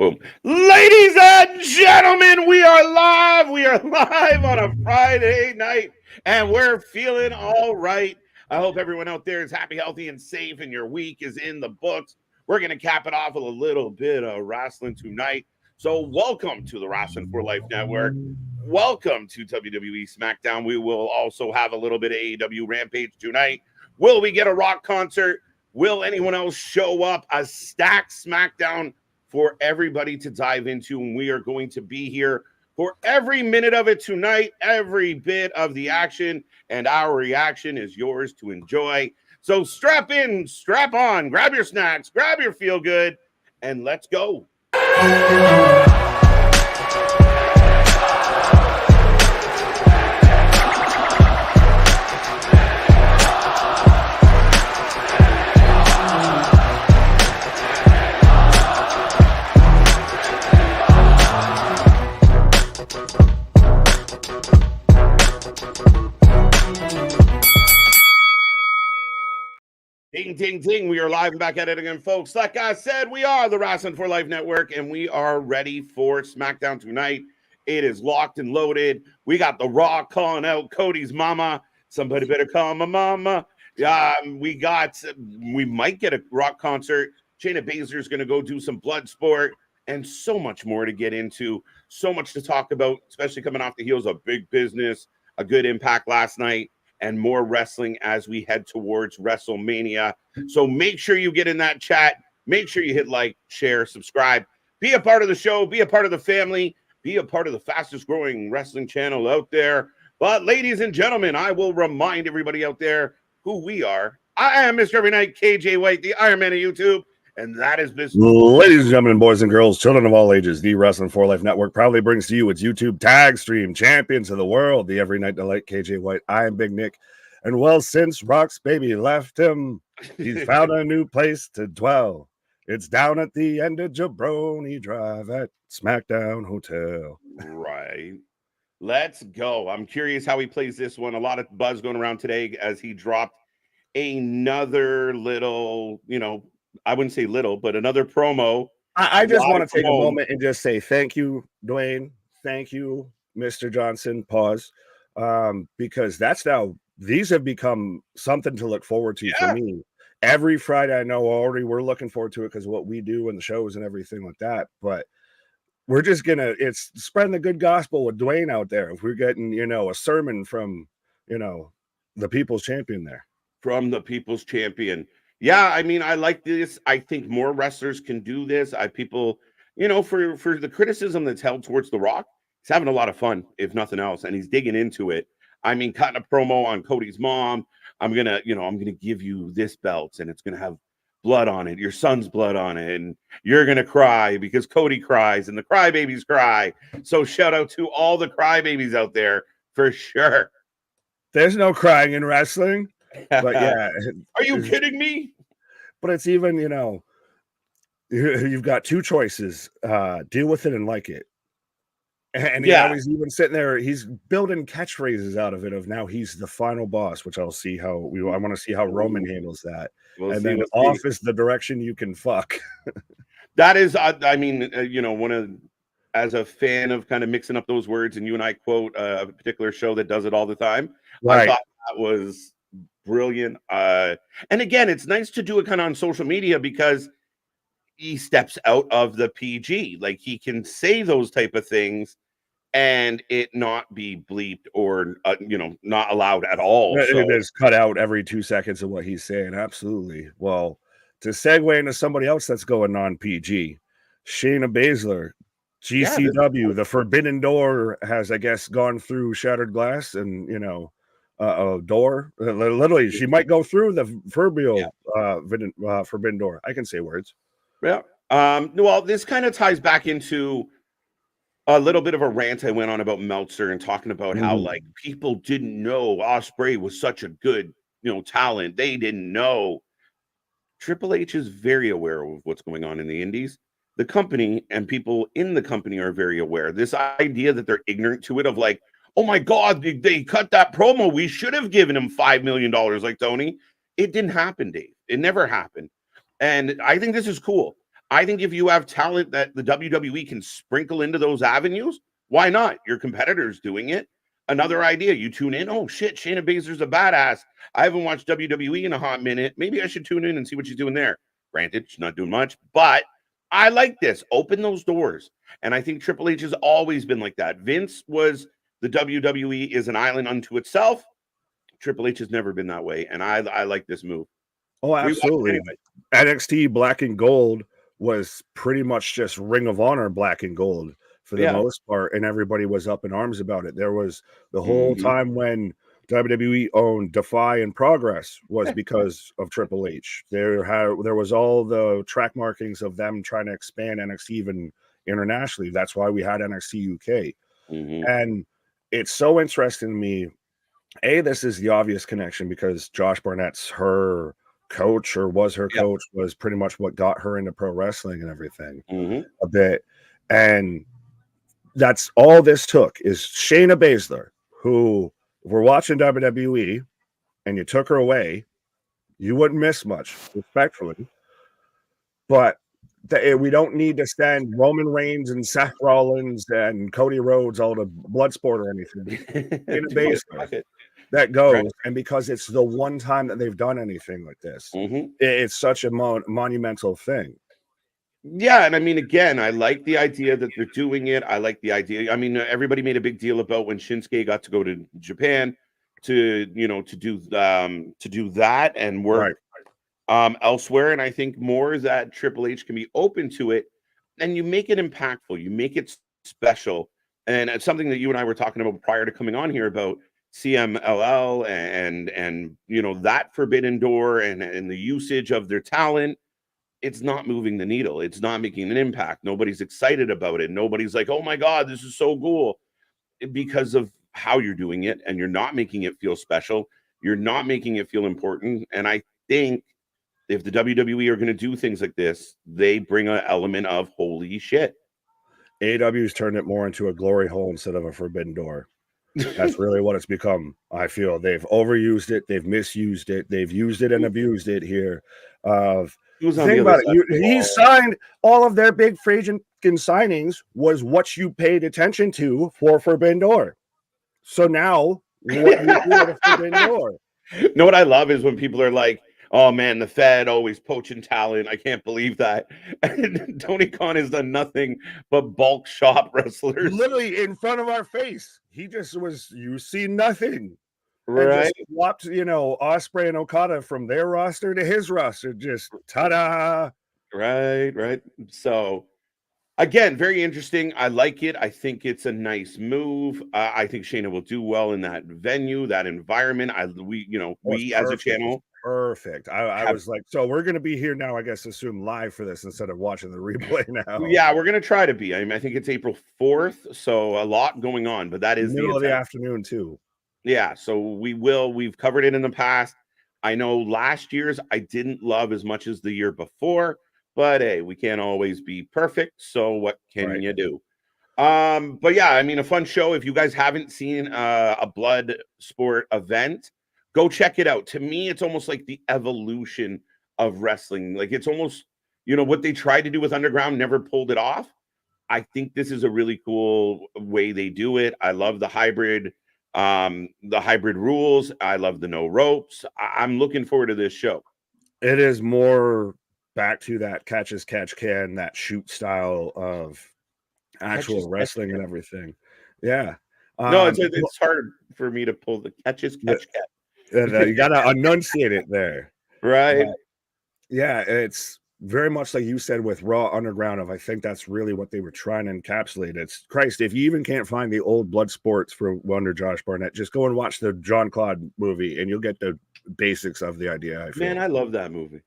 Boom. Ladies and gentlemen, we are live. We are live on a Friday night, and we're feeling all right. I hope everyone out there is happy, healthy, and safe, and your week is in the books. We're going to cap it off with a little bit of wrestling tonight. So welcome to the Wrestling for Life Network. Welcome to WWE Smackdown. We will also have a little bit of AEW Rampage tonight. Will we get a rock concert? Will anyone else show up? A stacked Smackdown for everybody to dive into, and we are going to be here for every minute of it tonight, every bit of the action, and our reaction is yours to enjoy. So strap in, strap on, grab your snacks, grab your feel good, and let's go. Ding, ding, ding. We are live and back at it again, folks. Like I said, we are the Wrestling for Life Network, and we are ready for SmackDown tonight. It is locked and loaded. We got The Rock calling out Cody's mama. Somebody better call my mama. We might get a Rock concert. Shayna Baszler is going to go do some Bloodsport, and so much more to get into. So much to talk about, especially coming off the heels of Big Business, a good Impact last night, and more wrestling as we head towards WrestleMania. So make sure you get in that chat. Make sure you hit like, share, subscribe. Be a part of the show. Be a part of the family. Be a part of the fastest growing wrestling channel out there. But ladies and gentlemen, I will remind everybody out there who we are. I am Mr. Every Night, KJ White, the Iron Man of YouTube. And that is Mr. Ladies and gentlemen, boys and girls, children of all ages, the Wrestling for Life Network proudly brings to you its YouTube tag stream champions of the world, the Every Night Delight, KJ White. I am Big Nick. And well, since Rock's baby left him, he's found a new place to dwell. It's down at the end of Jabroni Drive at Smackdown Hotel. Right. Let's go. I'm curious how he plays this one. A lot of buzz going around today as he dropped another little, I wouldn't say little, but another promo. I just want to take a moment and just say thank you, Dwayne. Thank you, Mr. Johnson. Pause. Because these have become something to look forward to for me. Every Friday, I know already we're looking forward to it because of what we do and the shows and everything like that. But we're just it's spreading the good gospel with Dwayne out there. If we're getting, a sermon from, the People's Champion there. From the People's Champion. Yeah, I mean, I like this. I think more wrestlers can do this. People, for the criticism that's held towards The Rock, he's having a lot of fun, if nothing else, and he's digging into it. I mean, cutting a promo on Cody's mom. I'm gonna give you this belt, and it's gonna have blood on it, your son's blood on it, and you're gonna cry because Cody cries and the crybabies cry. So shout out to all the crybabies out there for sure. There's no crying in wrestling. But yeah, are you kidding me? But it's even, you've got two choices: deal with it and like it. And he's even sitting there. He's building catchphrases out of it. Of now he's the final boss, which I want to see how Roman handles that. Then off is the direction you can fuck. That is, I mean, as a fan of kind of mixing up those words, and you and I quote a particular show that does it all the time. Right. I thought that was brilliant. And again, it's nice to do it kind of on social media because he steps out of the PG. Like, he can say those type of things and it not be bleeped or not allowed at all. It is cut out every 2 seconds of what he's saying. Absolutely. Well, to segue into somebody else that's going non-PG, Shayna Baszler, GCW, the Forbidden Door has, I guess, gone through shattered glass and a door. Literally, she might go through the proverbial Forbidden Door. I can say words. Yeah. Well, this kind of ties back into a little bit of a rant I went on about Meltzer and talking about how like people didn't know Ospreay was such a good, talent. They didn't know. Triple H is very aware of what's going on in the indies. The company and people in the company are very aware. This idea that they're ignorant to it of like, oh my God, they cut that promo. We should have given him $5 million like Tony. It didn't happen, Dave. It never happened. And I think this is cool. I think if you have talent that the WWE can sprinkle into those avenues, why not? Your competitor's doing it. Another idea, you tune in. Oh shit, Shayna Baszler's a badass. I haven't watched WWE in a hot minute. Maybe I should tune in and see what she's doing there. Granted, she's not doing much, but I like this. Open those doors. And I think Triple H has always been like that. Vince was the WWE is an island unto itself. Triple H has never been that way. And I like this move. Oh, absolutely. Anyway. NXT Black and Gold was pretty much just Ring of Honor Black and Gold for the most part, and everybody was up in arms about it. There was the whole time when WWE owned Defy and Progress was because of Triple H. There was all the track markings of them trying to expand NXT even internationally. That's why we had NXT UK. And it's so interesting to me. This is the obvious connection because Josh Barnett's her coach or was her coach, was pretty much what got her into pro wrestling and everything a bit. And that's all this took is Shayna Baszler, who, if we're watching WWE and you took her away, you wouldn't miss much, respectfully. But we don't need to send Roman Reigns and Seth Rollins and Cody Rhodes all to Bloodsport or anything. Shayna Baszler that goes, and because it's the one time that they've done anything like this, it's such a monumental thing. Yeah, and I mean, again, I like the idea that they're doing it. I like the idea. I mean, everybody made a big deal about when Shinsuke got to go to Japan to do that and work elsewhere. And I think more that Triple H can be open to it, and you make it impactful, you make it special, and it's something that you and I were talking about prior to coming on here about CMLL and that forbidden door and the usage of their talent. It's not moving the needle. It's not making an impact. Nobody's excited about it. Nobody's like, oh my God, this is so cool, because of how you're doing it. And you're not making it feel special. You're not making it feel important. And I think if the WWE are going to do things like this, they bring an element of holy shit. AEW's turned it more into a glory hole instead of a forbidden door. That's really what it's become. I feel they've overused it. They've misused it. They've used it and abused it here. Think about it. He signed all of their big free agent signings was what you paid attention to for Forbidden Door. So now, what do you do with a Forbidden Door? Know what I love is when people are like, oh man, the Fed always poaching talent. I can't believe that. And Tony Khan has done nothing but bulk shop wrestlers. Literally in front of our face. He just you see nothing. Right. And just swapped, Ospreay and Okada from their roster to his roster. Just ta-da. Right. So, again, very interesting. I like it. I think it's a nice move. I think Shayna will do well in that venue, that environment. We as a channel. Perfect. I was like, so we're going to be here now, I guess, assume live for this instead of watching the replay now. Yeah, we're going to try to be. I think it's April 4th, so a lot going on, but that is middle of the afternoon too. Yeah, so we've covered it in the past. I know last year's I didn't love as much as the year before, but hey, we can't always be perfect. So what can you do? But yeah, I mean, a fun show. If you guys haven't seen a Bloodsport event, go check it out. To me, it's almost like the evolution of wrestling. Like it's almost, what they tried to do with Underground never pulled it off. I think this is a really cool way they do it. I love the hybrid rules. I love the no ropes. I'm looking forward to this show. It is more back to that catch as catch can, that shoot style of actual wrestling and everything. Yeah. No, it's hard for me to pull the catch as catch can. You got to enunciate it there. Right. Yeah. It's very much like you said with Raw Underground. I think that's really what they were trying to encapsulate. It's Christ, if you even can't find the old Bloodsports for Wonder Josh Barnett, just go and watch the John Claude movie and you'll get the basics of the idea. I love that movie.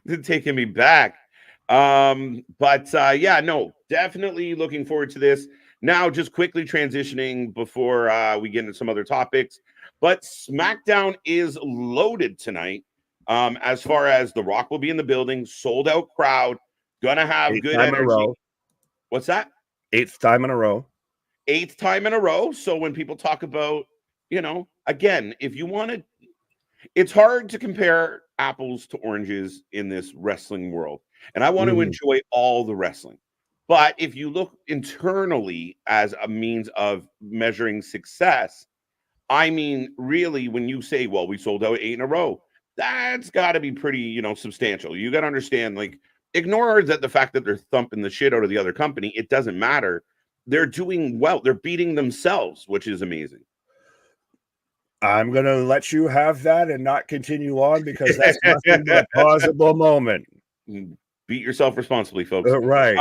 It's taking me back. Definitely looking forward to this. Now, just quickly transitioning before we get into some other topics, but SmackDown is loaded tonight. As far as The Rock will be in the building, sold out crowd, gonna have good energy. What's that? 8th time in a row. 8th time in a row. So when people talk about, again, if you want to, it's hard to compare apples to oranges in this wrestling world. And I want to enjoy all the wrestling. But if you look internally as a means of measuring success, I mean, really, when you say, well, we sold out 8 in a row, that's got to be pretty, substantial. You got to understand, like, ignore that the fact that they're thumping the shit out of the other company. It doesn't matter. They're doing well. They're beating themselves, which is amazing. I'm going to let you have that and not continue on because that's nothing but a plausible moment. Beat yourself responsibly, folks. Right.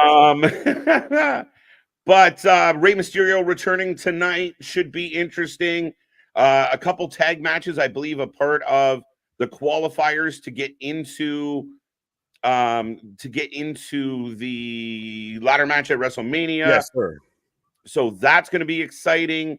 But Rey Mysterio returning tonight should be interesting. A couple tag matches, I believe, a part of the qualifiers to get into the ladder match at WrestleMania. Yes, sir. So that's going to be exciting.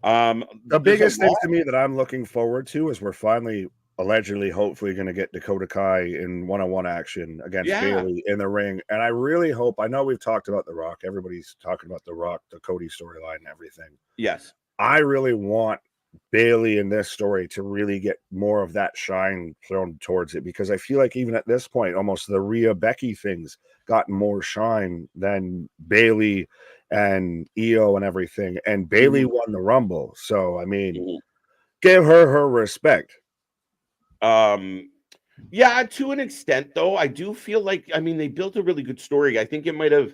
The biggest thing to me that I'm looking forward to is we're finally, allegedly, hopefully going to get Dakota Kai in one-on-one action against Bayley in the ring. And I really hope, I know we've talked about The Rock. Everybody's talking about The Rock, the Cody storyline and everything. Yes. I really want Bayley in this story to really get more of that shine thrown towards it, because I feel like even at this point, almost the Rhea Becky things gotten more shine than Bayley and Io and everything. And Bayley won the Rumble. So, I mean, give her respect. Yeah, to an extent, though, I do feel like, I mean, they built a really good story. I think it might have,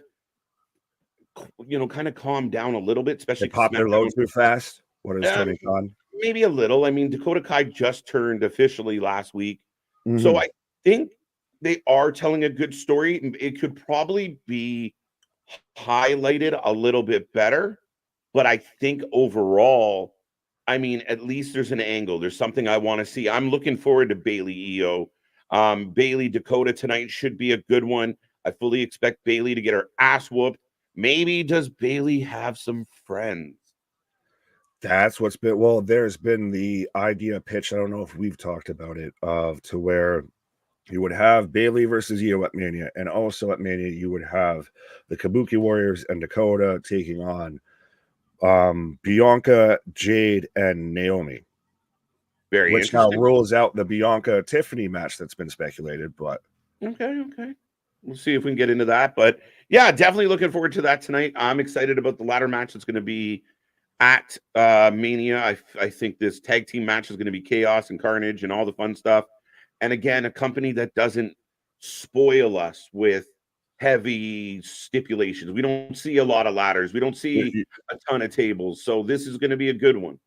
kind of calmed down a little bit, especially they popped their load too fast. What is Tony Khan? Maybe a little. I mean, Dakota Kai just turned officially last week. So I think they are telling a good story. It could probably be highlighted a little bit better. But I think overall, I mean, at least there's an angle. There's something I want to see. I'm looking forward to Bayley Io. Bayley Dakota tonight should be a good one. I fully expect Bayley to get her ass whooped. Maybe does Bayley have some friends? That's what's been, well, there's been the idea pitch. I don't know if we've talked about it, to where you would have Bayley versus Io at Mania, and also at Mania you would have the Kabuki Warriors and Dakota taking on Bianca, Jade, and Naomi. Very which now rules out the Bianca Tiffany match that's been speculated, but okay. We'll see if we can get into that. But yeah, definitely looking forward to that tonight. I'm excited about the ladder match that's going to be at Mania. I think this tag team match is going to be chaos and carnage and all the fun stuff. And again, a company that doesn't spoil us with heavy stipulations. We don't see a lot of ladders. We don't see a ton of tables. So this is going to be a good one.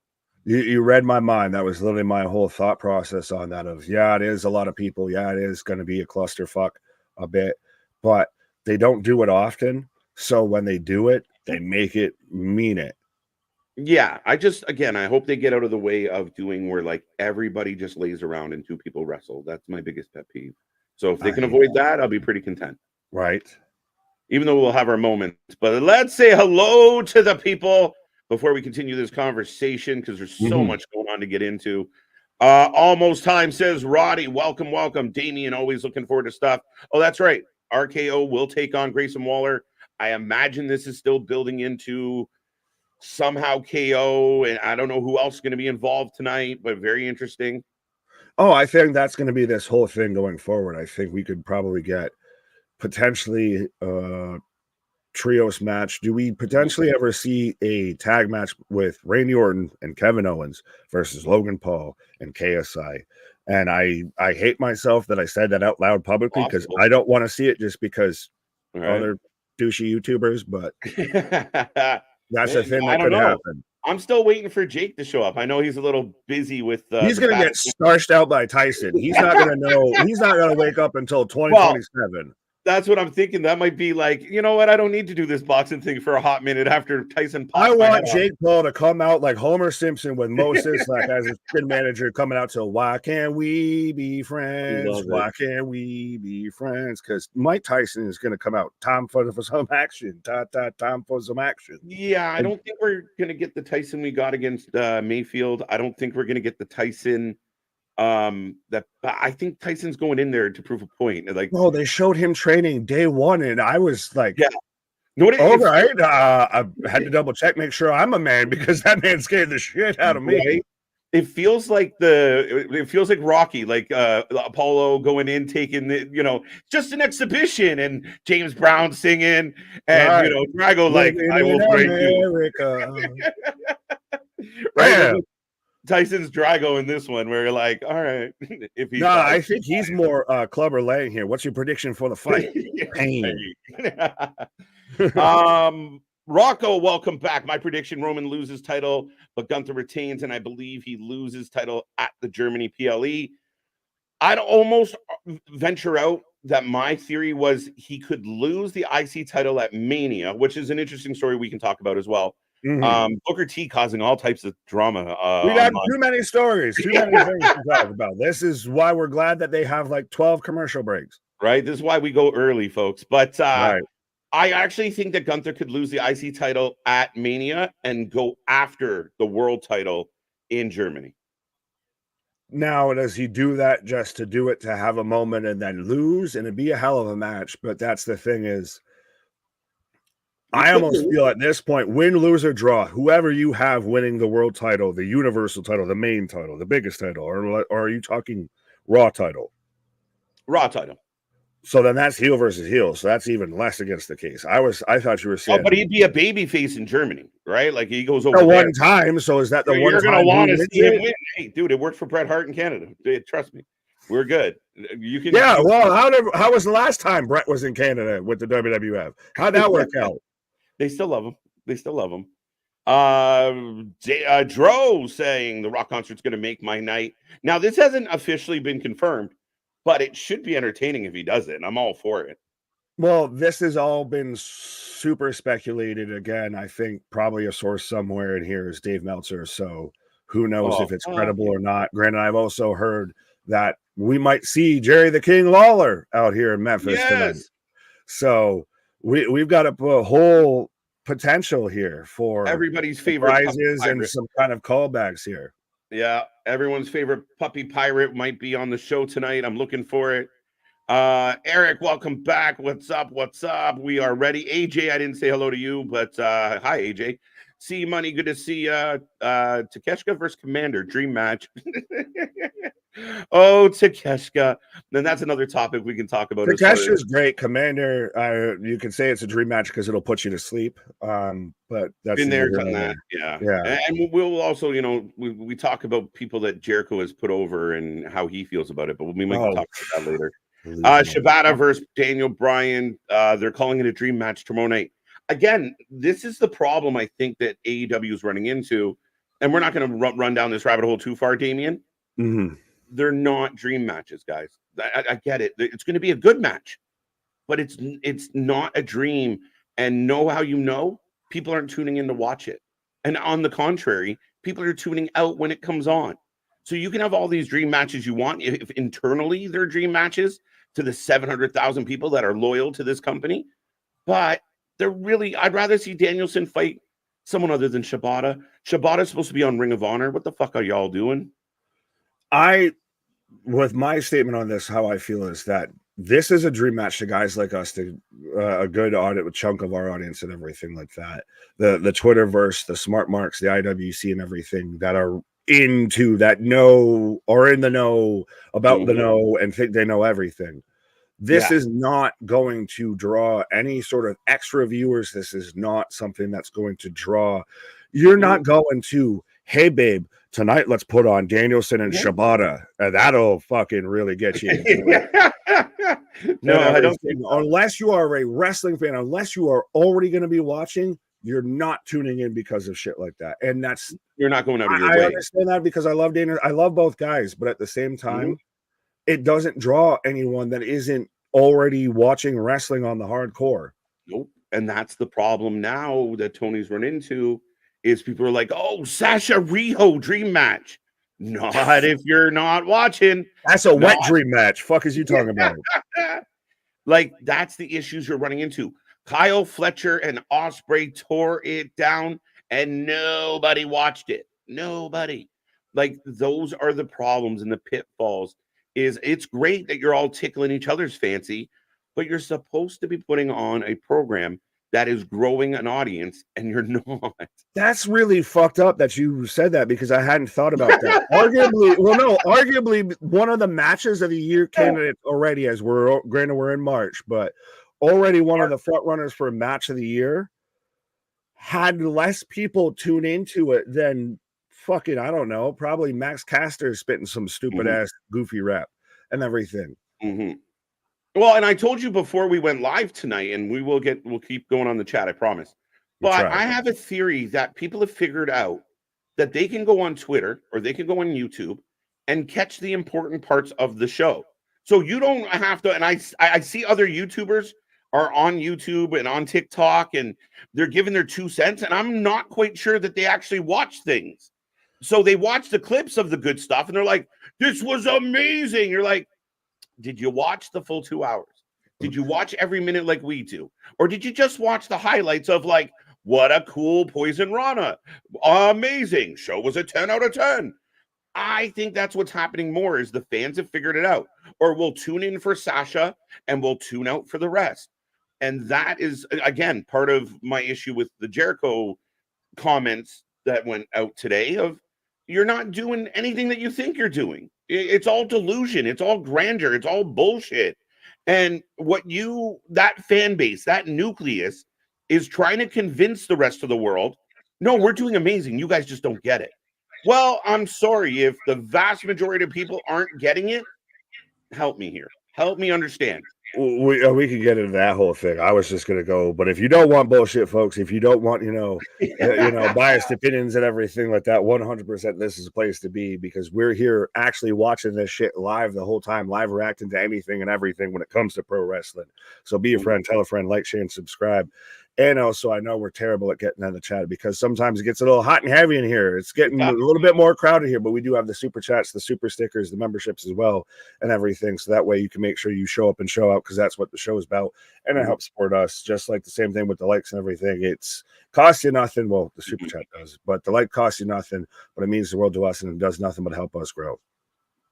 You read my mind. That was literally my whole thought process on that of, yeah, it is a lot of people. Yeah, it is going to be a clusterfuck a bit, but they don't do it often. So when they do it, they make it mean it. Yeah, I hope they get out of the way of doing where like everybody just lays around and two people wrestle. That's my biggest pet peeve. So if they can avoid that, I'll be pretty content. Right. Even though we'll have our moments. But let's say hello to the people before we continue this conversation, because there's so much going on to get into. Almost time, says Roddy. Welcome. Damien, always looking forward to stuff. Oh, that's right. RKO will take on Grayson Waller. I imagine this is still building into somehow KO, and I don't know who else is going to be involved tonight, but very interesting. Oh, I think that's going to be this whole thing going forward. I think we could probably get potentially trios match. Do we potentially ever see a tag match with Randy Orton and Kevin Owens versus Logan Paul and KSI? And I hate myself that I said that out loud publicly, because I don't want to see it just because other douchey YouTubers, but that's a thing that could happen. I'm still waiting for Jake to show up. I know he's a little busy with he's going to get starched out by Tyson. He's not going to know. He's not going to wake up until 2027. That's what I'm thinking. That might be like, you know what? I don't need to do this boxing thing for a hot minute after Tyson. I want Jake Paul to come out like Homer Simpson with Moses, like as a spin manager coming out to "Why can't we be friends? Why can't we be friends?" Because Mike Tyson is going to come out. Time for some action. Time for some action. Yeah, I don't think we're going to get the Tyson we got against Mayfield. I don't think we're going to get the Tyson. That I think Tyson's going in there to prove a point. Like, oh, they showed him training day one, and I was like, yeah, all right. I had to double check, make sure I'm a man, because that man scared the shit out of me. It feels like Rocky, like Apollo going in, taking the, just an exhibition, and James Brown singing, and Right. Drago like, Living I will in break you. America. Right? Yeah. Tyson's Drago in this one, where you're like, all right, if he No, dies, I think he's more Clubber Lang here. What's your prediction for the fight? Pain. Rocco, welcome back. My prediction: Roman loses title, but Gunther retains, and I believe he loses title at the Germany PLE. I'd almost venture out that my theory was he could lose the IC title at Mania, which is an interesting story we can talk about as well. Booker T causing all types of drama. We got too many stories, too many things to talk about. This is why we're glad that they have like 12 commercial breaks. Right. This is why we go early, folks. But Right. I actually think that Gunther could lose the IC title at Mania and go after the world title in Germany. Now, does he do that just to do it, to have a moment and then lose? And it'd be a hell of a match. But that's the thing is, I almost feel at this point, win, lose, or draw, whoever you have winning the world title, the universal title, the main title, the biggest title, or are you talking Raw title? Raw title. So then that's heel versus heel. So that's even less against the case. I thought you were saying. Oh, but he'd be a baby face in Germany, right? Like he goes over one time. So is that the one you're time gonna want to see him win? Hey, dude, it worked for Bret Hart in Canada. Trust me, we're good. You can. Yeah. Well, how was the last time Bret was in Canada with the WWF? How'd that work out? They still love him. They still love him. Dro saying the Rock concert's going to make my night. Now, this hasn't officially been confirmed, but it should be entertaining if he does it. And I'm all for it. Well, this has all been super speculated. Again, I think probably a source somewhere in here is Dave Meltzer. So who knows if it's credible or not. Granted, I've also heard that we might see Jerry the King Lawler out here in Memphis tonight. So we've got a whole potential here for everybody's favorite prizes and some kind of callbacks here. Yeah, everyone's favorite puppy pirate might be on the show tonight. I'm looking for it. Eric, welcome back. What's up? What's up? We are ready. AJ, I didn't say hello to you, but hi, AJ. See Money, good to see Takeshita versus Commander dream match. Oh, Takeshita. Then that's another topic we can talk about. Takeshita's great. Commander, you can say it's a dream match because it'll put you to sleep. But that's been there, done that. Yeah. And we'll also, we talk about people that Jericho has put over and how he feels about it, but we might talk about that later. Shibata versus Daniel Bryan. They're calling it a dream match tomorrow night. Again, this is the problem I think that AEW is running into, and we're not going to run down this rabbit hole too far, Damian. They're not dream matches, guys. I get it. It's going to be a good match, but it's not a dream. And know how people aren't tuning in to watch it. And on the contrary, people are tuning out when it comes on. So you can have all these dream matches you want if internally they're dream matches to the 700,000 people that are loyal to this company. But I'd rather see Danielson fight someone other than Shibata. Shibata's supposed to be on Ring of Honor. What the fuck are y'all doing? With my statement on this, how I feel is that this is a dream match to guys like us, to a good chunk of our audience and everything like that. The Twitterverse, the smart marks, the IWC and everything that are into that know or in the know about the know and think they know everything. This is not going to draw any sort of extra viewers. This is not something that's going to draw. You're not going to, hey, babe, tonight let's put on Danielson and Shibata. That'll fucking really get you. No, I don't think so. Unless you are a wrestling fan, unless you are already going to be watching, you're not tuning in because of shit like that. And you're not going out of your way. I understand that because I love Daniel. I love both guys, but at the same time, it doesn't draw anyone that isn't already watching wrestling on the hardcore. Nope. And that's the problem now that Tony's run into is people are like, oh, Sasha Riho dream match. Not if you're not watching. That's a wet dream match. Fuck is you talking about? Like, that's the issues you're running into. Kyle Fletcher and Ospreay tore it down and nobody watched it. Nobody. Like, those are the problems and the pitfalls. It's great that you're all tickling each other's fancy, but you're supposed to be putting on a program that is growing an audience, and you're not. That's really fucked up that you said that, because I hadn't thought about that. Arguably one of the matches of the year candidates already, as we're in March, but already one of the front runners for match of the year had less people tune into it than fucking, I don't know, probably Max Caster spitting some stupid ass goofy rap and everything. Well, and I told you before we went live tonight, and we'll keep going on the chat, I promise. But I have a theory that people have figured out that they can go on Twitter or they can go on YouTube and catch the important parts of the show. So you don't have to, and I see other YouTubers are on YouTube and on TikTok, and they're giving their 2 cents, and I'm not quite sure that they actually watch things. So they watch the clips of the good stuff, and they're like, this was amazing. You're like, did you watch the full 2 hours? Did you watch every minute like we do? Or did you just watch the highlights of like, what a cool Poison Rana. Amazing. Show was a 10 out of 10. I think that's what's happening more, is the fans have figured it out. Or we'll tune in for Sasha and we'll tune out for the rest. And that is, again, part of my issue with the Jericho comments that went out today of, you're not doing anything that you think you're doing. It's all delusion. It's all grandeur. It's all bullshit. And that fan base, that nucleus, is trying to convince the rest of the world, no, we're doing amazing. You guys just don't get it. Well, I'm sorry. If the vast majority of people aren't getting it, help me here. Help me understand. We could get into that whole thing. I was just going to go, but if you don't want bullshit, folks, if you don't want, biased opinions and everything like that, 100% this is a place to be, because we're here actually watching this shit live the whole time, live reacting to anything and everything when it comes to pro wrestling. So be a friend, tell a friend, like, share, and subscribe. And also, I know we're terrible at getting on the chat, because sometimes it gets a little hot and heavy in here. It's getting a little bit more crowded here, but we do have the super chats, the super stickers, the memberships as well, and everything. So that way you can make sure you show up and show out, because that's what the show is about. And it helps support us, just like the same thing with the likes and everything. It's costs you nothing. Well, the super chat does, but the like costs you nothing, but it means the world to us, and it does nothing but help us grow.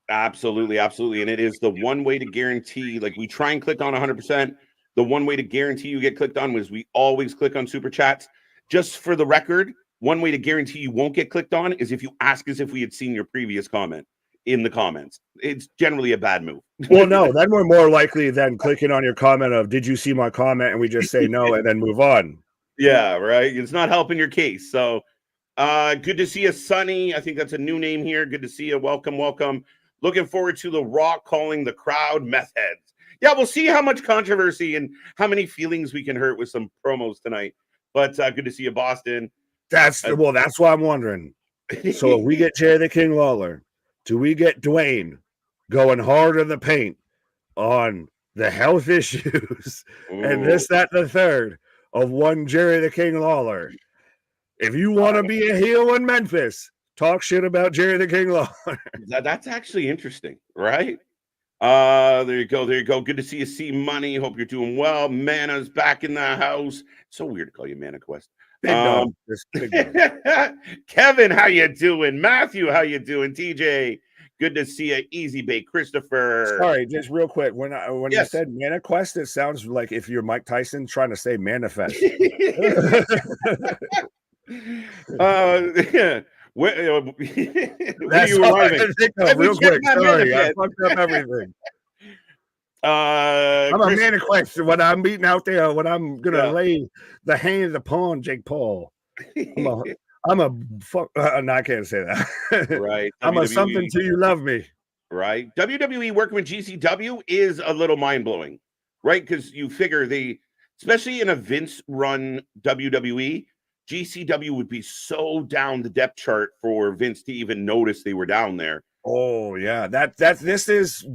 Absolutely. Absolutely. And it is the one way to guarantee, like, we try and click on 100%. The one way to guarantee you get clicked on was we always click on super chats. Just for the record, one way to guarantee you won't get clicked on is if you ask us if we had seen your previous comment in the comments. It's generally a bad move. Well, no, then we're more likely than clicking on your comment of, did you see my comment? And we just say no and then move on. Yeah, right. It's not helping your case. So good to see you, Sonny. I think that's a new name here. Good to see you. Welcome, welcome. Looking forward to The Rock calling the crowd meth heads. Yeah, we'll see how much controversy and how many feelings we can hurt with some promos tonight. But good to see you, Boston. That's what I'm wondering. So if we get Jerry the King Lawler, do we get Dwayne going hard in the paint on the health issues and this, that, and the third of one Jerry the King Lawler? If you want to be a heel in Memphis, talk shit about Jerry the King Lawler. That's actually interesting, right? There you go. There you go. Good to see you, See Money. Hope you're doing well. Mana's back in the house. So weird to call you Mana Quest. Big dog. Big dog. Kevin, how you doing? Matthew, how you doing? TJ, good to see you. Easy Bake, Christopher. Sorry, just real quick. When you said Mana Quest, it sounds like if you're Mike Tyson trying to say manifest. That's you all I can think of real quick. Sorry, I fucked up everything. I'm a Mana Quest when I'm meeting out there, when I'm gonna lay the hand upon Jake Paul. I'm a fuck. No, I can't say that. Right. I'm WWE, a something till you love me. Right. WWE working with GCW is a little mind blowing, right? Because you figure especially in a Vince run WWE, GCW would be so down the depth chart for Vince to even notice they were down there. Oh yeah, this is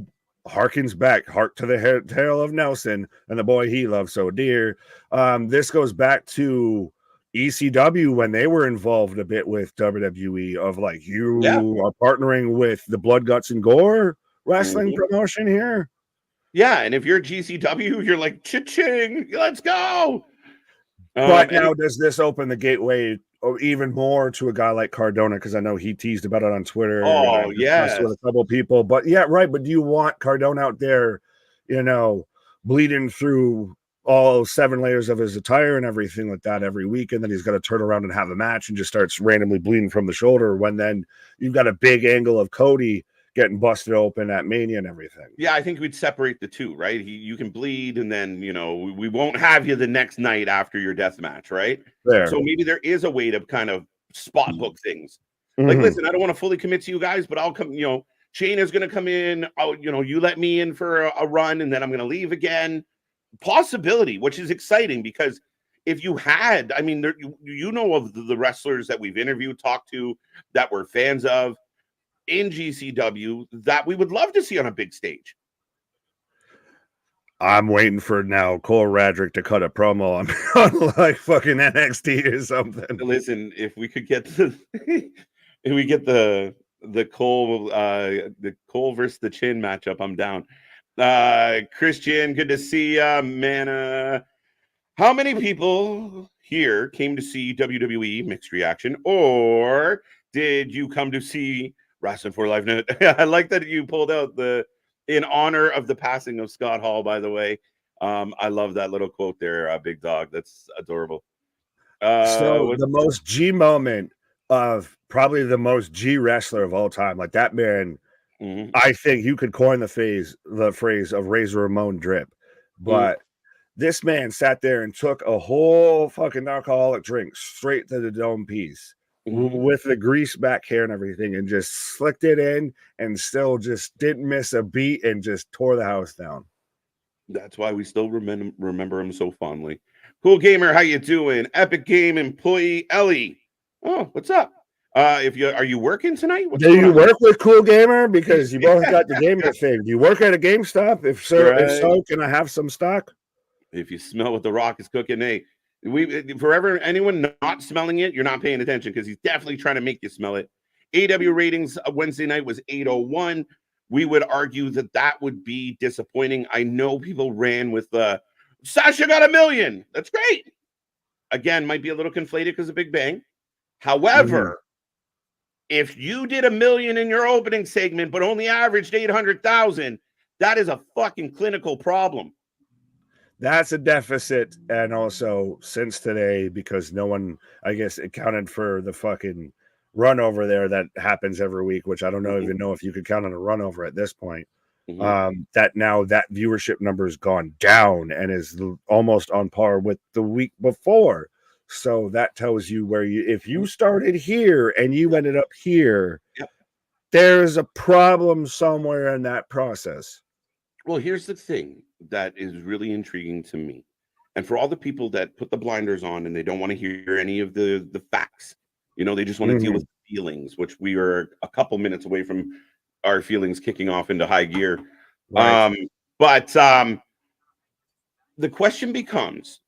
harkens back, hark to the tale of Nelson and the boy he loved so dear. This goes back to ECW when they were involved a bit with WWE, of like, you are partnering with the Blood, Guts, and Gore wrestling promotion here. Yeah, and if you're GCW, you're like, cha-ching, let's go. But now does this open the gateway even more to a guy like Cardona? Because I know he teased about it on Twitter. Oh, yeah. With a couple of people. But yeah, right. But do you want Cardona out there, bleeding through all 7 layers of his attire and everything like that every week, and then he's got to turn around and have a match and just starts randomly bleeding from the shoulder, when then you've got a big angle of Cody getting busted open at Mania and everything. Yeah, I think we'd separate the two, right? You can bleed, and then, you know, we won't have you the next night after your death match, right? There. So maybe there is a way to kind of spot book things. Like, listen, I don't want to fully commit to you guys, but I'll come, you know, Shayna's going to come in. You know, you let me in for a run, and then I'm going to leave again. Possibility, which is exciting, because if you had, I mean, you know of the wrestlers that we've interviewed, talked to, that we're fans of in GCW that we would love to see on a big stage. I'm waiting for now Cole Radrick to cut a promo on like fucking NXT or something. Listen, if we could get the Cole versus the Chin matchup, I'm down. Christian, good to see ya, man. How many people here came to see WWE Mixed Reaction, or did you come to see Wrestling for Life? I like that you pulled out in honor of the passing of Scott Hall, by the way. I love that little quote there, Big Dog. That's adorable. So the most G moment of probably the most G wrestler of all time, like that man, I think you could coin the phrase of Razor Ramon drip, but this man sat there and took a whole fucking alcoholic drink straight to the dome piece with the grease back hair and everything, and just slicked it in, and still just didn't miss a beat, and just tore the house down. That's why we still remember him so fondly. Cool Gamer, how you doing? Epic Game employee Ellie. Oh, what's up? Are you working tonight? Do you work with Cool Gamer? Because you both got the gamer thing. Do you work at a GameStop? If so, can I have some stock? If you smell what the Rock is cooking, hey, forever anyone not smelling it, you're not paying attention, because he's definitely trying to make you smell it. AEW ratings Wednesday night was 801. We would argue that would be disappointing. I know people ran with Sasha got 1 million. That's great. Again, might be a little conflated because of Big Bang. However, if you did 1 million in your opening segment, but only averaged 800,000, that is a fucking clinical problem. That's a deficit. And also, since today, because no one, I guess, accounted for the fucking run over there that happens every week, which I don't even know if you could count on a run over at this point. That now that viewership number has gone down and is almost on par with the week before. So that tells you if you started here and you ended up here, there's a problem somewhere in that process. Well, here's the thing that is really intriguing to me. And for all the people that put the blinders on and they don't want to hear any of the facts, you know, they just want to deal with feelings, which we are a couple minutes away from our feelings kicking off into high gear. Right. But the question becomes,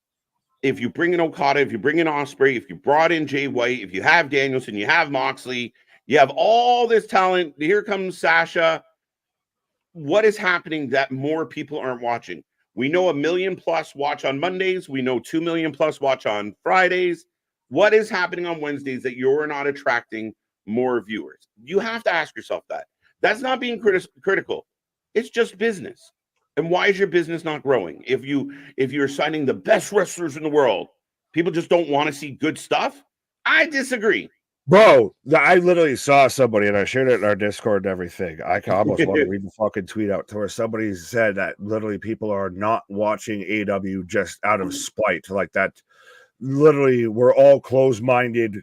if you bring in Okada, if you bring in Ospreay, if you brought in Jay White, if you have Danielson, you have Moxley, you have all this talent, here comes Sasha. What is happening that more people aren't watching? We know 1 million plus watch on Mondays. We know 2 million plus watch on Fridays. What is happening on Wednesdays that you're not attracting more viewers? You have to ask yourself that. That's not being critical. It's just business. And why is your business not growing? If you're signing the best wrestlers in the world, people just don't want to see good stuff? I disagree. Bro, I literally saw somebody, and I shared it in our Discord and everything. I almost want to read the fucking tweet out to where somebody said that literally people are not watching AEW just out of spite. Like that, literally, we're all closed-minded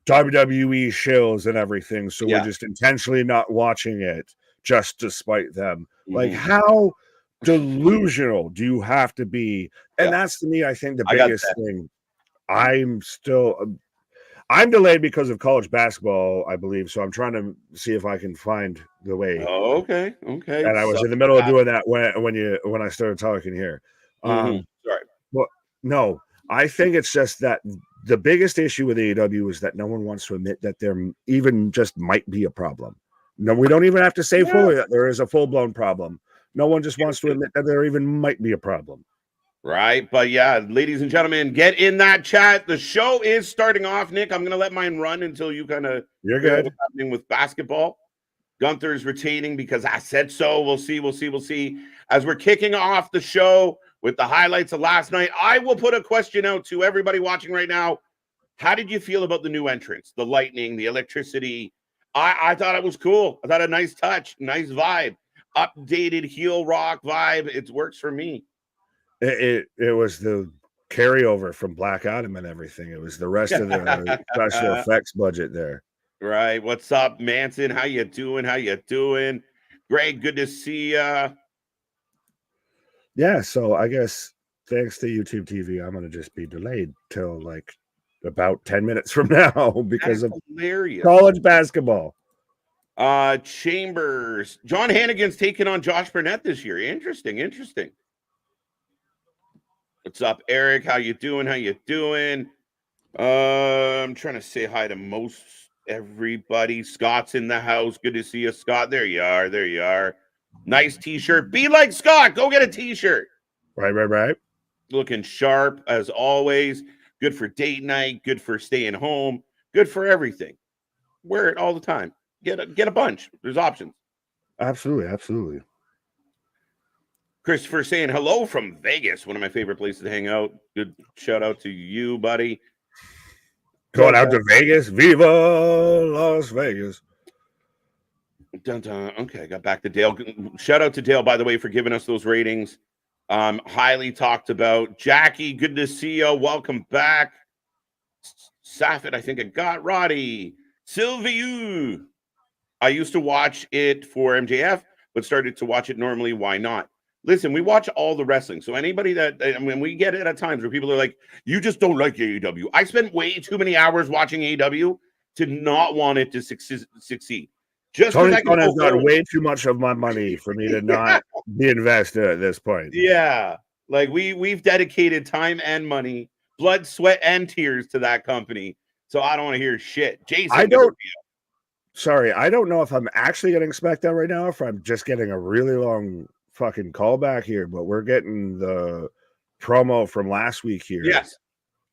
WWE shills and everything. So we're just intentionally not watching it just to spite them. Like, how delusional do you have to be? And that's, to me, I think the biggest thing. I'm delayed because of college basketball, I believe. So I'm trying to see if I can find the way. Oh, okay. And I was in the middle of doing that when I started talking here. Sorry. Well, no, I think it's just that the biggest issue with AEW is that no one wants to admit that there even just might be a problem. No, we don't even have to say fully that there is a full-blown problem. No one just wants to admit that there even might be a problem. Right. But yeah, ladies and gentlemen, get in that chat. The show is starting off. Nick, I'm going to let mine run until you kind of you're good. What's happening with basketball. Gunther's retaining because I said so. We'll see. As we're kicking off the show with the highlights of last night. I will put a question out to everybody watching right now. How did you feel about the new entrance, the lightning, the electricity? I thought it was cool. I thought a nice touch, nice vibe, updated heel rock vibe. It works for me. It was the carryover from Black Adam and everything. It was the rest of the special effects budget there. Right. What's up, Manson? How you doing? How you doing? Greg, good to see ya. Yeah, so I guess thanks to YouTube TV, I'm gonna just be delayed till like about 10 minutes from now because of hilarious college basketball. Chambers. John Hannigan's taking on Josh Burnett this year. Interesting. What's up, Eric? How you doing? I'm trying to say hi to most everybody. Scott's in the house. Good to see you, Scott. There you are. Nice t-shirt. Be like Scott. Go get a t-shirt. Right. Looking sharp as always. Good for date night. Good for staying home. Good for everything. Wear it all the time. Get a bunch. There's options. Absolutely. Christopher saying hello from Vegas. One of my favorite places to hang out. Good shout out to you, buddy. Going out to Vegas. Viva Las Vegas. Dun, dun. Okay, I got back to Dale. Shout out to Dale, by the way, for giving us those ratings. Highly talked about. Jackie, good to see you. Welcome back. Safit, I think I got. Roddy. Sylvie. I used to watch it for MJF, but started to watch it normally. Why not? Listen, we watch all the wrestling. So anybody when we get it at times where people are like, you just don't like AEW. I spent way too many hours watching AEW to not want it to succeed. Tony Khan has got way too much of my money for me to not be invested at this point. Yeah. Like we've dedicated time and money, blood, sweat, and tears to that company. So I don't want to hear shit. Jason, I don't know if I'm actually getting Smackdown right now, or if I'm just getting a really long fucking callback here, but we're getting the promo from last week here. Yes.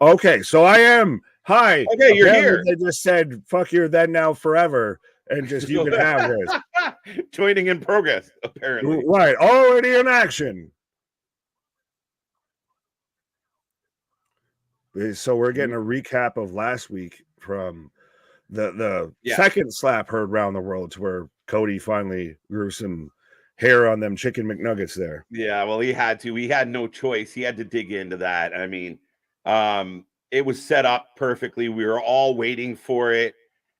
Okay, so I am. Hi. Okay, you're here. They just said, fuck your then, now, forever. And just you can have this. Joining in progress, apparently. Right, already in action. So we're getting a recap of last week from the second slap heard around the world, to where Cody finally grew some hair on them chicken McNuggets there. Yeah, well, he had to. He had no choice. He had to dig into that. I mean, it was set up perfectly. We were all waiting for it.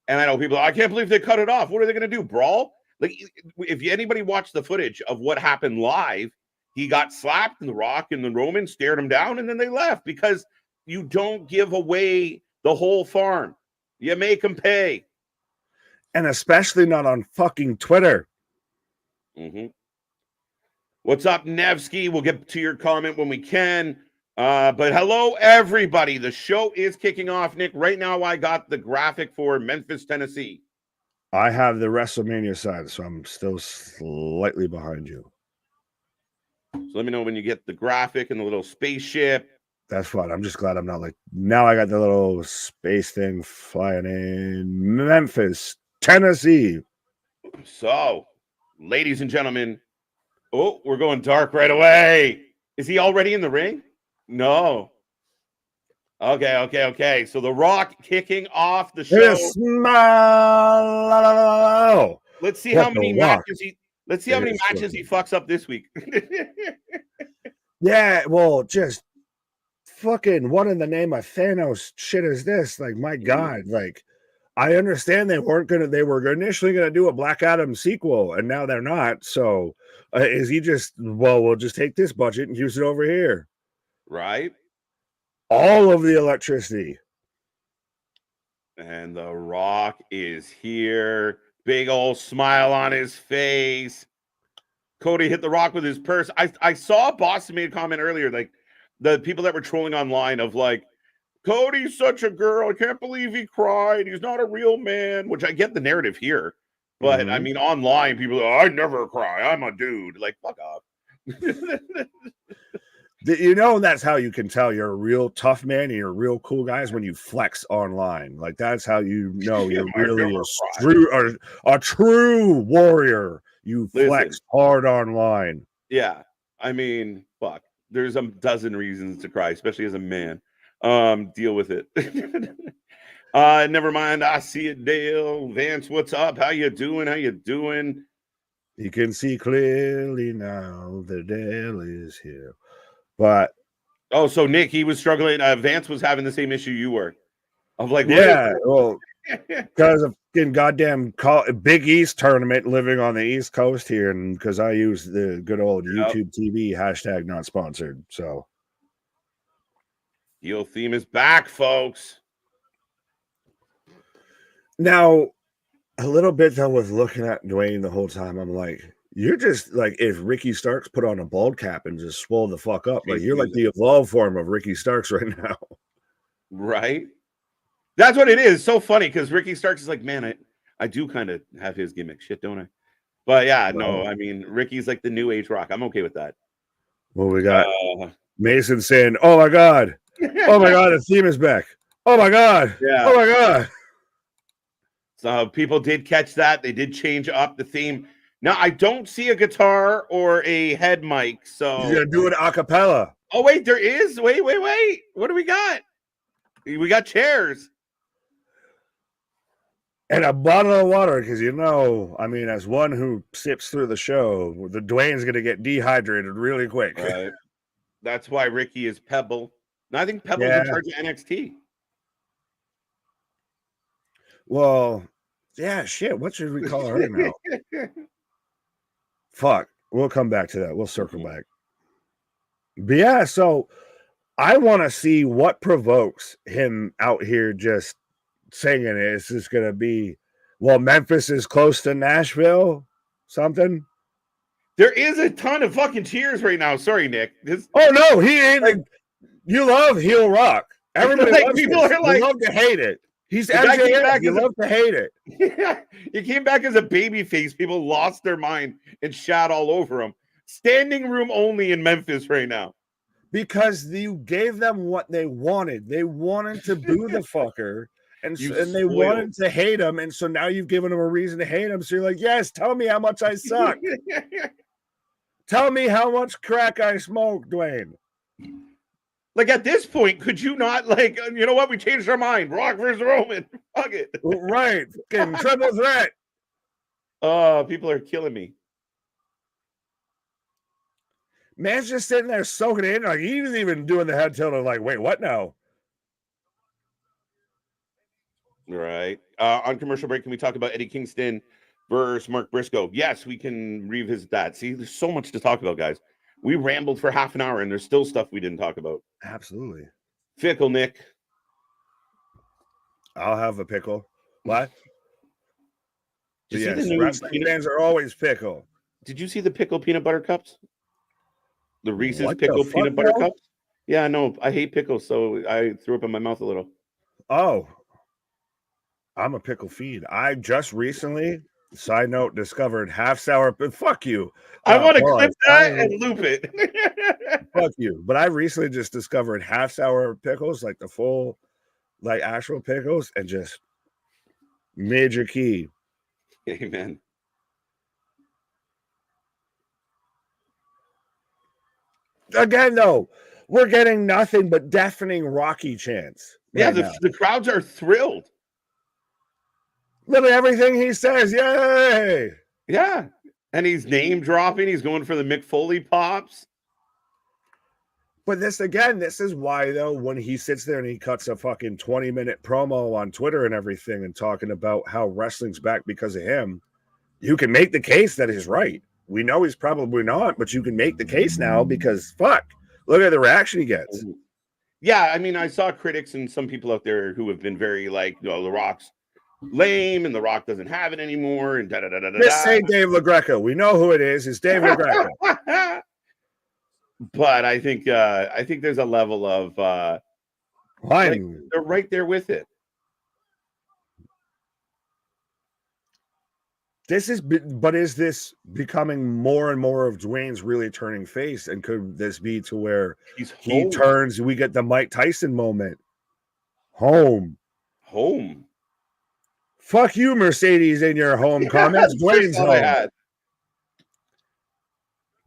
And I know people, I can't believe they cut it off. What are they going to do, brawl? Like, if anybody watched the footage of what happened live, he got slapped, and The Rock and the Roman stared him down, and then they left, because you don't give away the whole farm. You make them pay. And especially not on fucking Twitter. Mm-hmm. What's up, Nevsky? We'll get to your comment when we can. But hello, everybody. The show is kicking off. Nick, right now I got the graphic for Memphis, Tennessee. I have the WrestleMania side, so I'm still slightly behind you. So let me know when you get the graphic and the little spaceship. That's fine. I'm just glad I'm not like, now I got the little space thing flying in Memphis, Tennessee. So, ladies and gentlemen, we're going dark right away. Is he already in the ring? No. Okay. So The Rock kicking off the show. Let's see how many matches he fucks up this week. Yeah, well, just fucking what in the name of Thanos shit is this? Like, my God, like, I understand they were initially gonna do a Black Adam sequel, and now they're not. So is he just, we'll just take this budget and use it over here? Right. All of the electricity. And The Rock is here. Big old smile on his face. Cody hit The Rock with his purse. I saw Boston made a comment earlier, like the people that were trolling online of like, Cody's such a girl. I can't believe he cried. He's not a real man, which I get the narrative here. But I mean, online, people are, I never cry. I'm a dude. Like, fuck off. You know, that's how you can tell you're a real tough man and you're a real cool guy, is when you flex online. Like, that's how you know you're really a true warrior. You flex hard online. Yeah. I mean, fuck. There's a dozen reasons to cry, especially as a man. Deal with it. Never mind. I see it, Dale. Vance, what's up? How you doing? How you doing? You can see clearly now that Dale is here. But so Nick, he was struggling. Vance was having the same issue you were. Of like, well, because of goddamn Big East tournament living on the East Coast here, and because I use the good old YouTube TV hashtag not sponsored. So heel theme is back, folks. Now, a little bit though, with looking at Dwayne the whole time, I'm like, you're just like if Ricky Starks put on a bald cap and just swole the fuck up. Like you're like the evolved form of Ricky Starks right now. Right? That's what it is. So funny because Ricky Starks is like, man, I do kind of have his gimmick shit, don't I? But yeah, no, I mean, Ricky's like the new age Rock. I'm okay with that. Well, we got Mason saying, oh my God. Oh my God, the theme is back. Oh my God. Yeah. Oh my God. So people did catch that. They did change up the theme. Now, I don't see a guitar or a head mic. So he's going to do it a cappella. Oh, wait, there is. Wait. What do we got? We got chairs. And a bottle of water, because I mean, as one who sips through the show, the Dwayne's going to get dehydrated really quick. Right. That's why Ricky is Pebble. And I think Pebble's in charge of NXT. Well, yeah, shit. What should we call her now? Fuck. We'll come back to that. We'll circle back. But yeah, so I want to see what provokes him out here just singing it. Is this going to be, well, Memphis is close to Nashville? Something? There is a ton of fucking cheers right now. Sorry, Nick. Oh, no. He ain't like, you love heel rock. Everybody loves people are like, you love to hate it. He's MJF. You love to hate it. Yeah, he came back as a baby face. People lost their mind and shot all over him. Standing room only in Memphis right now. Because you gave them what they wanted. They wanted to boo the fucker. And they wanted to hate him. And so now you've given them a reason to hate him. So you're like, yes, tell me how much I suck. Tell me how much crack I smoke, Dwayne. Like at this point, could you not like, you know what? We changed our mind. Rock versus Roman. Fuck it. Right. Triple threat. Oh, people are killing me. Man's just sitting there soaking it in. Like he isn't even doing the head tilt. Like, wait, what now? Right. On commercial break, can we talk about Eddie Kingston versus Mark Briscoe? Yes, we can revisit that. See, there's so much to talk about, guys. We rambled for half an hour, and there's still stuff we didn't talk about. Absolutely. Fickle, Nick. I'll have a pickle. What? Yes, wrestling fans are always pickle. Did you see the pickle peanut butter cups? The Reese's pickle peanut butter cups? Yeah, no, I hate pickles, so I threw up in my mouth a little. Oh. I'm a pickle fiend. I just recently, side note, discovered half sour. But fuck you. I want to clip that and loop it. Fuck you. But I recently just discovered half sour pickles, like the full, like actual pickles, and just major key. Amen. Again, though, we're getting nothing but deafening Rocky chants. Yeah, the crowds are thrilled. Literally everything he says, yay! Yeah, and he's name dropping. He's going for the Mick Foley pops. But this is why, though, when he sits there and he cuts a fucking 20-minute promo on Twitter and everything and talking about how wrestling's back because of him, you can make the case that he's right. We know he's probably not, but you can make the case now because, fuck, look at the reaction he gets. Yeah, I mean, I saw critics and some people out there who have been very like, The Rock's lame and The Rock doesn't have it anymore and da-da-da-da-da. Just say Dave LaGreca. We know who it is. It's Dave LaGreca. But I think there's a level of like, they're right there with it. Is this becoming more and more of Dwayne's really turning face? And could this be to where he turns, we get the Mike Tyson moment? Home. Fuck you, Mercedes, in your home comments. Dwayne's home.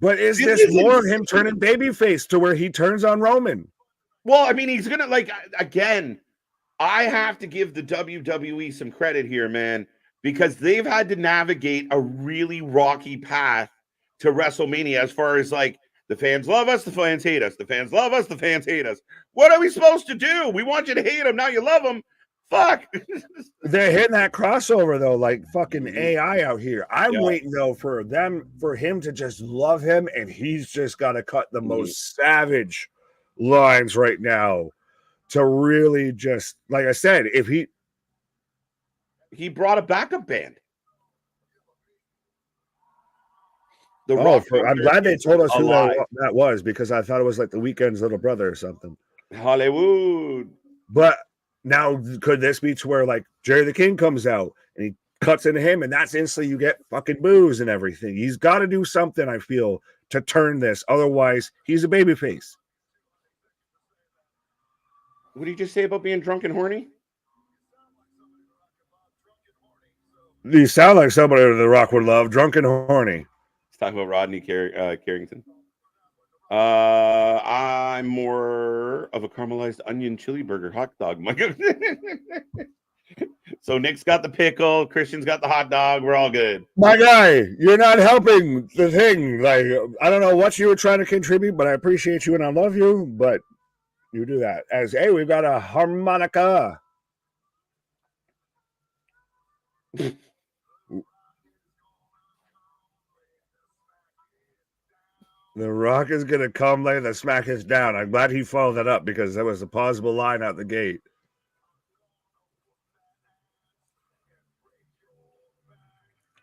But is this more of him turning babyface to where he turns on Roman? Well, I mean, he's gonna again. I have to give the WWE some credit here, man, because they've had to navigate a really rocky path to WrestleMania as far as like the fans love us, the fans hate us, the fans love us, the fans hate us. What are we supposed to do? We want you to hate them, now you love them. Fuck. They're hitting that crossover though, like fucking AI out here. I'm waiting though for him to just love him, and he's just got to cut the most savage lines right now to really just, like I said, if he brought a backup band. I'm glad they told us who that was, because I thought it was like the Weeknd's little brother or something. Hollywood. But now, could this be to where like Jerry the King comes out and he cuts into him, and that's instantly you get fucking boos and everything? He's got to do something, I feel, to turn this. Otherwise, he's a babyface. What did you just say about being drunk and horny? You sound like somebody The Rock would love, drunk and horny. He's talking about Rodney Carrington. I'm more of a caramelized onion chili burger hot dog. My God. So Nick's got the pickle, Christian's got the hot dog. We're all good. My guy, you're not helping the thing. Like, I don't know what you were trying to contribute, but I appreciate you and I love you. But you do that as, hey, we've got a harmonica. The Rock is going to come lay the smack us down. I'm glad he followed that up, because that was a plausible line out the gate.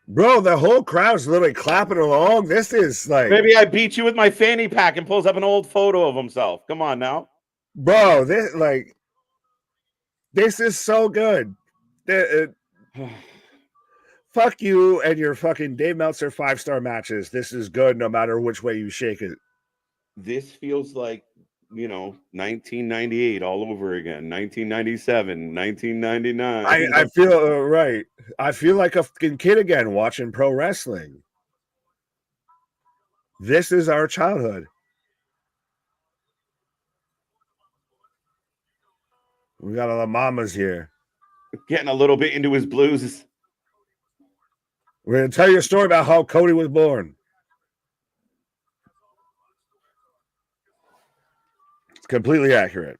Bro, the whole crowd's literally clapping along. This is like... Maybe I beat you with my fanny pack, and pulls up an old photo of himself. Come on now. Bro, this is so good. Fuck you and your fucking Dave Meltzer 5-star matches. This is good no matter which way you shake it. This feels like, 1998 all over again. 1997, 1999. I feel right. I feel like a fucking kid again watching pro wrestling. This is our childhood. We got all the mamas here. Getting a little bit into his blues. We're going to tell you a story about how Cody was born. It's completely accurate.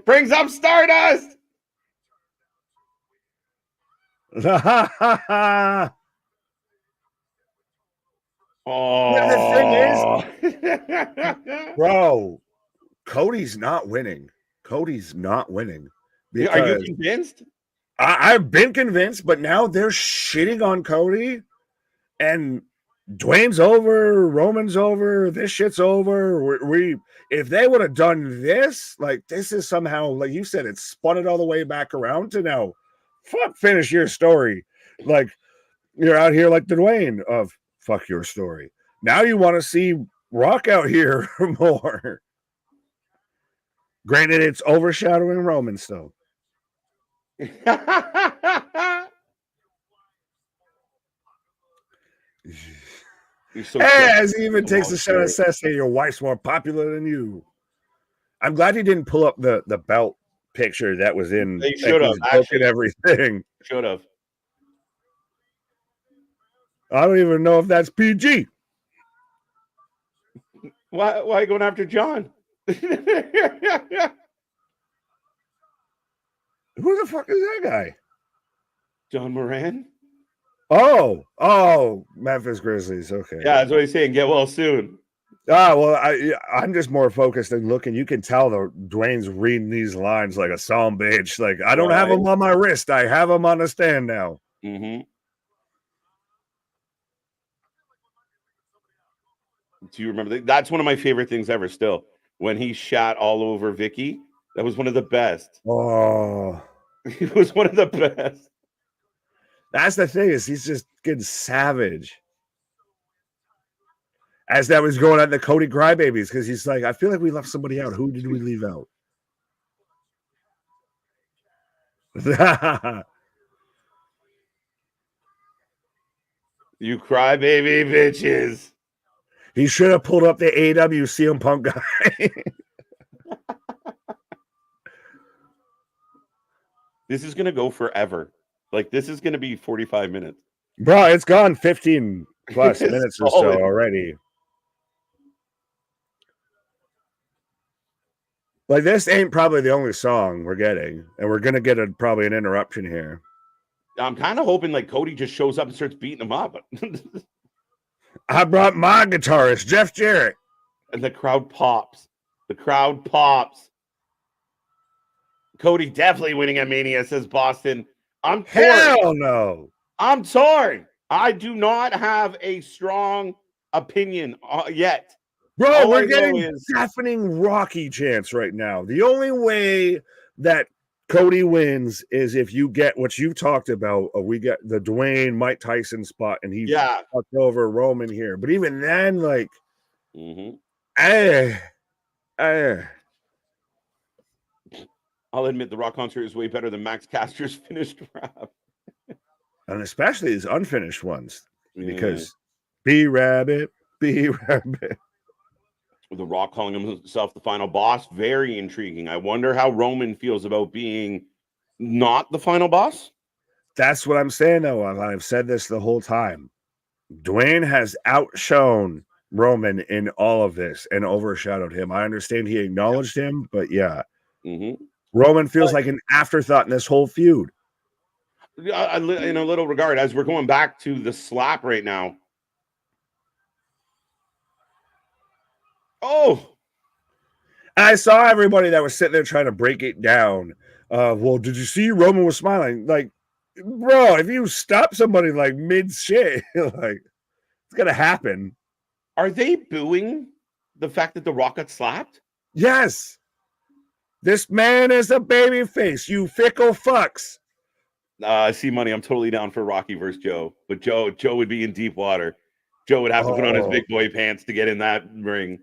Brings up Stardust. Oh, the thing is, bro, Cody's not winning. Cody's not winning. Are you convinced? I've been convinced, but now they're shitting on Cody, and Dwayne's over, Roman's over, this shit's over. If they would have done this, like, this is somehow, like you said, it's spun it all the way back around to now. Fuck, finish your story. Like, you're out here like the Dwayne of fuck your story. Now you want to see Rock out here more. Granted, it's overshadowing Roman still. So as he even takes a shot at Seth, hey, your wife's more popular than you. I'm glad he didn't pull up the belt picture that was in. They should have actually everything. Should have. I don't even know if that's PG. Why are you going after John? Who the fuck is that guy? John Moran? Oh, Memphis Grizzlies. Okay. Yeah, that's what he's saying. Get well soon. Well, I'm just more focused and looking. You can tell Dwayne's reading these lines like a psalm bitch. Like, I don't have them on my wrist. I have them on a stand now. Mm-hmm. Do you remember that? That's one of my favorite things ever still. When he shot all over Vicky, that was one of the best. Oh. It was one of the best. That's the thing, is he's just getting savage. As that was going on the Cody Crybabies, because he's like, I feel like we left somebody out. Who did we leave out? You crybaby bitches. He should have pulled up the AEW CM Punk guy. This is gonna go forever. Like this is gonna be 45 minutes. Bro, it's gone 15 plus minutes or so already. Like this ain't probably the only song we're getting, and we're gonna get probably an interruption here. I'm kind of hoping like Cody just shows up and starts beating him up. I brought my guitarist, Jeff Jarrett. And the crowd pops. The crowd pops. Cody definitely winning at Mania, says Boston. I'm torn. Hell no. I'm torn. I do not have a strong opinion yet. Bro, we're getting deafening Rocky chants right now. The only way that Cody wins is if you get what you talked about. We get the Dwayne Mike Tyson spot, and he fucked over Roman here. But even then, like, I'll admit the Rock concert is way better than Max Caster's finished rap. And especially his unfinished ones. Because B-Rabbit. The Rock calling himself the final boss, very intriguing. I wonder how Roman feels about being not the final boss. That's what I'm saying, though. I've said this the whole time. Dwayne has outshone Roman in all of this and overshadowed him. I understand he acknowledged him, but yeah. Roman feels like an afterthought in this whole feud. In a little regard, as we're going back to the slap right now. Oh, I saw everybody that was sitting there trying to break it down. Well, did you see Roman was smiling? Like, bro, if you stop somebody like mid shit, like it's gonna happen. Are they booing the fact that the Rock got slapped? Yes. This man is a baby face, you fickle fucks. I see money. I'm totally down for Rocky versus Joe, but Joe would be in deep water. Joe would have to put on his big boy pants to get in that ring.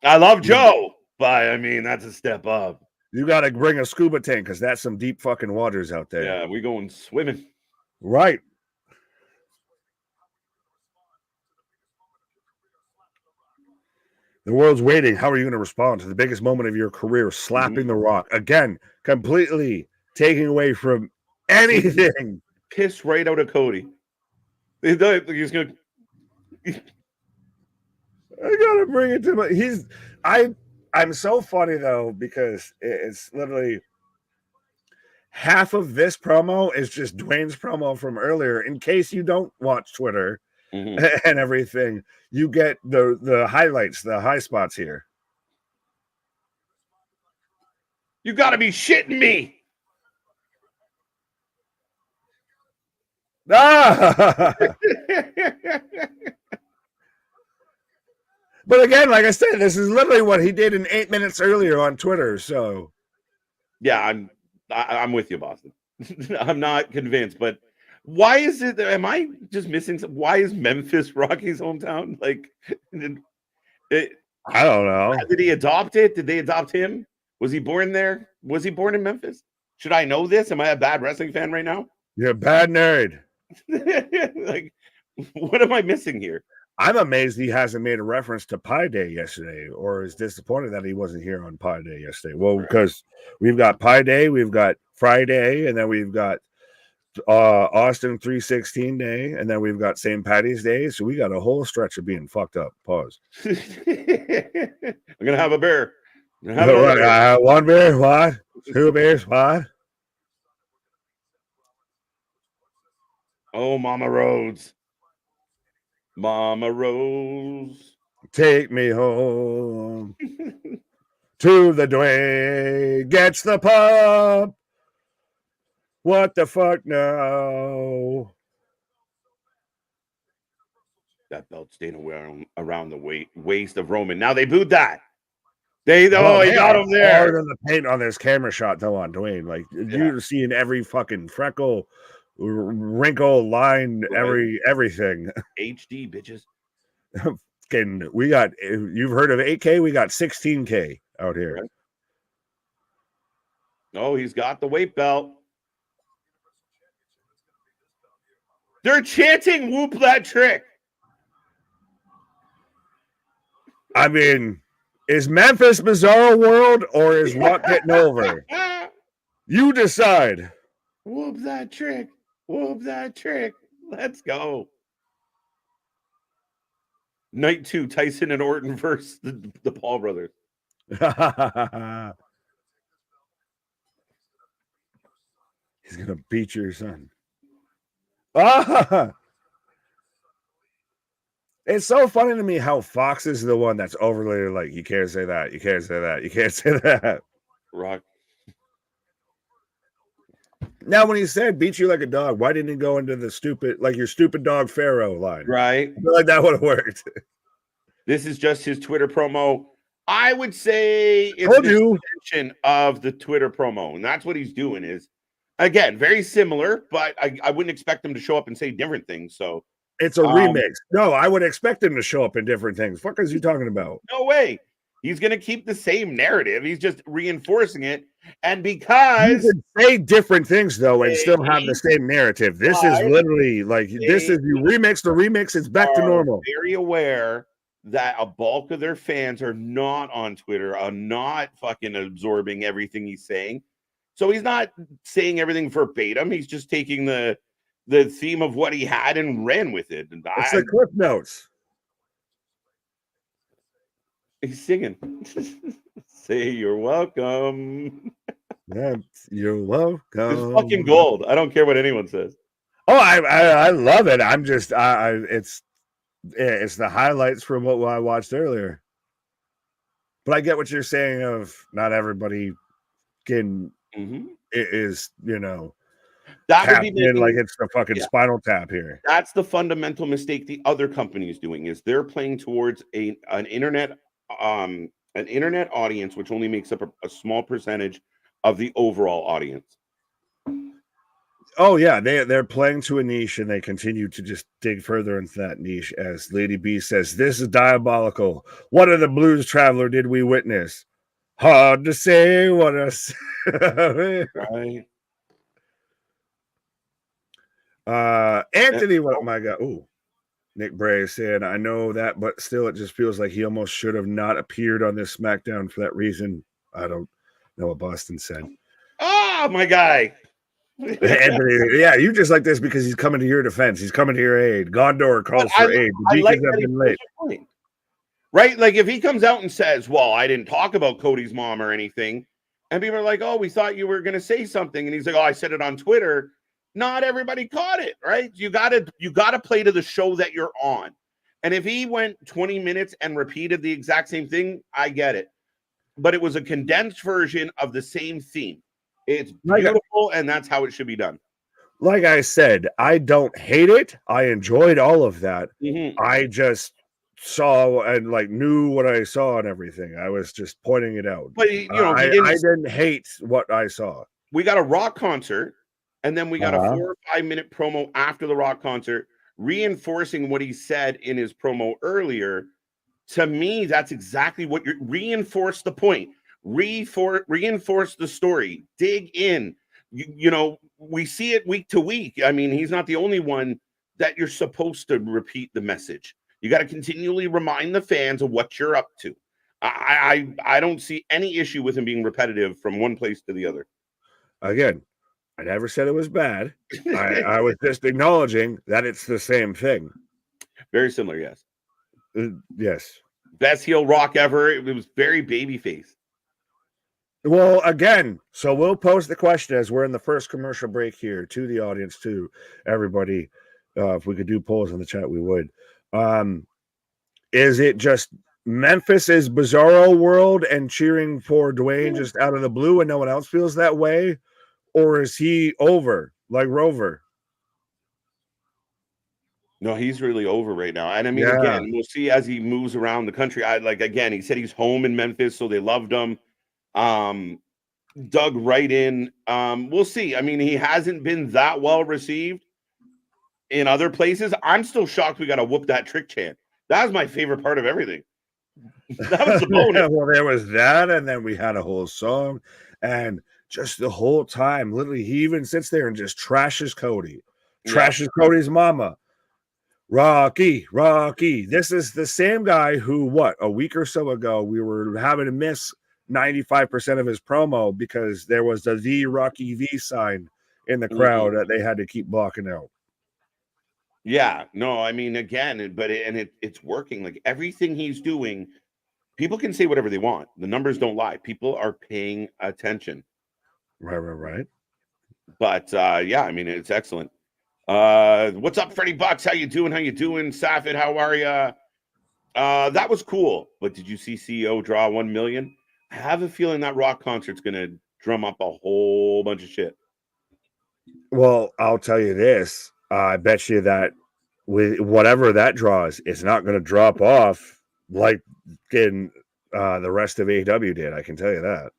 I love Joe, but I mean, that's a step up. You got to bring a scuba tank because that's some deep fucking waters out there. Yeah, we going swimming. Right. The world's waiting. How are you going to respond to the biggest moment of your career, slapping the Rock? Again, completely taking away from anything. Piss right out of Cody. He's going to... I gotta bring it to my. I'm so funny though because it's literally half of this promo is just Dwayne's promo from earlier. In case you don't watch Twitter and everything, you get the highlights, the high spots here. You got to be shitting me. But again, like I said, this is literally what he did in 8 minutes earlier on Twitter. So, yeah, I'm with you, Boston. I'm not convinced, but why is it? Am I just missing? Why is Memphis Rocky's hometown? Like, I don't know. Did he adopt it? Did they adopt him? Was he born there? Was he born in Memphis? Should I know this? Am I a bad wrestling fan right now? You're a bad nerd. Like, what am I missing here? I'm amazed he hasn't made a reference to Pi Day yesterday, or is disappointed that he wasn't here on Pi Day yesterday. Well, because we've got Pi Day, we've got Friday, and then we've got Austin 316 Day, and then we've got St. Patty's Day. So we got a whole stretch of being fucked up. Pause. I'm gonna have a beer. One beer, what? 2 beers, what? Oh, Mama Rhodes. Mama Rose, take me home to the Dwayne. Gets the pub. What the fuck now? That belt staying around the waist of Roman. Now they booed that. He got him there. Hard on the paint on this camera shot though on Dwayne. Like you're seeing every fucking freckle, wrinkle, line, everything. HD bitches. We got, you've heard of 8K, we got 16K out here. Right. Oh, he's got the weight belt. They're chanting "Whoop that trick." I mean, is Memphis Bizarro World or is Rock getting over? You decide. Whoop that trick. Whoop that trick. Let's go. Night 2, Tyson and Orton versus the Paul brothers. He's going to beat your son. Ah! It's so funny to me how Fox is the one that's overly like, you can't say that, you can't say that, you can't say that. Rock. Now, when he said beat you like a dog, why didn't he go into the stupid, like your stupid dog Pharaoh line? Right. I feel like that would have worked. This is just his Twitter promo. I would say it's an extension of the Twitter promo. And that's what he's doing is, again, very similar, but I wouldn't expect him to show up and say different things. So it's a remix. No, I would expect him to show up in different things. Fuck is you talking about? No way. He's going to keep the same narrative. He's just reinforcing it. And because you can say different things, though, and still have the same narrative. This is literally like, this is you remix the remix. It's back to normal. Very aware that a bulk of their fans are not on Twitter, are not fucking absorbing everything he's saying. So he's not saying everything verbatim. He's just taking the theme of what he had and ran with it. And it's the Cliff Notes. He's singing. Say you're welcome. Yeah, you're welcome. It's fucking gold. I don't care what anyone says. Oh, I love it. I'm just it's the highlights from what I watched earlier. But I get what you're saying of not everybody can is, you know, that would be making, like it's the fucking Spinal Tap here. That's the fundamental mistake the other company is doing is they're playing towards an internet audience, which only makes up a small percentage of the overall audience. Oh yeah, they're playing to a niche, and they continue to just dig further into that niche. As Lady B says, "This is diabolical. What of the Blues Traveler did we witness? Hard to say what us." Right. Anthony, what my God? Ooh, Nick Bray saying, "I know that, but still, it just feels like he almost should have not appeared on this SmackDown for that reason." I don't know what Boston said. Oh, my guy. Anthony, yeah, you just like this because he's coming to your defense. He's coming to your aid. Gondor calls for aid. The Deacons have been late. Right? Like if he comes out and says, well, I didn't talk about Cody's mom or anything, and people are like, oh, we thought you were going to say something. And he's like, oh, I said it on Twitter. Not everybody caught it, right? You gotta play to the show that you're on. And if he went 20 minutes and repeated the exact same thing, I get it. But it was a condensed version of the same theme. It's beautiful, and that's how it should be done. Like I said, I don't hate it. I enjoyed all of that. I just saw and like knew what I saw and everything. I was just pointing it out. But you know, I didn't hate what I saw. We got a rock concert, and then we got a 4 or 5 minute promo after the rock concert, reinforcing what he said in his promo earlier. To me, that's exactly what you're reinforce the point. Reinforce the story, dig in. You know, we see it week to week. I mean, he's not the only one that you're supposed to repeat the message. You got to continually remind the fans of what you're up to. I don't see any issue with him being repetitive from one place to the other. Again, I never said it was bad. I was just acknowledging that it's the same thing. Very similar, yes. Yes. Best heel Rock ever. It was very babyface. Well, again, so we'll pose the question as we're in the first commercial break here to the audience, to everybody. If we could do polls in the chat, we would. Is it just Memphis's Bizarro World and cheering for Dwayne just out of the blue and no one else feels that way? Or is he over like Rover? No, he's really over right now. And I mean, again, we'll see as he moves around the country. Again, he said he's home in Memphis, so they loved him. Dug right in. We'll see. I mean, he hasn't been that well received in other places. I'm still shocked we got a whoop that trick chant. That was my favorite part of everything. That was the bonus. Well, there was that, and then we had a whole song, and just the whole time, literally, he even sits there and just trashes Cody. Trashes Cody's mama. Rocky. This is the same guy who, a week or so ago, we were having to miss 95% of his promo because there was the Rocky V sign in the crowd that they had to keep blocking out. Yeah, no, I mean, again, it's working. Like everything he's doing, people can say whatever they want. The numbers don't lie. People are paying attention. Right. But yeah, I mean, it's excellent. What's up, Freddie Bucks? How you doing? Safid, how are you? That was cool. But did you see CEO draw 1 million? I have a feeling that rock concert's gonna drum up a whole bunch of shit. Well, I'll tell you this. I bet you that with whatever that draws, it's not going to drop off like in the rest of AEW did. I can tell you that.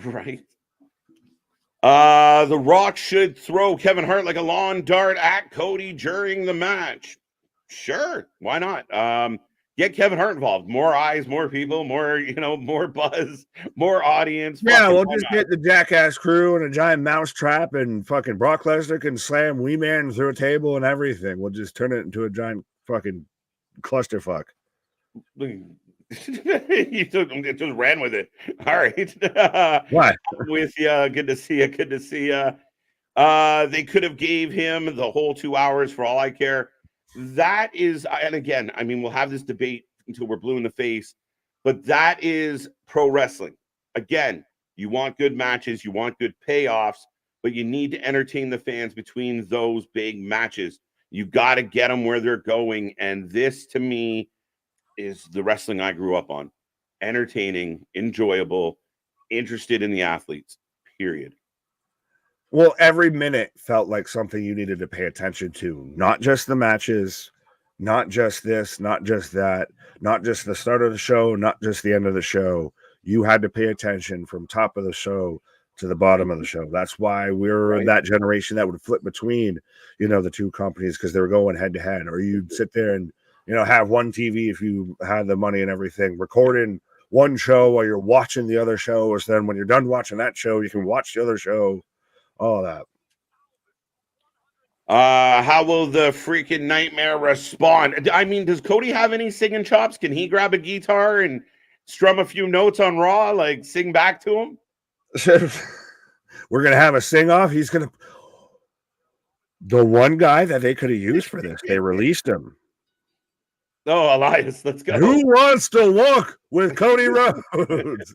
Right. The Rock should throw Kevin Hart like a lawn dart at Cody during the match. Sure, why not? Get Kevin Hart involved. More eyes, more people, more buzz, more audience. Yeah, we'll just get the Jackass crew and a giant mouse trap, and fucking Brock Lesnar can slam Wee Man through a table and everything. We'll just turn it into a giant fucking clusterfuck. You just ran with it. All right. What? With you. Good to see you. They could have gave him the whole 2 hours for all I care. That is, and again, I mean, we'll have this debate until we're blue in the face, but that is pro wrestling. Again, you want good matches, you want good payoffs, but you need to entertain the fans between those big matches. You got to get them where they're going. And this, to me, is the wrestling I grew up on. Entertaining, enjoyable, interested in the athletes, period. Well, every minute felt like something you needed to pay attention to. Not just the matches, not just this, not just that, not just the start of the show, not just the end of the show. You had to pay attention from top of the show to the bottom of the show. That's why we're that generation that would flip between, the two companies because they were going head to head. Or you'd sit there and, have one TV if you had the money and everything, recording one show while you're watching the other show. So then when you're done watching that show, you can watch the other show. All that. How will the freaking Nightmare respond? I mean, does Cody have any singing chops? Can he grab a guitar and strum a few notes on Raw, like sing back to him? We're gonna have a sing off. He's gonna. The one guy that they could have used for this, they released him. Oh, Elias, let's go. Who wants to walk with Cody Rhodes?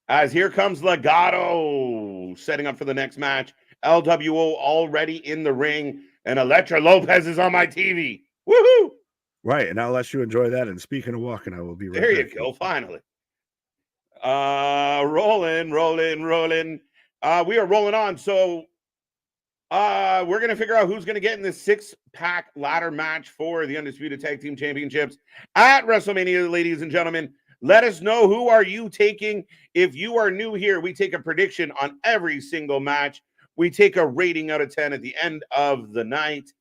As here comes Legado setting up for the next match. LWO already in the ring, and Elektra Lopez is on my TV. Woohoo! Right, and I'll let you enjoy that. And speaking of walking, I will be right there. There you go, finally. Rolling. We are rolling on. So we're going to figure out who's going to get in this 6-pack ladder match for the Undisputed Tag Team Championships at WrestleMania, ladies and gentlemen. Let us know, who are you taking? If you are new here, we take a prediction on every single match. We take a rating out of 10 at the end of the night.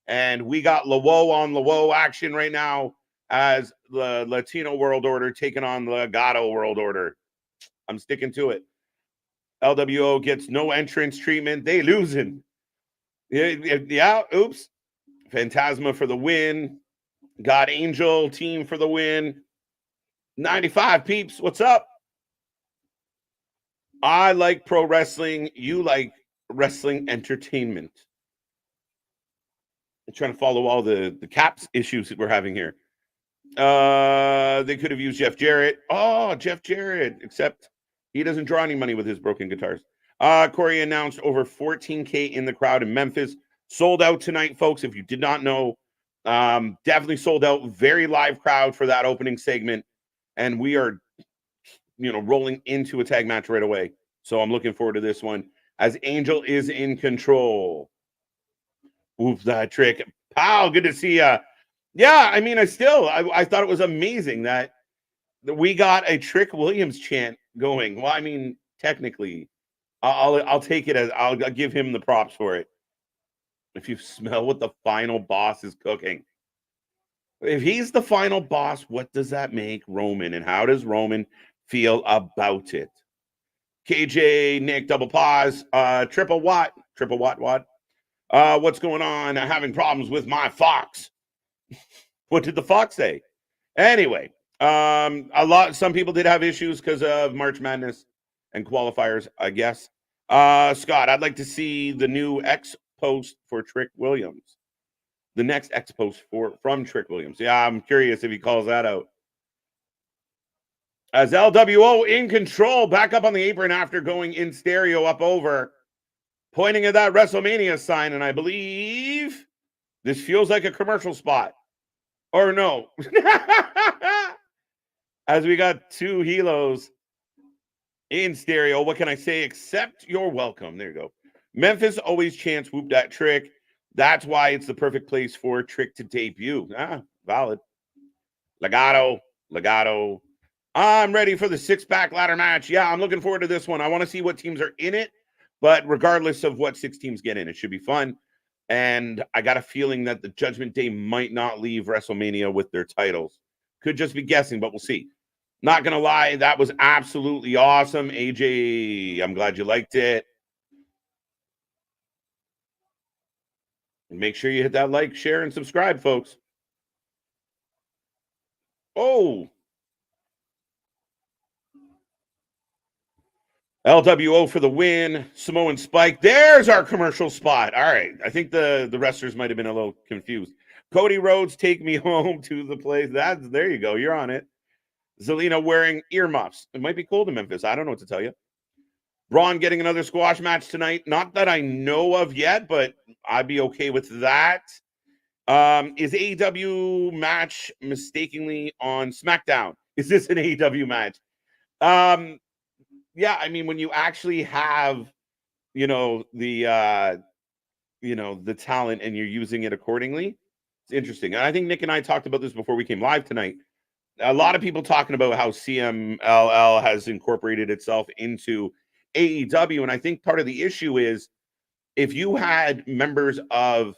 And we got Lawo on Lawo action right now as the Latino World Order taking on the Legado World Order. I'm sticking to it. LWO gets no entrance treatment. They losing. Yeah, oops. Phantasma for the win. God Angel team for the win. 95 peeps, what's up? I like pro wrestling. You like wrestling entertainment. I'm trying to follow all the caps issues that we're having here. They could have used Jeff Jarrett. Oh, Jeff Jarrett, except he doesn't draw any money with his broken guitars. Corey announced over 14K in the crowd in Memphis. Sold out tonight, folks. If you did not know, definitely sold out. Very live crowd for that opening segment. And we are, rolling into a tag match right away. So I'm looking forward to this one as Angel is in control. Oops, that trick. Pow, good to see ya. Yeah, I mean, I thought it was amazing that we got a Trick Williams chant going. Well, I mean, technically, I'll take it as I'll give him the props for it. If you smell what the final boss is cooking. If he's the final boss, what does that make Roman? And how does Roman feel about it? KJ, Nick, double pause. Triple Watt. What's going on? Having problems with my Fox. What did the Fox say? Anyway, some people did have issues because of March Madness and qualifiers, I guess. Scott, I'd like to see the new X post for Trick Williams. The next X post from Trick Williams. Yeah, I'm curious if he calls that out. As LWO in control, back up on the apron after going in stereo up over, pointing at that WrestleMania sign, and I believe this feels like a commercial spot. Or no. As we got two helos in stereo, what can I say except you're welcome? There you go. Memphis always chants whoop that Trick. That's why it's the perfect place for Trick to debut. Valid. Legato. I'm ready for the 6-pack ladder match. Yeah, I'm looking forward to this one. I want to see what teams are in it, but regardless of what 6 teams get in, it should be fun. And I got a feeling that the Judgment Day might not leave WrestleMania with their titles. Could just be guessing, but we'll see. Not going to lie, that was absolutely awesome. AJ, I'm glad you liked it. Make sure you hit that like, share, and subscribe, folks. Oh. LWO for the win. Samoan Spike. There's our commercial spot. All right. I think the wrestlers might have been a little confused. Cody Rhodes, take me home to the place. There you go. You're on it. Zelina wearing earmuffs. It might be cold in Memphis. I don't know what to tell you. Braun getting another squash match tonight. Not that I know of yet, but I'd be okay with that. Is AEW match mistakenly on SmackDown? Is this an AEW match? Yeah, I mean, when you actually have, the talent and you're using it accordingly, it's interesting. And I think Nick and I talked about this before we came live tonight. A lot of people talking about how CMLL has incorporated itself into AEW. And I think part of the issue is if you had members of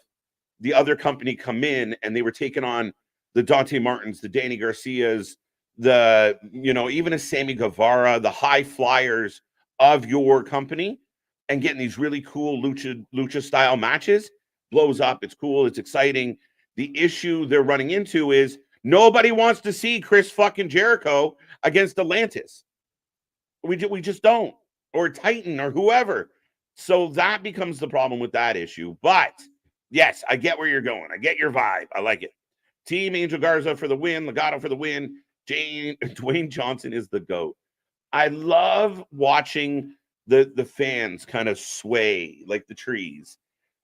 the other company come in and they were taking on the Dante Martins, the Danny Garcias, even a Sammy Guevara, the high flyers of your company, and getting these really cool lucha style matches, blows up. It's cool. It's exciting. The issue they're running into is nobody wants to see Chris fucking Jericho against Atlantis. We just don't, or Titan or whoever. So that becomes the problem with that issue. But yes, I get where you're going. I get your vibe. I like it. Team Angel Garza for the win. Legato for the win. Dwayne Johnson is the GOAT. I love watching the fans kind of sway like the trees.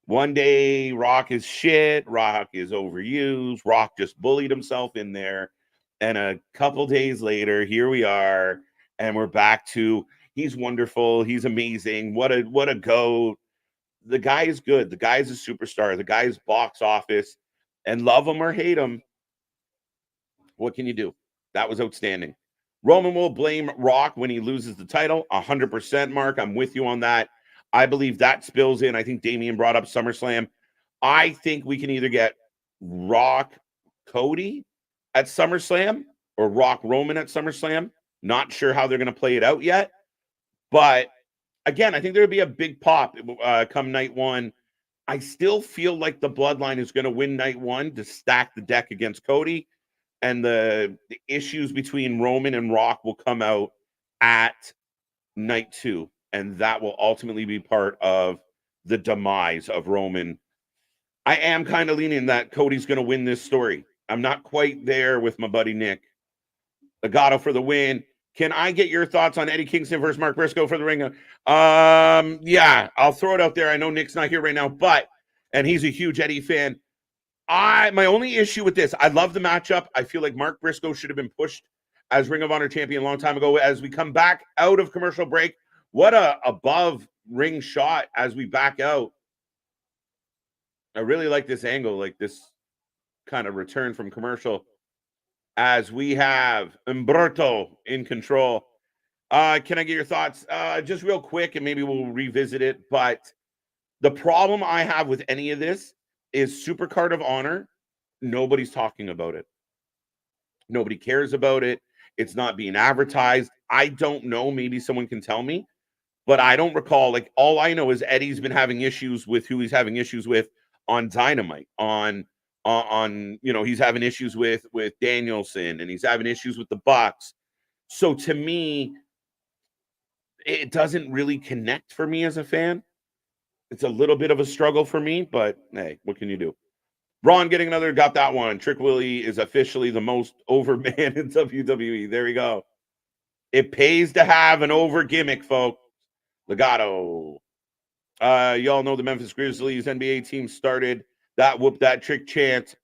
One day, Rock is shit. Rock is overused. Rock just bullied himself in there. And a couple days later, here we are, and we're back to he's wonderful. He's amazing. What a GOAT. The guy is good. The guy is a superstar. The guy is box office. And love him or hate him, what can you do? That was outstanding. Roman will blame Rock when he loses the title. 100%, Mark. I'm with you on that. I believe that spills in. I think Damian brought up SummerSlam. I think we can either get Rock Cody at SummerSlam or Rock Roman at SummerSlam. Not sure how they're going to play it out yet. But again, I think there would be a big pop come night one. I still feel like the Bloodline is going to win night one to stack the deck against Cody. And the issues between Roman and Rock will come out at night 2. And that will ultimately be part of the demise of Roman. I am kind of leaning that Cody's going to win this story. I'm not quite there with my buddy Nick. Legato for the win. Can I get your thoughts on Eddie Kingston versus Mark Briscoe for the ring? Yeah, I'll throw it out there. I know Nick's not here right now, and he's a huge Eddie fan. My only issue with this, I love the matchup. I feel like Mark Briscoe should have been pushed as Ring of Honor champion a long time ago. As we come back out of commercial break, what a above ring shot as we back out. I really like this angle, like this kind of return from commercial as we have Umberto in control. Can I get your thoughts? Just real quick, and maybe we'll revisit it. But the problem I have with any of this is Supercard of Honor. Nobody's talking about it. Nobody cares about it. It's not being advertised. I don't know. Maybe someone can tell me. but I don't recall. Like, all I know is Eddie's been having issues with who he's having issues with on Dynamite, on he's having issues with Danielson, and he's having issues with the Bucks. So to me, it doesn't really connect for me as a fan. It's a little bit of a struggle for me, but hey, what can you do? Ron getting another, got that one. Trick Willie is officially the most over man in WWE. There we go. It pays to have an over gimmick, folks. Legato. Y'all know the Memphis Grizzlies NBA team started that whoop that trick chant.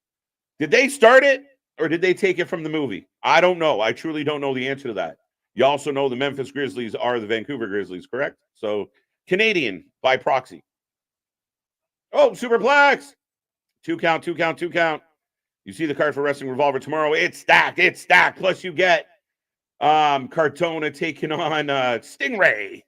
Did they start it or did they take it from the movie? I don't know. I truly don't know the answer to that. You also know the Memphis Grizzlies are the Vancouver Grizzlies, correct? So Canadian by proxy. Oh, Superplex. 2 count, 2 count, 2 count. You see the card for Wrestling Revolver tomorrow. It's stacked. It's stacked. Plus you get Cartona taking on Stingray.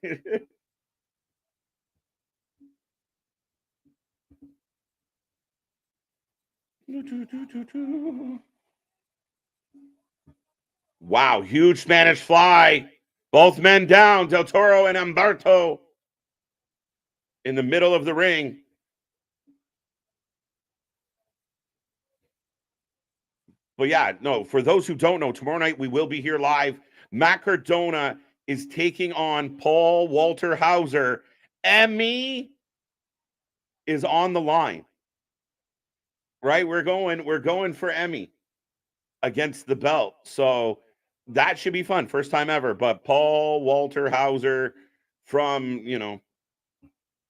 Wow, huge Spanish fly. Both men down, Del Toro and Humberto in the middle of the ring. But yeah, no, for those who don't know, tomorrow night we will be here live. Matt Cardona is taking on Paul Walter Hauser. Emmy is on the line. Right? We're going for Emmy against the belt. So that should be fun. First time ever. But Paul Walter Hauser from,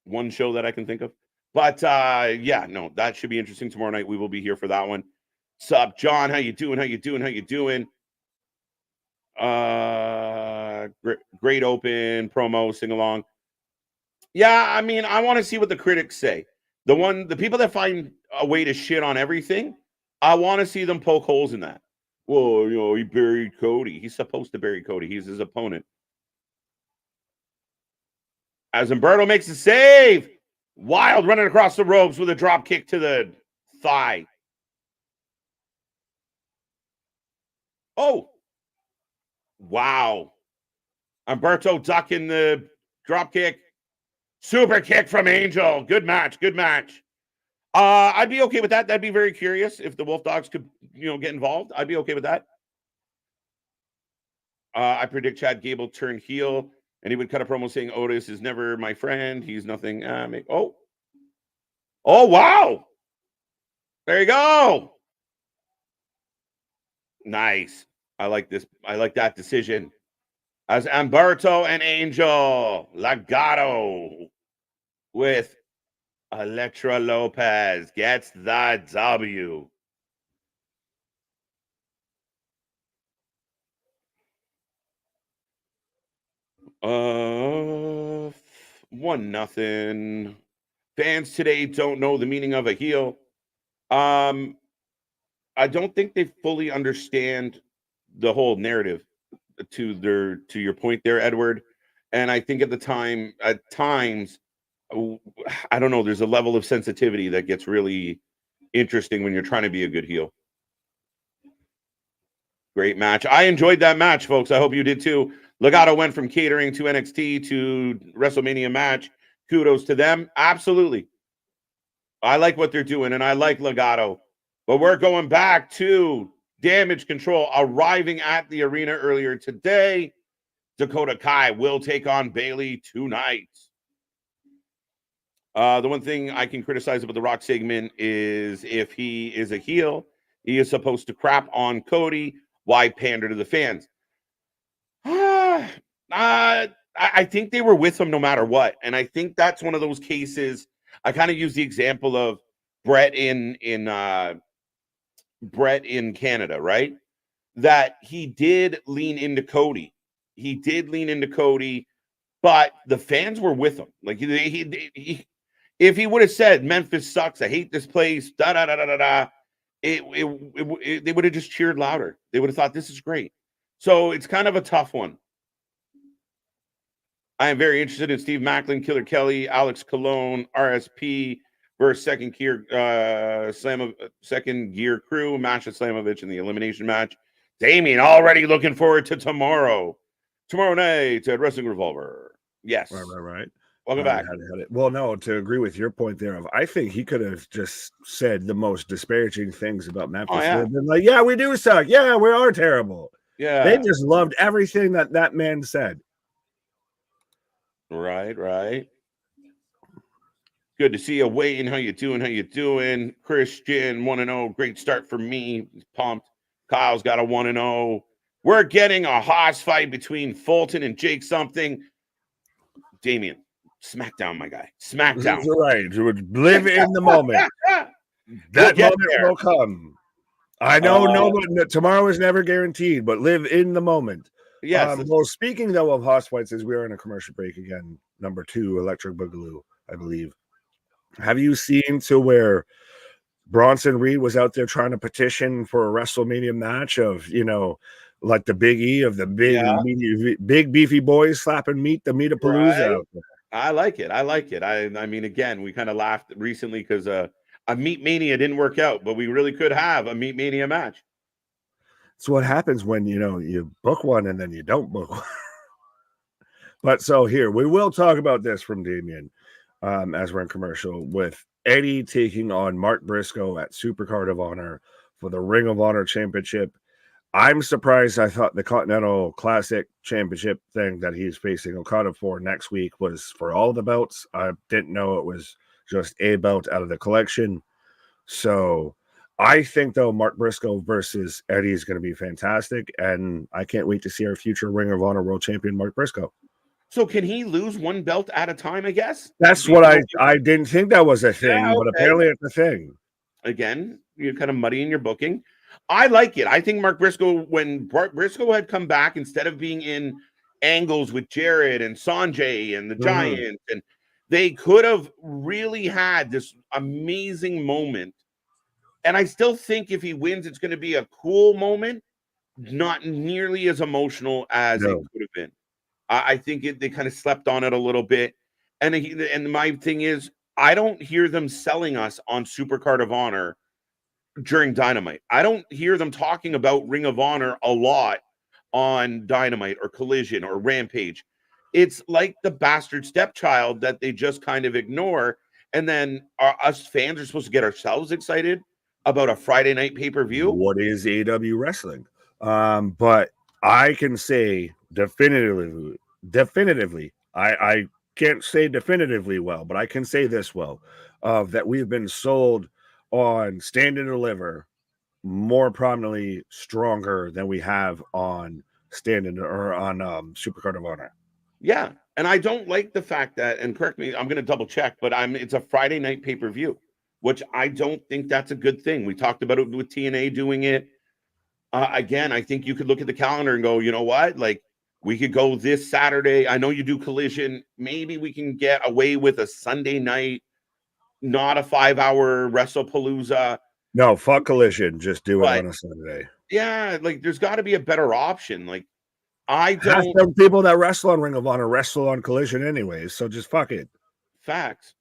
one show that I can think of. But yeah, no, that should be interesting tomorrow night. We will be here for that one. Sup, John? How you doing? How you doing? How you doing? Great open promo, sing along. Yeah, I mean, I want to see what the critics say. The people that find a way to shit on everything, I want to see them poke holes in that. Well, he buried Cody. He's supposed to bury Cody. He's his opponent. As Humberto makes a save. Wild running across the ropes with a drop kick to the thigh. Oh. Wow. Humberto ducking the drop kick. Super kick from Angel. Good match. Good match. I'd be okay with that. That'd be very curious if the Wolf Dogs could, get involved. I'd be okay with that. I predict Chad Gable turned heel, and he would cut a promo saying Otis is never my friend. He's nothing. Oh, wow. There you go. Nice. I like this. I like that decision. As Humberto and Angel Legado with Elektra Lopez gets the W. Uh, 1-0. Fans today don't know the meaning of a heel. I don't think they fully understand the whole narrative to your point there, Edward. And I think at times, I don't know, there's a level of sensitivity that gets really interesting when you're trying to be a good heel. Great match. I enjoyed that match, folks. I hope you did too. Legado went from catering to NXT to WrestleMania match. Kudos to them. Absolutely. I like what they're doing, and I like Legado. But we're going back to Damage Control arriving at the arena earlier today. Dakota Kai will take on Bayley tonight. The one thing I can criticize about the Rock segment is if he is a heel, he is supposed to crap on Cody. Why pander to the fans? I think they were with him no matter what. And I think that's one of those cases. I kind of use the example of Brett in Canada, right? That he did lean into Cody. But the fans were with him. Like if he would have said Memphis sucks, I hate this place, da da da da da da, they would have just cheered louder. They would have thought this is great. So it's kind of a tough one. I am very interested in Steve Macklin, Killer Kelly, Alex Colon, RSP versus second gear crew, Masha Slamovich in the elimination match. Damien already looking forward to tomorrow. Tomorrow night at Wrestling Revolver. Yes. Right. Welcome back. Well, no, to agree with your point there, I think he could have just said the most disparaging things about Memphis. They've been like, yeah, we do suck. Yeah, we are terrible. Yeah. They just loved everything that man said. Right. Good to see you, Wayne. How you doing? Christian, 1-0. Great start for me. He's pumped. Kyle's got a 1-0. We're getting a hoss fight between Fulton and Jake something. Damien, Smackdown, my guy. Smackdown. Right. Live in the moment. That moment will come. I know tomorrow is never guaranteed, but live in the moment. Yes. Well, speaking though of hoss fights, as we are in a commercial break again, number 2, Electric Boogaloo, I believe. Have you seen to where Bronson Reed was out there trying to petition for a WrestleMania match of, like the Big E of the big beefy boys slapping the Meatapalooza out there? I like it. I mean, again, we kind of laughed recently because a Meat Mania didn't work out, but we really could have a Meat Mania match. It's what happens when, you book one and then you don't book one. But so here, we will talk about this from Damien as we're in commercial with Eddie taking on Mark Briscoe at Supercard of Honor for the Ring of Honor Championship. I'm surprised. I thought the Continental Classic Championship thing that he's facing Okada for next week was for all the belts. I didn't know it was just a belt out of the collection. So I think, though, Mark Briscoe versus Eddie is going to be fantastic, and I can't wait to see our future Ring of Honor World Champion, Mark Briscoe. So can he lose one belt at a time, I guess? That's what I didn't think that was a thing, but apparently it's a thing. Again, you're kind of muddying your booking. I like it. I think Mark Briscoe, when Mark Briscoe had come back, instead of being in angles with Jared and Sanjay and the Giants, and they could have really had this amazing moment. And I still think if he wins, it's going to be a cool moment, not nearly as emotional as it could have been. I think they kind of slept on it a little bit. And my thing is, I don't hear them selling us on Supercard of Honor during Dynamite. I don't hear them talking about Ring of Honor a lot on Dynamite or Collision or Rampage. It's like the bastard stepchild that they just kind of ignore. And then us fans are supposed to get ourselves excited about a Friday night pay-per-view. What is AEW wrestling? But I can say definitively, I can't say definitively well, but I can say this well, that we've been sold on Stand and Deliver more prominently stronger than we have on Supercard of Honor. Yeah, and I don't like the fact that, and correct me, I'm going to double check, but it's a Friday night pay-per-view, which I don't think that's a good thing. We talked about it with TNA doing it. Again, I think you could look at the calendar and go, you know what? Like, we could go this Saturday. I know you do Collision. Maybe we can get away with a Sunday night, not a 5-hour WrestlePalooza. No, fuck Collision. Just do it on a Sunday. Yeah, like there's got to be a better option. Like, I don't. Half the people that wrestle on Ring of Honor wrestle on Collision anyways, so just fuck it. Facts.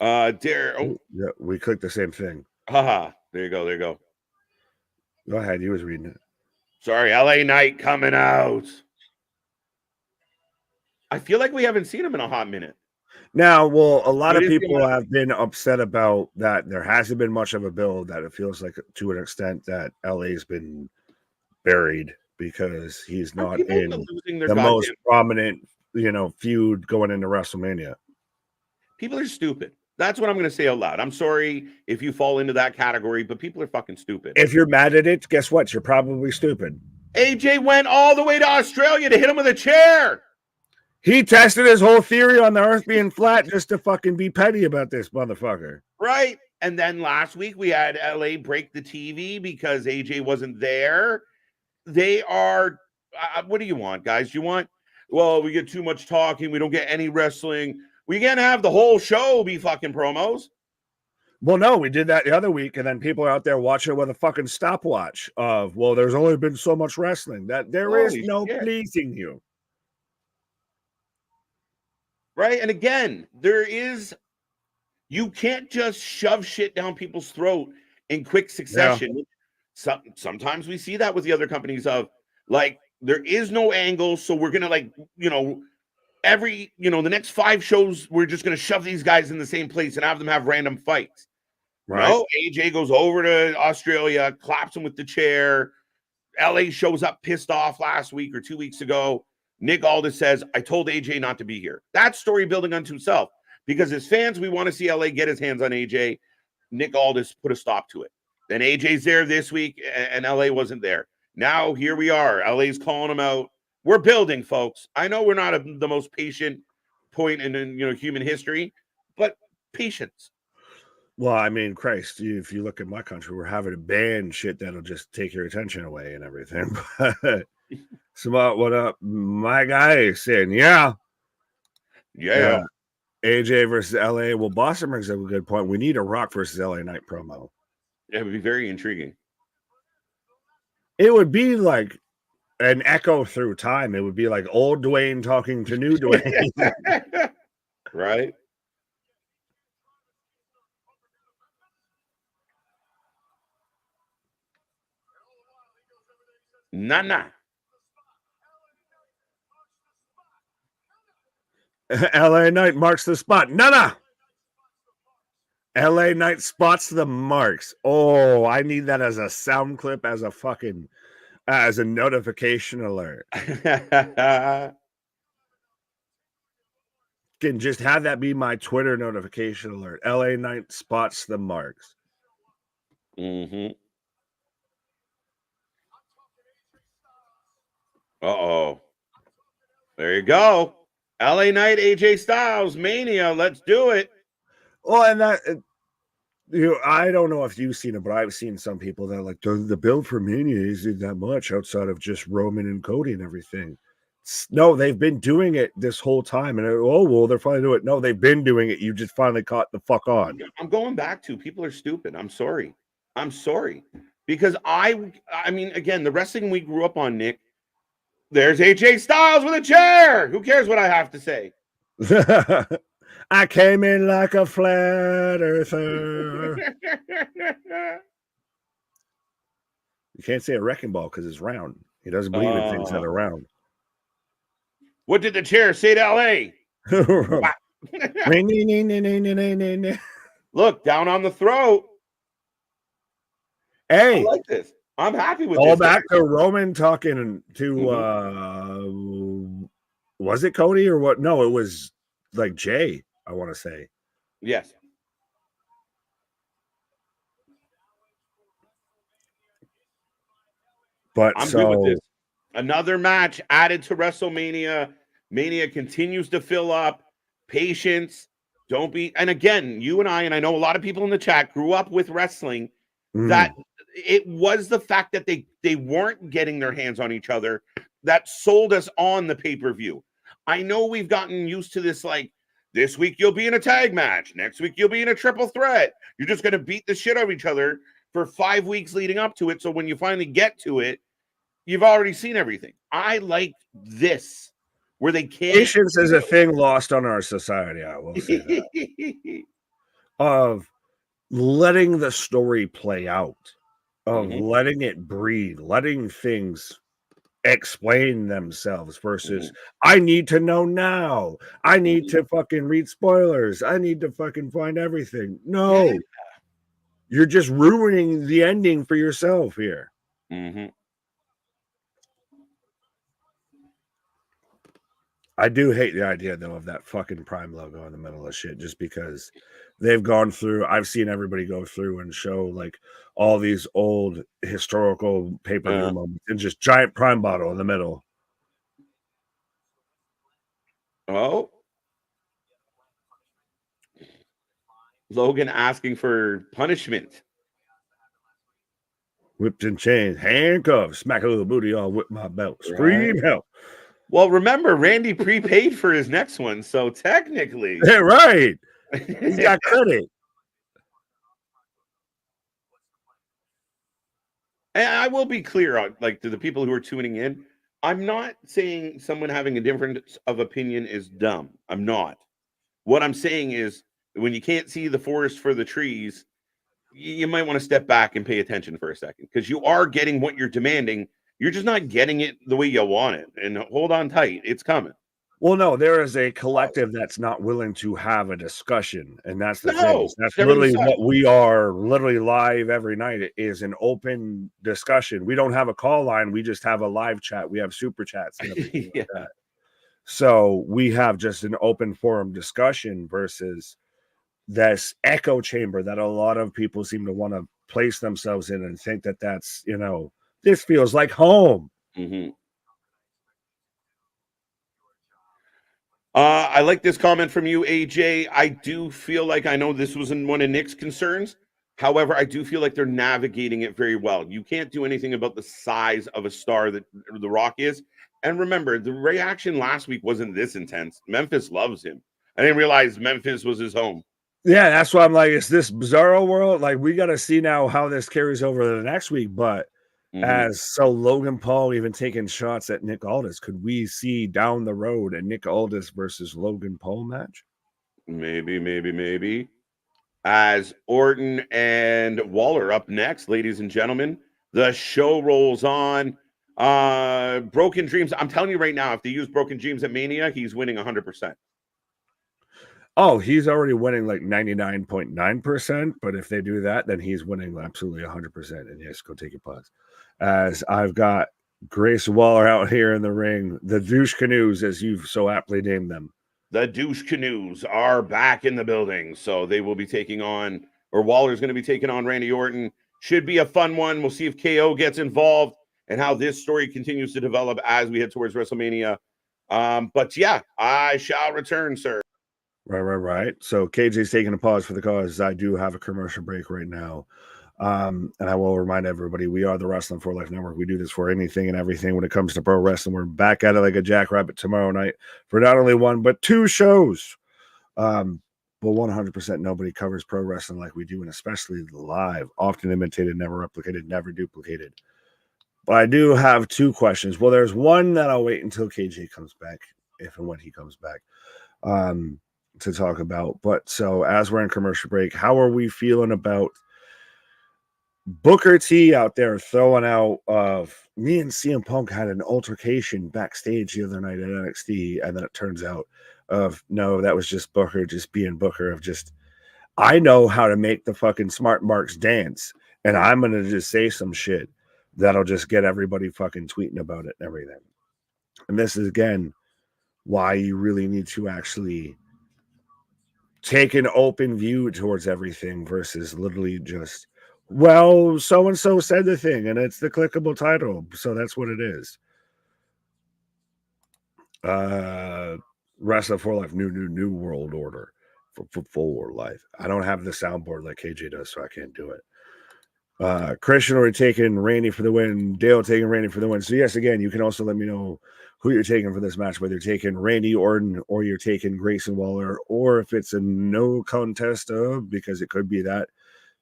Yeah, we clicked the same thing. Haha. There you go. Go ahead. He was reading it. Sorry, LA Knight coming out. I feel like we haven't seen him in a hot minute. Now, well, a lot of people have been upset about that. There hasn't been much of a build, that it feels like to an extent that LA's been buried because he's not in the most prominent, feud going into WrestleMania. People are stupid. That's what I'm going to say out loud. I'm sorry if you fall into that category, but people are fucking stupid. If you're mad at it, guess what? You're probably stupid. AJ went all the way to Australia to hit him with a chair. He tested his whole theory on the earth being flat just to fucking be petty about this motherfucker. Right. And then last week we had LA break the TV because AJ wasn't there. They are, what do you want, guys? You want, well, we get too much talking. We don't get any wrestling. We can't have the whole show be fucking promos. Well, no, we did that the other week, and then people are out there watching it with a fucking stopwatch of, well, there's only been so much wrestling. That there is no pleasing you. Right? And again, you can't just shove shit down people's throat in quick succession. Yeah. Sometimes we see that with the other companies of, like, There is no angle, so we're gonna the next 5 shows, we're just gonna shove these guys in the same place and have them have random fights. Right. No, AJ goes over to Australia, claps him with the chair. LA shows up pissed off last week or 2 weeks ago. Nick Aldis says, I told AJ not to be here. That's story building unto itself. Because as fans, we want to see LA get his hands on AJ. Nick Aldis put a stop to it. Then AJ's there this week, and LA wasn't there. Now here we are. LA's calling him out. We're building, folks. I know we're not the most patient point in human history, but patience. Well, I mean, Christ, if you look at my country, we're having to ban shit that'll just take your attention away and everything. So what up, my guy saying, yeah. AJ versus LA. Well, Boston brings up a good point. We need a Rock versus LA Knight promo. It would be very intriguing. It would be like an echo through time. It would be like old Dwayne talking to new Dwayne. Right? Nah. LA Knight marks the spot. Nah. LA Knight spots the marks. Oh, I need that as a sound clip, as a notification alert. Can just have that be my Twitter notification alert. LA Knight spots the marks. Mm-hmm. Uh-oh. There you go. LA Knight, AJ Styles, Mania. Let's do it. Well, and that, I don't know if you've seen it, but I've seen some people that are like, the build for Mania isn't that much outside of just Roman and Cody and everything. No, they've been doing it this whole time. And they're finally doing it. No, they've been doing it. You just finally caught the fuck on. I'm going back to people are stupid. I'm sorry. Because I mean, again, the wrestling we grew up on, Nick, there's AJ Styles with a chair. Who cares what I have to say? I came in like a flat earther. You can't say a wrecking ball because it's round. He doesn't believe in things that are round. What did the chair say to LA? Look, down on the throat. Hey, I like this. I'm happy with all this. Back to Roman talking to was it Cody or what? No, it was like Jay, I want to say. Yes. But I'm good with this. Another match added to WrestleMania. Mania continues to fill up. Patience. Don't be. And again, you and I know a lot of people in the chat grew up with wrestling. That it was the fact that they weren't getting their hands on each other that sold us on the pay-per-view. I know we've gotten used to this, like, this week you'll be in a tag match. Next week you'll be in a triple threat. You're just going to beat the shit out of each other for 5 weeks leading up to it. So when you finally get to it, you've already seen everything. I like this, where they can't. Patience is a thing lost on our society, I will say that. Of letting the story play out, of letting it breathe, letting things explain themselves versus I need to know now. I need to fucking read spoilers. I need to fucking find everything. No, you're just ruining the ending for yourself here. I do hate the idea, though, of that fucking Prime logo in the middle of shit, just because they've gone through. I've seen everybody go through and show like all these old historical pay-per-view moments and just giant Prime bottle in the middle. Oh, Logan asking for punishment. Whipped and chains, handcuffs, smack a little booty on with my belt. Scream help. Well, remember, Randy prepaid for his next one, so technically. Yeah, right. He's got credit. And I will be clear, like, to the people who are tuning in, I'm not saying someone having a difference of opinion is dumb. I'm not. What I'm saying is, when you can't see the forest for the trees, you might want to step back and pay attention for a second, because you are getting what you're demanding You're just not getting it the way you want it. And hold on tight. It's coming. Well, no, there is a collective that's not willing to have a discussion, and that's the thing. No, That's never literally decided. what we are literally live every night. It is an open discussion. We don't have a call line. We just have a live chat. We have super chats and everything Yeah. like that. So we have just an open forum discussion versus this echo chamber that a lot of people seem to want to place themselves in and think that that's, you know, this feels like home. Mm-hmm. I like this comment from you, AJ. I do feel like, I know this wasn't one of Nick's concerns. However, I do feel like they're navigating it very well. You can't do anything about the size of a star that The Rock is. And remember, the reaction last week wasn't this intense. Memphis loves him. I didn't realize Memphis was his home. Yeah, that's why I'm like, it's this bizarro world. Like, we got to see now how this carries over to the next week. But so Logan Paul even taking shots at Nick Aldis, could we see down the road a Nick Aldis versus Logan Paul match? Maybe. As Orton and Waller up next, ladies and gentlemen, the show rolls on. Broken Dreams. I'm telling you right now, if they use Broken Dreams at Mania, he's winning 100%. Oh, he's already winning like 99.9%. But if they do that, then he's winning absolutely 100%. And yes, go take your pause. As I've got Grace Waller out here in the ring, the Douche Canoes, as you've so aptly named them. The Douche Canoes are back in the building. So they will be taking on, or Waller's going to be taking on Randy Orton. Should be a fun one. We'll see if KO gets involved and how this story continues to develop as we head towards WrestleMania. But yeah, I shall return, sir. Right. So KJ's taking a pause for the cause. I do have a commercial break right now. And I will remind everybody, we are the Wrestling for Life Network. We do this for anything and everything when it comes to pro wrestling. We're back at it like a jackrabbit tomorrow night for not only one, but two shows. But 100% nobody covers pro wrestling like we do, and especially live, often imitated, never replicated, never duplicated. But I do have two questions. Well, there's one that I'll wait until KJ comes back, if and when he comes back, to talk about. But so as we're in commercial break, how are we feeling about Booker T out there throwing out of me and CM Punk had an altercation backstage the other night at NXT, and then it turns out no, that was just Booker just being Booker of just, I know how to make the fucking smart marks dance, and I'm gonna just say some shit that'll just get everybody fucking tweeting about it and everything. And this is again why you really need to actually take an open view towards everything versus literally just, well, so-and-so said the thing and it's the clickable title, so that's what it is. Wrestling for Life, new world order for life. I don't have the soundboard like KJ does, so I can't do it. Christian already taking Randy for the win, Dale taking Randy for the win. So yes, again, you can also let me know who you're taking for this match, whether you're taking Randy Orton or you're taking Grayson Waller, or if it's a no contest of, because it could be that,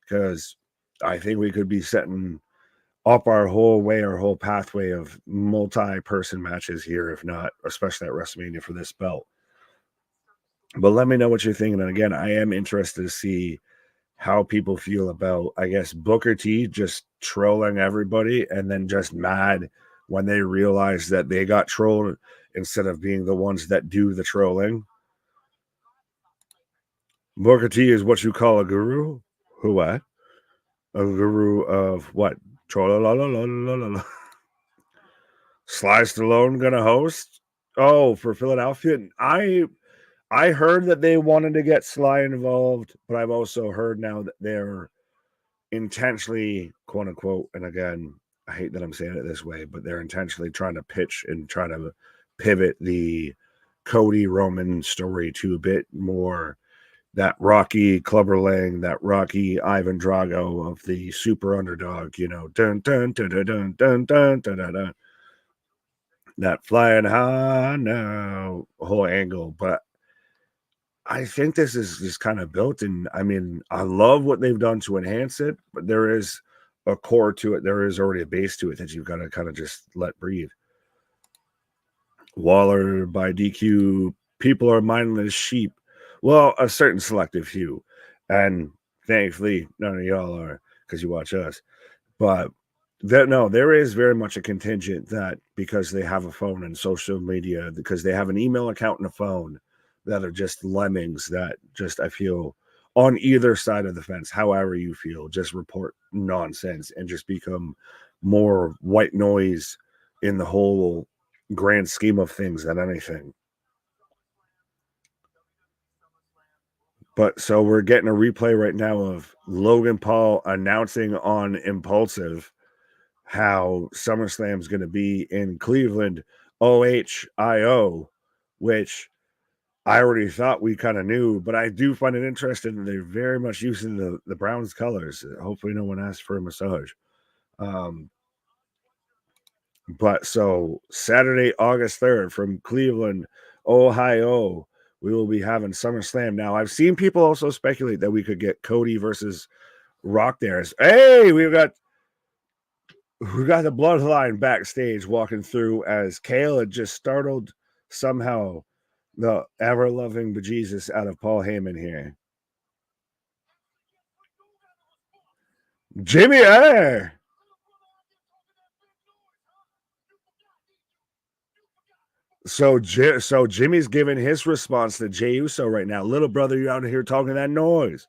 because I think we could be setting up our whole pathway of multi-person matches here, if not, especially at WrestleMania for this belt. But let me know what you're thinking. And again, I am interested to see how people feel about, I guess, Booker T just trolling everybody and then just mad when they realize that they got trolled instead of being the ones that do the trolling. Booker T is what you call a guru? Who what? A guru of what? Troll. Sly Stallone gonna host? Oh, for Philadelphia? I heard that they wanted to get Sly involved, but I've also heard now that they're intentionally, quote unquote, and again, I hate that I'm saying it this way, but they're intentionally trying to pitch and try to pivot the Cody Roman story to a bit more that Rocky Clubber Lang, that Rocky Ivan Drago of the super underdog, you know, dun dun dun dun dun dun dun dun dun, dun. That flying high now whole angle. But I think this is just kind of built, and I mean, I love what they've done to enhance it, but there is a core to it. There is already a base to it that you've got to kind of just let breathe. Waller by DQ, people are mindless sheep. Well, a certain selective few, and thankfully none of y'all are because you watch us. But There is very much a contingent that because they have a phone and social media, because they have an email account and a phone, that are just lemmings that just, I feel, on either side of the fence, however you feel, just report nonsense and just become more white noise in the whole grand scheme of things than anything. But so we're getting a replay right now of Logan Paul announcing on Impulsive how SummerSlam's going to be in Cleveland, OHIO, which I already thought we kind of knew, but I do find it interesting that they're very much using the Browns colors. Hopefully no one asks for a massage. But so Saturday, August 3rd from Cleveland, Ohio, we will be having SummerSlam. Now, I've seen people also speculate that we could get Cody versus Rock there. Hey, we got the Bloodline backstage walking through as Kale had just startled somehow the ever-loving bejesus out of Paul Heyman here. Jimmy Air. So Jimmy's giving his response to Jey Uso right now. Little brother, you out here talking that noise.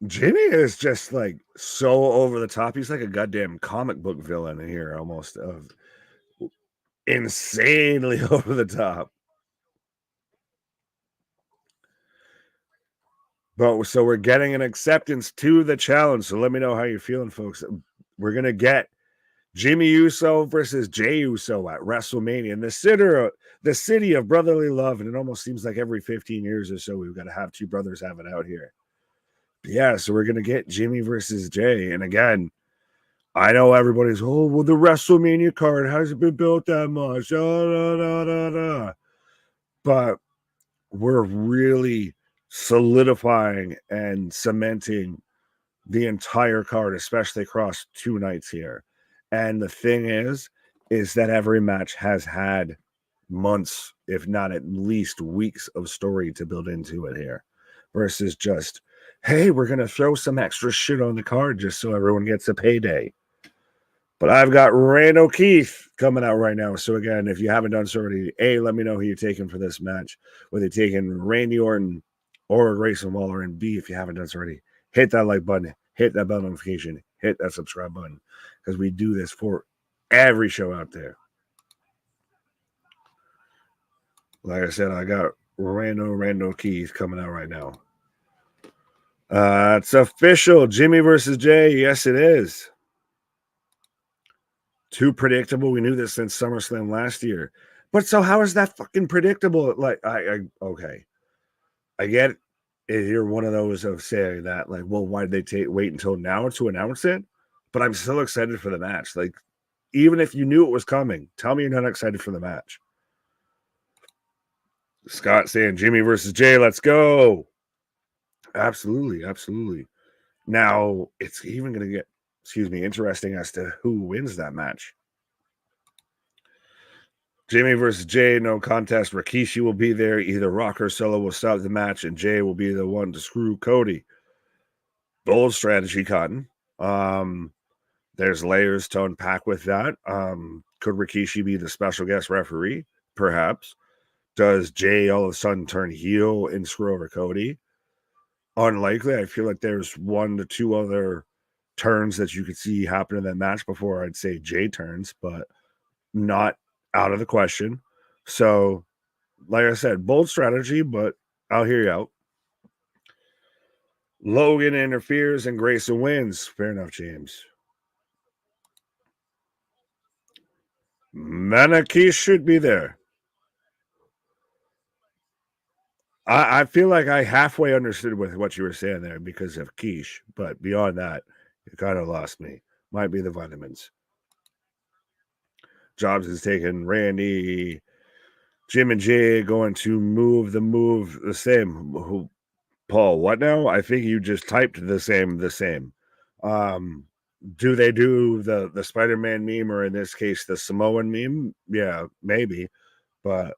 Jimmy is just like so over the top. He's like a goddamn comic book villain here, almost of insanely over the top. But so we're getting an acceptance to the challenge. So let me know how you're feeling, folks. We're gonna get Jimmy Uso versus Jey Uso at WrestleMania in the city of brotherly love. And it almost seems like every 15 years or so we've got to have two brothers have it out here. Yeah, so we're gonna get Jimmy versus Jay. And again, I know everybody's, oh, well, the WrestleMania card hasn't been built that much. But we're really solidifying and cementing the entire card, especially across 2 nights here. And the thing is that every match has had months, if not at least weeks of story to build into it here, versus just, hey, we're going to throw some extra shit on the card just so everyone gets a payday. But I've got Randall Keith coming out right now. So again, if you haven't done so already, A, let me know who you're taking for this match, whether you're taking Randy Orton or Grayson Waller, and B, if you haven't done so already, hit that like button, hit that bell notification, hit that subscribe button, because we do this for every show out there. Like I said, I got Randall Keith coming out right now. It's official. Jimmy versus Jay. Yes, it is. Too predictable. We knew this since SummerSlam last year. But so how is that fucking predictable? Like, okay. I get it. If you're one of those of saying that, like, well, why did they wait until now to announce it? But I'm still excited for the match. Like, even if you knew it was coming, tell me you're not excited for the match. Scott saying Jimmy versus Jay, let's go. Absolutely, absolutely. Now, it's even going to get, interesting as to who wins that match. Jimmy versus Jay, no contest. Rikishi will be there. Either Rock or Solo will stop the match, and Jay will be the one to screw Cody. Bold strategy, Cotton. There's layers to unpack with that. Could Rikishi be the special guest referee? Perhaps. Does Jay all of a sudden turn heel and screw over Cody? Unlikely. I feel like there's 1 to 2 other turns that you could see happen in that match before I'd say Jay turns, but not out of the question. So, like I said, bold strategy, but I'll hear you out. Logan interferes and Grayson wins. Fair enough, James. Manaki should be there. I feel like I halfway understood with what you were saying there because of Quiche, but beyond that, you kind of lost me. Might be the vitamins. Jobs is taking Randy. Jim and Jay going to move the same. Paul, what now? I think you just typed the same. Do they do the Spider-Man meme, or in this case, the Samoan meme? Yeah, maybe. But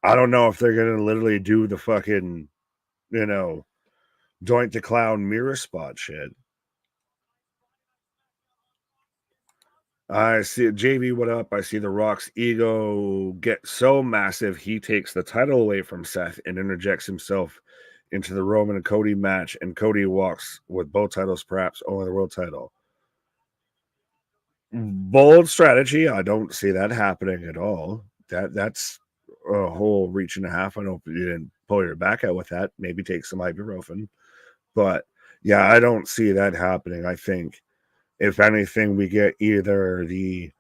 I don't know if they're going to literally do the fucking, Doink the Clown mirror spot shit. I see JV, what up? I see The Rock's ego get so massive he takes the title away from Seth and interjects himself into the Roman and Cody match, and Cody walks with both titles, perhaps only the world title. Bold strategy. I don't see that happening at all. That's a whole reach and a half. I don't you didn't pull your back out with that. Maybe take some ibuprofen. But yeah, I don't see that happening. I think if anything, we get either the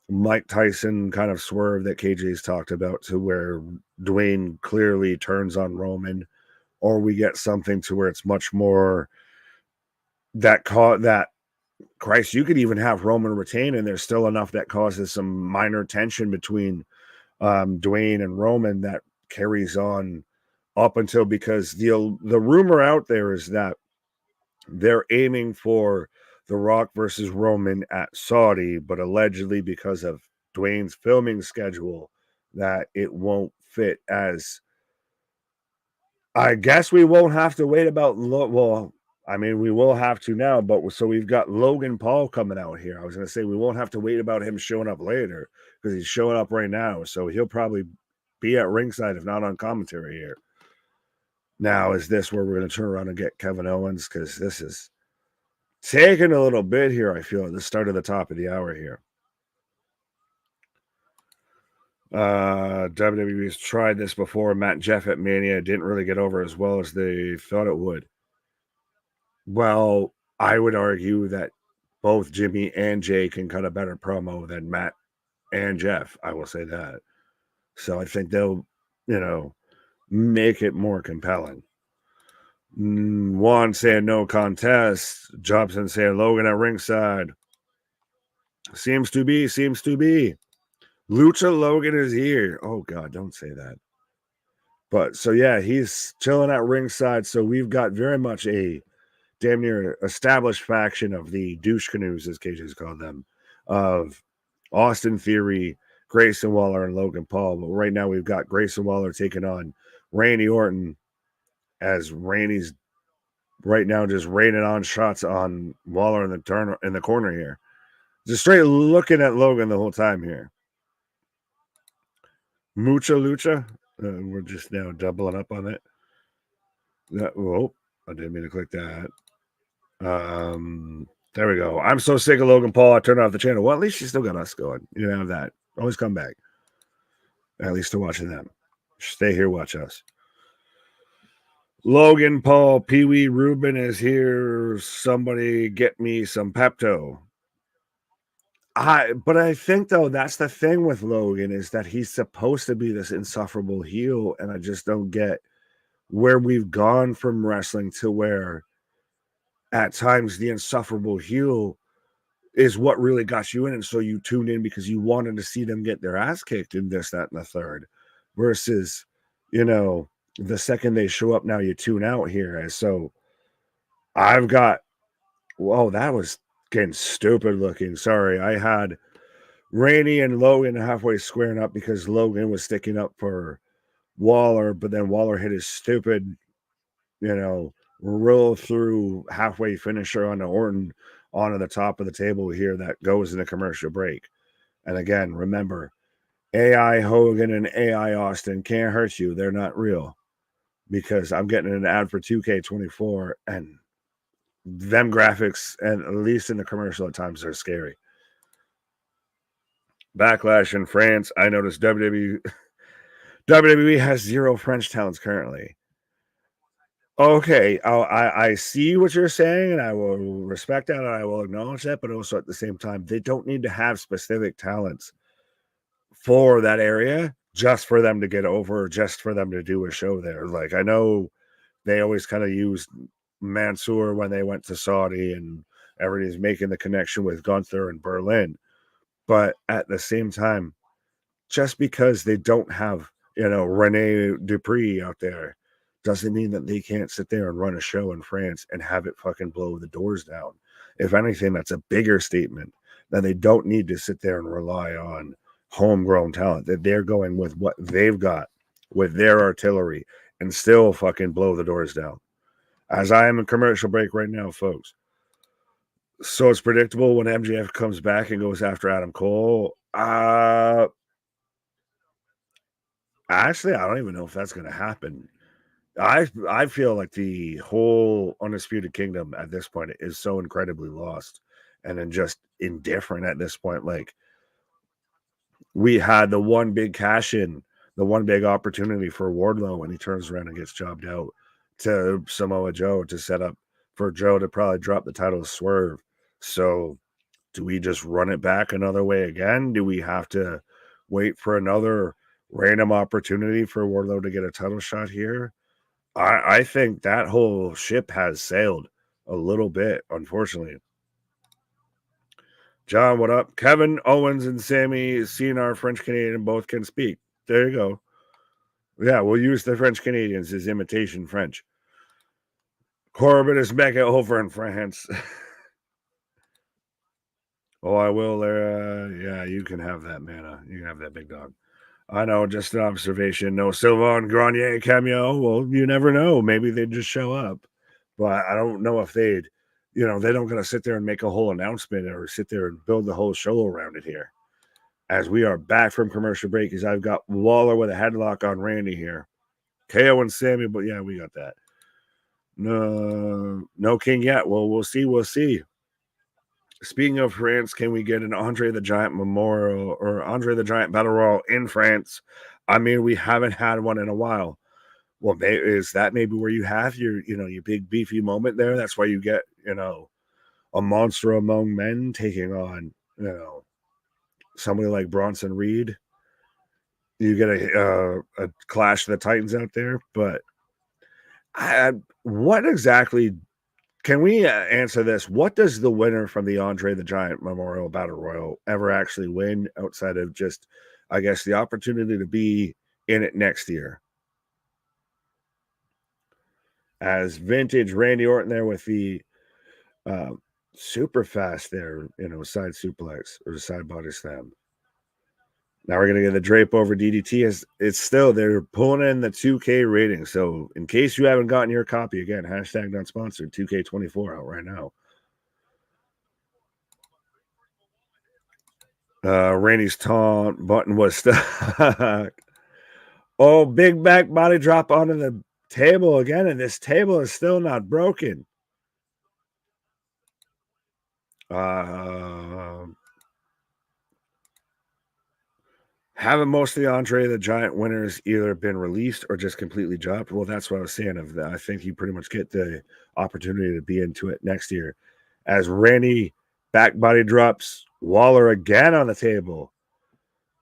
Mike Tyson kind of swerve that KJ's talked about to where Dwayne clearly turns on Roman, or we get something to where it's much more that Christ, you could even have Roman retain, and there's still enough that causes some minor tension between Dwayne and Roman that carries on up until, because the rumor out there is that they're aiming for The Rock versus Roman at Saudi, but allegedly because of Dwayne's filming schedule, that it won't fit. As I guess we won't have to wait about well, I mean, we will have to now, but so we've got Logan Paul coming out here. I was going to say we won't have to wait about him showing up later because he's showing up right now. So he'll probably be at ringside, if not on commentary here. Now, is this where we're going to turn around and get Kevin Owens? Because this is taking a little bit here, I feel, at the start of the top of the hour here. WWE's tried this before. Matt and Jeff at Mania didn't really get over as well as they thought it would. Well, I would argue that both Jimmy and Jay can cut a better promo than Matt and Jeff. I will say that. So I think they'll, make it more compelling. Juan saying no contest. Jobson saying Logan at ringside. Seems to be. Lucha Logan is here. Oh, God, don't say that. But so, yeah, he's chilling at ringside. So we've got very much a damn near established faction of the douche canoes, as KJ's called them, of Austin Theory, Grayson Waller, and Logan Paul. But right now we've got Grayson Waller taking on Randy Orton, as Randy's right now just raining on shots on Waller in the corner here. Just straight looking at Logan the whole time here. Mucha Lucha. We're just now doubling up on it. I didn't mean to click that. There we go. I'm so sick of Logan Paul, I turned off the channel. Well, at least you still got us going. You don't have that. Always come back. At least to watching them. Stay here, watch us. Logan Paul, Pee Wee Rubin is here. Somebody get me some Pepto. But I think, though, that's the thing with Logan, is that he's supposed to be this insufferable heel, and I just don't get where we've gone from wrestling to where at times the insufferable heel is what really got you in, and so you tuned in because you wanted to see them get their ass kicked in this, that, and the third, versus, the second they show up, now you tune out here. And so I've got, whoa, that was getting stupid looking. Sorry. I had Randy and Logan halfway squaring up because Logan was sticking up for Waller, but then Waller hit his stupid, roll through halfway finisher on the Orton onto the top of the table here that goes in a commercial break. And again, remember, AI Hogan and AI Austin can't hurt you. They're not real. Because I'm getting an ad for 2K24, and them graphics, and at least in the commercial at times, are scary. Backlash in France. I noticed WWE has 0 French talents currently. Okay, I see what you're saying, and I will respect that, and I will acknowledge that, but also at the same time, they don't need to have specific talents for that area just for them to get over, just for them to do a show there. Like, I know they always kind of used Mansoor when they went to Saudi, and everybody's making the connection with Gunther and Berlin. But at the same time, just because they don't have, Rene Dupree out there doesn't mean that they can't sit there and run a show in France and have it fucking blow the doors down. If anything, that's a bigger statement that they don't need to sit there and rely on homegrown talent, that they're going with what they've got with their artillery and still fucking blow the doors down. as I am in commercial break right now, folks. So it's predictable when MJF comes back and goes after Adam Cole. Actually, I don't even know if that's going to happen. I feel like the whole Undisputed Kingdom at this point is so incredibly lost and then just indifferent at this point. Like, we had the one big cash in, the one big opportunity for Wardlow, and he turns around and gets jobbed out to Samoa Joe to set up for Joe to probably drop the title to Swerve. So do we just run it back another way again? Do we have to wait for another random opportunity for Wardlow to get a title shot here? I think that whole ship has sailed a little bit, unfortunately. John, what up? Kevin Owens and Sammy CNR French Canadian both can speak. There you go. Yeah, we'll use the French Canadians as imitation French. Corbin is back over in France. Oh, I will. Yeah, you can have that, Mana. You can have that, big dog. I know, just an observation. No Silva and Grenier cameo. Well, you never know. Maybe they'd just show up. But I don't know if they'd, they don't going to sit there and make a whole announcement or sit there and build the whole show around it here. As we are back from commercial break, as I've got Waller with a headlock on Randy here. KO and Sammy, but yeah, we got that. No King yet. Well, we'll see. We'll see. Speaking of France, can we get an Andre the Giant Memorial or Andre the Giant Battle Royal in France? I mean, we haven't had one in a while. Well, is that maybe where you have your big beefy moment there? That's why you get, a monster among men taking on, somebody like Bronson Reed. You get a Clash of the Titans out there, but what exactly? Can we answer this? What does the winner from the Andre the Giant Memorial Battle Royal ever actually win outside of just, I guess, the opportunity to be in it next year? As vintage Randy Orton there with the super fast there, side suplex or side body slam. Now we're going to get the drape over DDT. It's still, they're pulling in the 2K rating. So in case you haven't gotten your copy, again, hashtag not sponsored, 2K24 out right now. Randy's taunt button was stuck. Oh, big back body drop onto the table again. And this table is still not broken. Haven't most of the Andre the Giant winners either been released or just completely dropped? Well, that's what I was saying. Of that, I think you pretty much get the opportunity to be into it next year. As Randy back body drops Waller again on the table.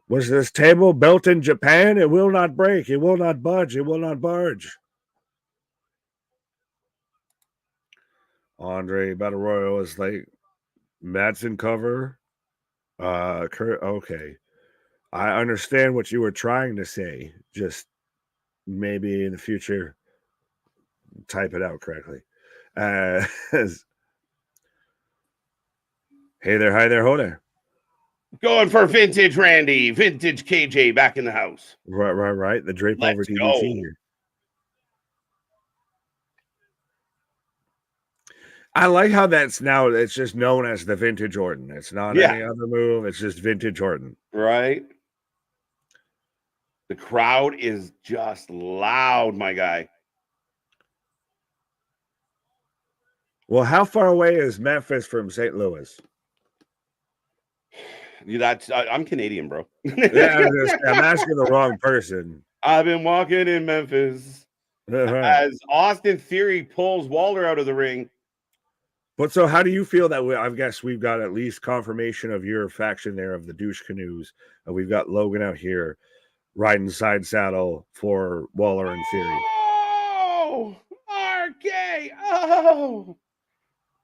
Was this table built in Japan? It will not break. It will not budge. It will not barge. Andre Battle Royal is like Madsen cover. Okay. I understand what you were trying to say. Just maybe in the future, type it out correctly. Hey there, hi there, ho there. Going for vintage Randy, vintage KJ back in the house. Right. The drape over DDT here. I like how that's now, it's just known as the vintage Orton. It's not any other move. It's just vintage Orton. Right. The crowd is just loud, my guy. Well, how far away is Memphis from St. Louis? I'm Canadian, bro. Yeah, I'm asking the wrong person. I've been walking in Memphis as Austin Theory pulls Waller out of the ring. But so how do you feel that I guess we've got at least confirmation of your faction there of the douche canoes. We've got Logan out here riding side saddle for Waller and Theory. Oh, RK. Oh.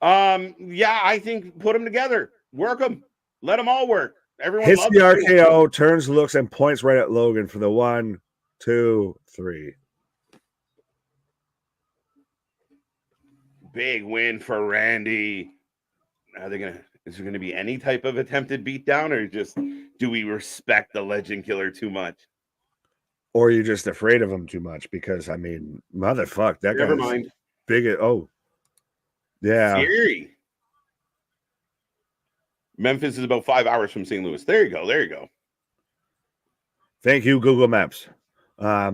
Yeah, I think put them together. Work them. Let them all work. Everyone hits loves the RKO, turns, looks, and points right at Logan for the 1, 2, 3. Big win for Randy. Is there gonna be any type of attempted beatdown, or just do we respect the Legend Killer too much? Or you're just afraid of him too much? Because I mean, motherfuck, that Never mind. biggest. Oh, yeah. Theory. Memphis is about 5 hours from St. Louis. There you go. There you go. Thank you, Google Maps. I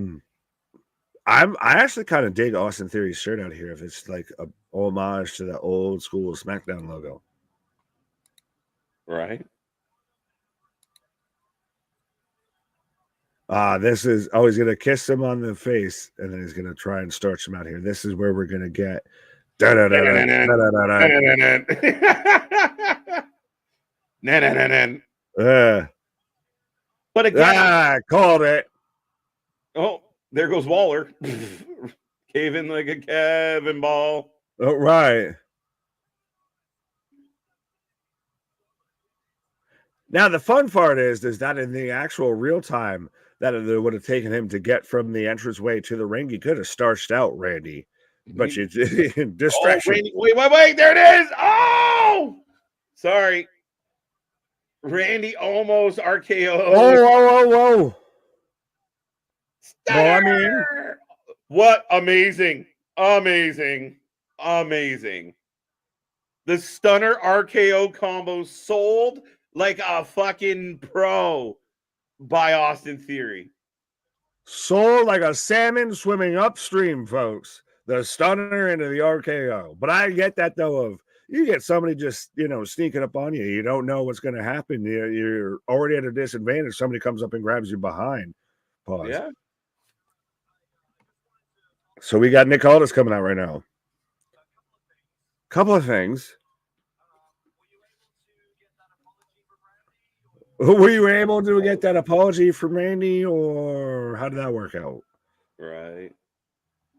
actually kind of dig Austin Theory's shirt out here if it's like a homage to the old school SmackDown logo. Right. This is he's gonna kiss him on the face and then he's gonna try and starch him out here. This is where we're gonna get but again, called it. Oh, there goes Waller. Caving like a Kevin ball. Oh, right. Now, the fun part is that in the actual real time that it would have taken him to get from the entranceway to the ring, he could have starched out Randy. But you distraction. Oh, wait. There it is. Oh, sorry. Randy almost RKO. Whoa. Well, I mean, what amazing. The stunner RKO combo sold like a fucking pro by Austin Theory. Sold like a salmon swimming upstream, folks. The stunner into the RKO. But I get that, though, of you get somebody just, sneaking up on you. You don't know what's going to happen. You're already at a disadvantage. Somebody comes up and grabs you behind. Pause. Yeah. So we got Nick Aldis coming out right now. Couple of things. Were you able to get that apology from Randy, or how did that work out? Right.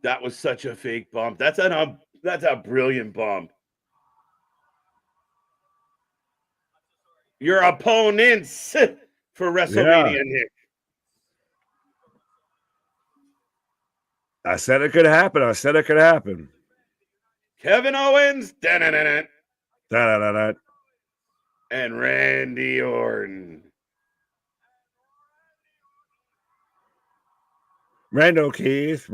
That was such a fake bump. That's a brilliant bump. Your opponents for WrestleMania, Nick. I said it could happen. Kevin Owens. And Randy Orton. Randall Keith.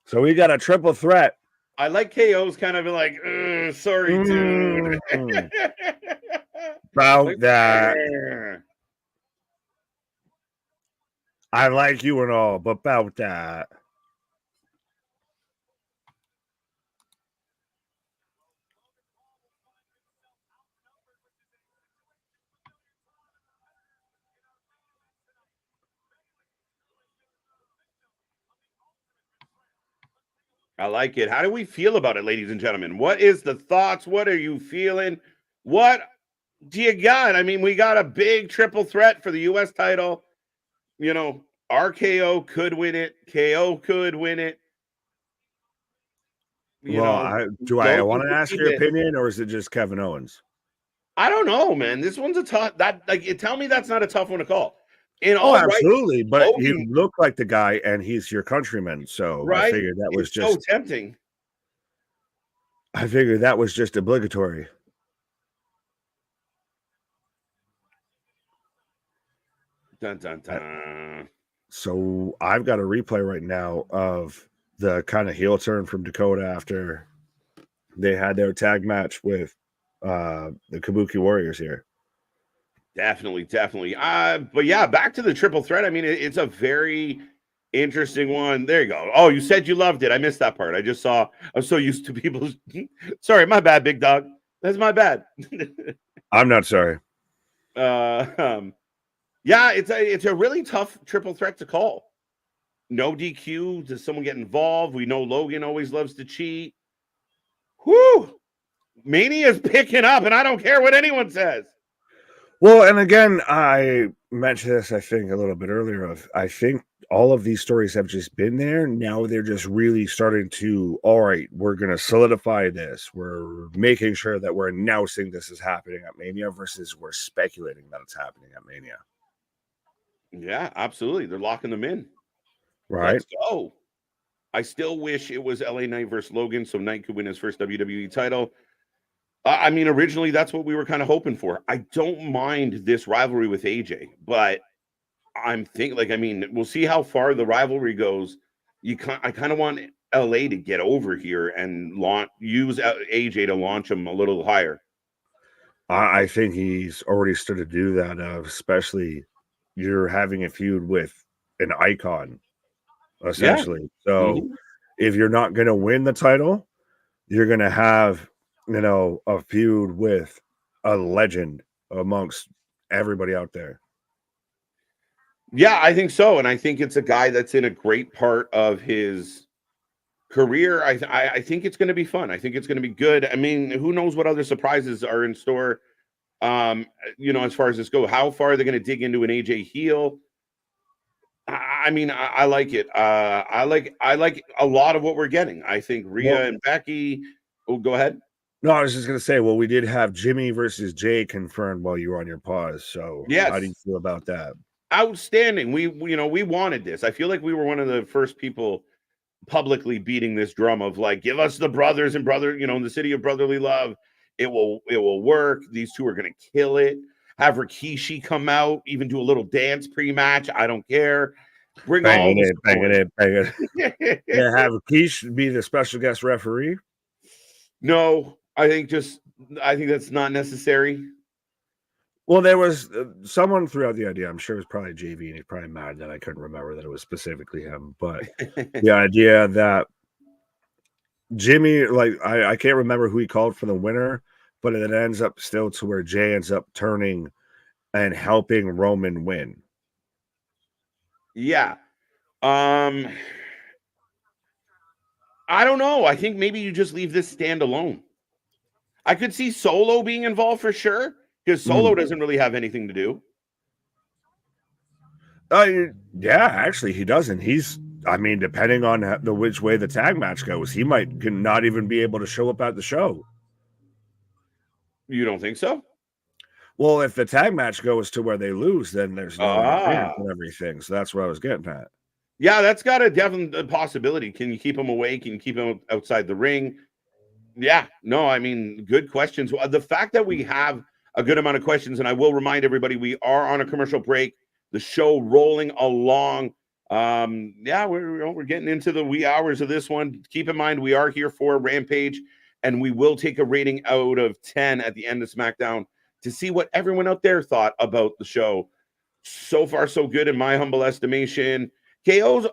So we got a triple threat. I like KO's kind of like, sorry, dude. About that. I like you and all, but about that. I like it. How do we feel about it, ladies and gentlemen? What is the thoughts? What are you feeling? What do you got? I mean, we got a big triple threat for the U.S. title. RKO could win it. KO could win it. I want to ask your opinion, or is it just Kevin Owens? I don't know, man. This one's a tough. Tell me that's not a tough one to call. Absolutely. But Logan, you look like the guy, and he's your countryman. So right? I figured that was just so tempting. I figured that was just obligatory. Dun, dun, dun. So I've got a replay right now of the kind of heel turn from Dakota after they had their tag match with the Kabuki Warriors here. Definitely. But yeah, back to the triple threat. I mean, it's a very interesting one. There you go. Oh, you said you loved it. I missed that part. I just saw. I'm so used to people. Sorry, my bad, big dog. That's my bad. I'm not sorry. Yeah, it's a really tough triple threat to call. No DQ. Does someone get involved? We know Logan always loves to cheat. Whoo! Mania's picking up, and I don't care what anyone says. Well, and again, I mentioned this, I think, a little bit earlier. I think all of these stories have just been there. Now they're just really starting to, all right, we're going to solidify this. We're making sure that we're announcing this is happening at Mania versus we're speculating that it's happening at Mania. Yeah, absolutely. They're locking them in. Right. Let's go. I still wish it was LA Knight versus Logan so Knight could win his first WWE title. I mean, originally, that's what we were kind of hoping for. I don't mind this rivalry with AJ, but I'm thinking, we'll see how far the rivalry goes I kind of want LA to get over here and use AJ to launch him a little higher. I think he's already started to do that, especially you're having a feud with an icon, essentially. Yeah. So if you're not going to win the title, you're going to have, a feud with a legend amongst everybody out there. Yeah, I think so. And I think it's a guy that's in a great part of his career. I think it's going to be fun. I think it's going to be good. I mean, who knows what other surprises are in store? As far as this goes, how far are they going to dig into an AJ heel? I mean, I like it. I like a lot of what we're getting. I think Rhea and Becky. Oh, go ahead. No, I was just going to say, we did have Jimmy versus Jay confirmed while you were on your pause. So yes. How do you feel about that? Outstanding. We wanted this. I feel like we were one of the first people publicly beating this drum of like, give us the brothers and in the city of brotherly love. It will work. These two are going to kill it. Have Rikishi come out, even do a little dance pre-match. I don't care. Bring bang it. Yeah, have Rikishi be the special guest referee. No, I think that's not necessary. Well, there was someone threw out the idea. I'm sure it was probably JV, and he's probably mad that I couldn't remember that it was specifically him. But the idea that Jimmy, I can't remember who he called for the winner, but it ends up still to where Jay ends up turning and helping Roman win. Yeah. I don't know. I think maybe you just leave this stand alone. I could see Solo being involved for sure, because Solo doesn't really have anything to do. Yeah, actually, he doesn't. Depending on which way the tag match goes, he might not even be able to show up at the show. You don't think so? Well, if the tag match goes to where they lose, then there's no interference and everything. So that's what I was getting at. Yeah, that's got a definite possibility. Can you keep him away? Can you keep him outside the ring? Yeah, no, I mean, good questions. The fact that we have a good amount of questions, and I will remind everybody, we are on a commercial break. The show rolling along. We're getting into the wee hours of this one. Keep in mind, we are here for Rampage, and we will take a rating out of 10 at the end of SmackDown to see what everyone out there thought about the show. So far, so good in my humble estimation. Kevin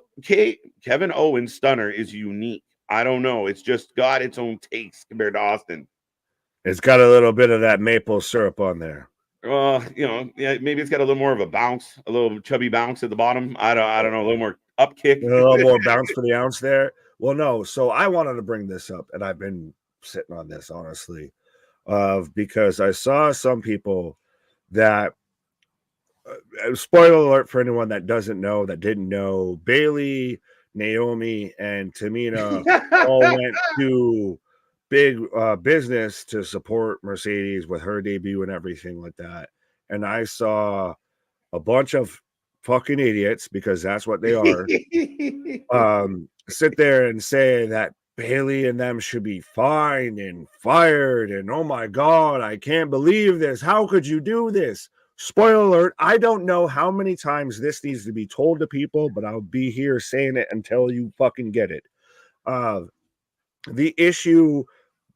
Owens stunner is unique. I don't know. It's just got its own taste compared to Austin. It's got a little bit of that maple syrup on there. Maybe it's got a little more of a bounce, a little chubby bounce at the bottom. I don't know, a little more upkick. A little more bounce for the ounce there. Well, no. So I wanted to bring this up, and I've been sitting on this, honestly, because I saw some people that, spoiler alert for anyone that didn't know, Bayley, Naomi, and Tamina all went to big business to support Mercedes with her debut and everything like that. And I saw a bunch of fucking idiots, because that's what they are, sit there and say that Bayley and them should be fined and fired. And oh my God, I can't believe this. How could you do this? Spoiler alert, I don't know how many times this needs to be told to people, but I'll be here saying it until you fucking get it. The issue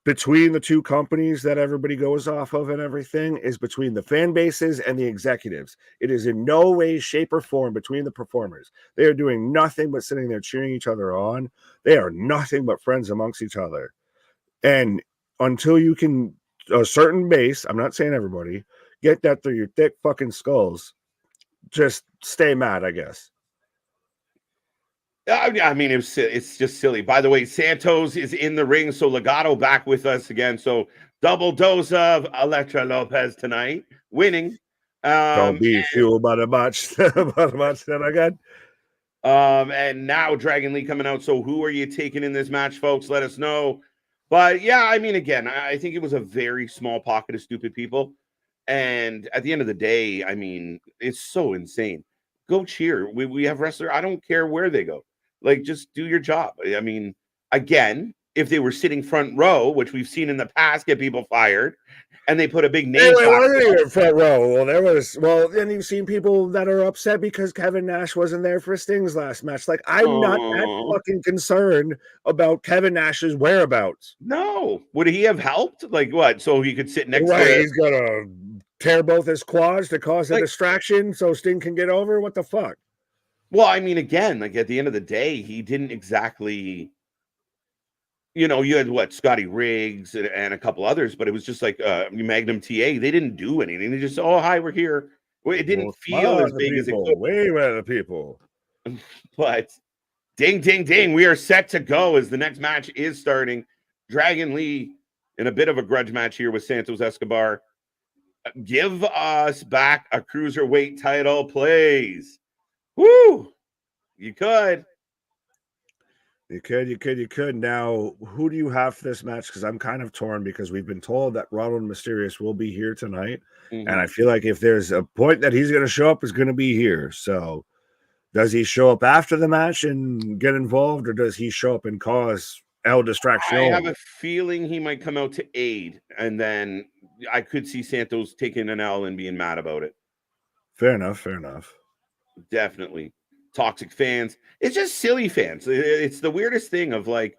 between the two companies that everybody goes off of and everything is between the fan bases and the executives. It is in no way, shape, or form between the performers. They are doing nothing but sitting there cheering each other on. They are nothing but friends amongst each other. And until you can, a certain base, I'm not saying everybody, get that through your thick fucking skulls, just stay mad, I guess. I mean, it's just silly. By the way, Santos is in the ring, so Legado back with us again. So double dose of Elektra Lopez tonight, winning. Don't be fueled by the match that I got. And now Dragon Lee coming out. So who are you taking in this match, folks? Let us know. But yeah, I mean, again, I think it was a very small pocket of stupid people. And at the end of the day, I mean, it's so insane. Go cheer. We have wrestler. I don't care where they go. Like, just do your job. I mean, again, if they were sitting front row, which we've seen in the past get people fired, and they put a big name. It wasn't even front row. Then you've seen people that are upset because Kevin Nash wasn't there for Sting's last match. Like, I'm not that fucking concerned about Kevin Nash's whereabouts. No. Would he have helped? Like what? So he could sit next to he's gonna tear both his quads to cause a distraction so Sting can get over? What the fuck? Well, I mean, again, like at the end of the day, he didn't exactly, you had what, Scotty Riggs and a couple others, but it was just like Magnum TA. They didn't do anything. They just, oh, hi, we're here. It didn't feel as big as it could. Way better people. But ding, ding, ding. We are set to go as the next match is starting. Dragon Lee in a bit of a grudge match here with Santos Escobar. Give us back a cruiserweight title, please. Woo! You could. You could. Now, who do you have for this match? Because I'm kind of torn because we've been told that Ronald Mysterious will be here tonight. And I feel like if there's a point that he's going to show up, is going to be here. So does he show up after the match and get involved, or does he show up and cause El Distraction? I have a feeling he might come out to aid, and then I could see Santos taking an L and being mad about it. Fair enough. Definitely. Toxic fans. It's just silly fans. It's the weirdest thing of like,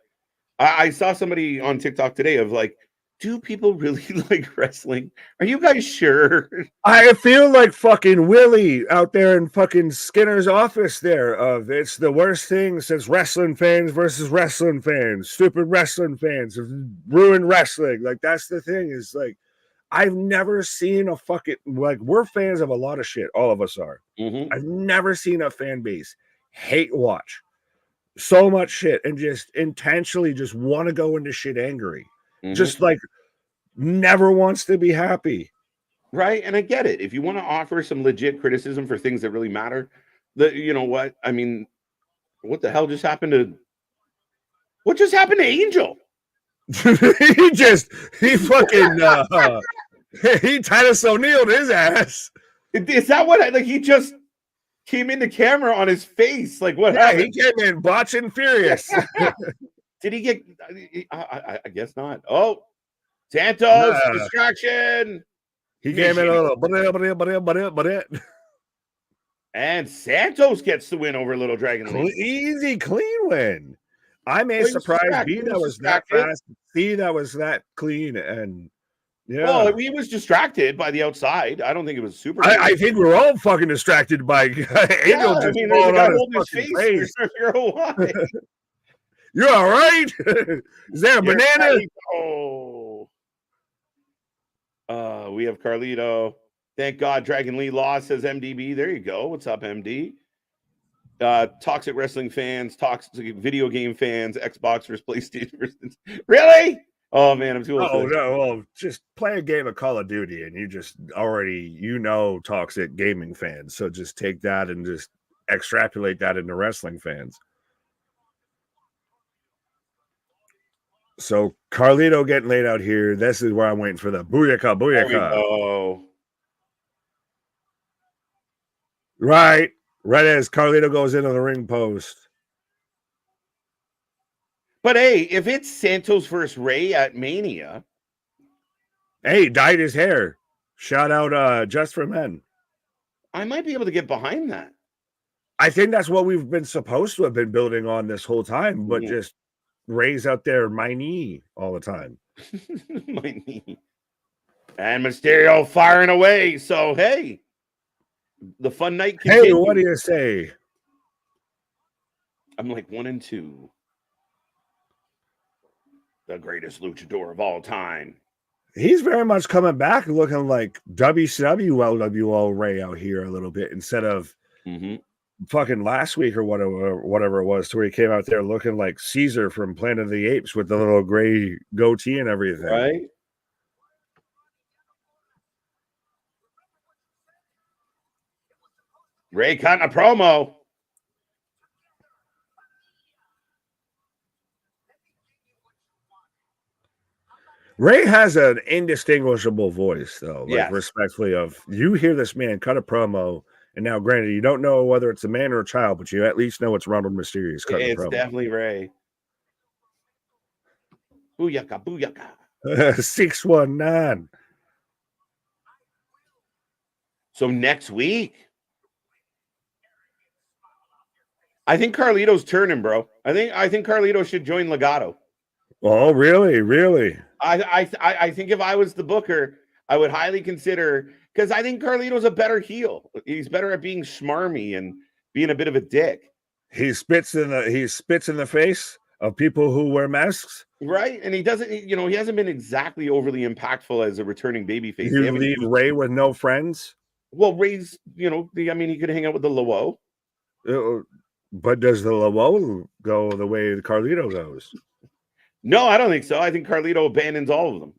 I saw somebody on TikTok today of like, do people really like wrestling? Are you guys sure? I feel like fucking Willie out there in fucking Skinner's office there of it's the worst thing since wrestling fans versus wrestling fans. Stupid wrestling fans have ruined wrestling. Like, that's the thing is like, I've never seen a fucking, like, we're fans of a lot of shit. All of us are. I've never seen a fan base hate watch so much shit and just intentionally just want to go into shit angry. Just like never wants to be happy. Right. And I get it. If you want to offer some legit criticism for things that really matter, you know what? I mean, what the hell just happened to Angel? he fucking he Titus O'Neil'd his ass. Is that what he just came into camera on his face? Like what happened? He came in botching furious. Did he get I guess not. Oh, Santos distraction. He came in a little and Santos gets the win over Little Dragon Lee. Easy, clean win. I'm surprised B that was that fast, C that was that clean, and yeah. Well, he was distracted by the outside. I don't think it was super. I think we're all fucking distracted by Angel just falling on his fucking face. You're all right? Is there a banana? We have Carlito. Thank God Dragon Lee lost, says MDB. There you go. What's up, MD? Toxic wrestling fans, toxic video game fans, Xbox versus PlayStation. Really? Oh man, I'm too old. Oh no, well, just play a game of Call of Duty and you just already toxic gaming fans. So just take that and just extrapolate that into wrestling fans. So Carlito getting laid out here. This is where I'm waiting for the booyaka. Oh. Right as Carlito goes into the ring post. But hey, if it's Santos versus Ray at Mania. Hey, dyed his hair. Shout out Just for Men. I might be able to get behind that. I think that's what we've been supposed to have been building on this whole time, but just Ray's out there, my knee all the time. My knee. And Mysterio firing away. So, hey, the fun night continues. Hey, what do you say? I'm like 1-2. The greatest luchador of all time. He's very much coming back looking like WCW LWO Ray out here a little bit instead of fucking last week or whatever it was, to where he came out there looking like Caesar from Planet of the Apes with the little gray goatee and everything. Right. Ray cutting a promo. Ray has an indistinguishable voice, though. Like, respectfully, of you hear this man cut a promo, and now, granted, you don't know whether it's a man or a child, but you at least know it's Ronald Mysterious cutting a promo. It's definitely Ray. Booyaka, booyaka. 619. So next week, I think Carlito's turning, bro. I think Carlito should join Legato. Oh, really? Really? I think if I was the booker, I would highly consider, because I think Carlito's a better heel. He's better at being smarmy and being a bit of a dick. He spits in the face of people who wear masks. Right? And he doesn't, he hasn't been exactly overly impactful as a returning babyface. You leave Ray with no friends? Well, Ray's, he could hang out with the Lowo. But does the Lowo go the way Carlito goes? No, I don't think so. I think Carlito abandons all of them.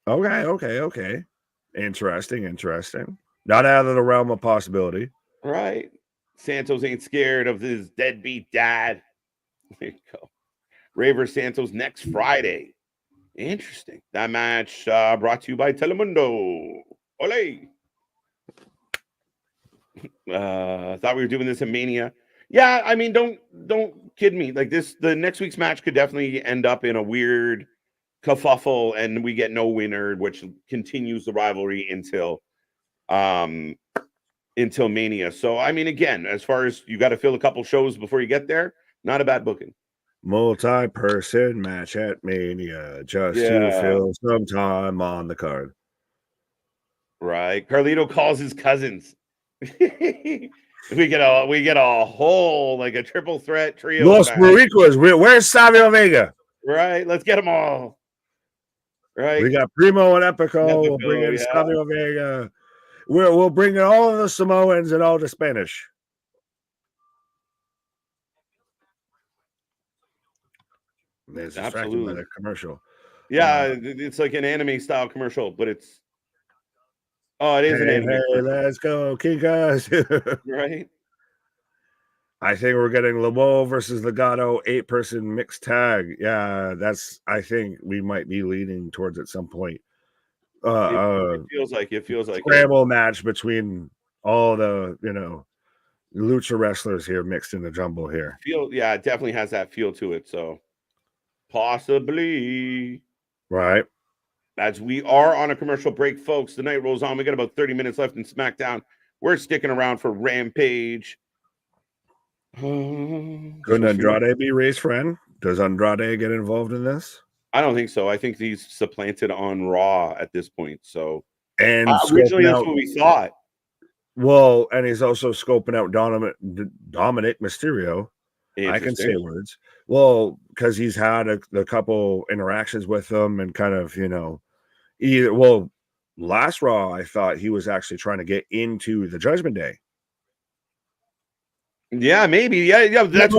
Okay. Interesting. Not out of the realm of possibility. Right. Santos ain't scared of his deadbeat dad. There you go. Ray versus Santos next Friday. Interesting. That match brought to you by Telemundo. Ole. Thought we were doing this in Mania. Yeah, I mean, don't kid me. Like this, the next week's match could definitely end up in a weird kerfuffle, and we get no winner, which continues the rivalry until Mania. So, I mean, again, as far as you got to fill a couple shows before you get there, not a bad booking. Multi-person match at Mania just to fill some time on the card. Right. Carlito calls his cousins. we get a whole, like a triple threat trio. Los Maricos. Where's Savio Vega? Right. Let's get them all. Right. We got Primo and Epico. We'll bring in Savio Vega. We'll bring in all of the Samoans and all the Spanish. It's absolutely by the commercial. Yeah, it's like an anime style commercial, but it's it is an anime. Hey, let's go, Kikas. Right. I think we're getting Lobo versus Legato 8-person mixed tag. Yeah, I think we might be leaning towards at some point. It feels like scramble match between all the lucha wrestlers here mixed in the jumble here. It definitely has that feel to it. So possibly right. As we are on a commercial break, folks, the night rolls on. We got about 30 minutes left in SmackDown. We're sticking around for Rampage. Couldn't Andrade be Ray's friend? Does Andrade get involved in this? I don't think so. I think he's supplanted on Raw at this point. So, and originally that's what we thought. Well, and he's also scoping out Dominic Mysterio. I can say words. Well, because he's had a couple interactions with them and kind of, last Raw, I thought he was actually trying to get into the Judgment Day. Yeah, maybe. Yeah. That's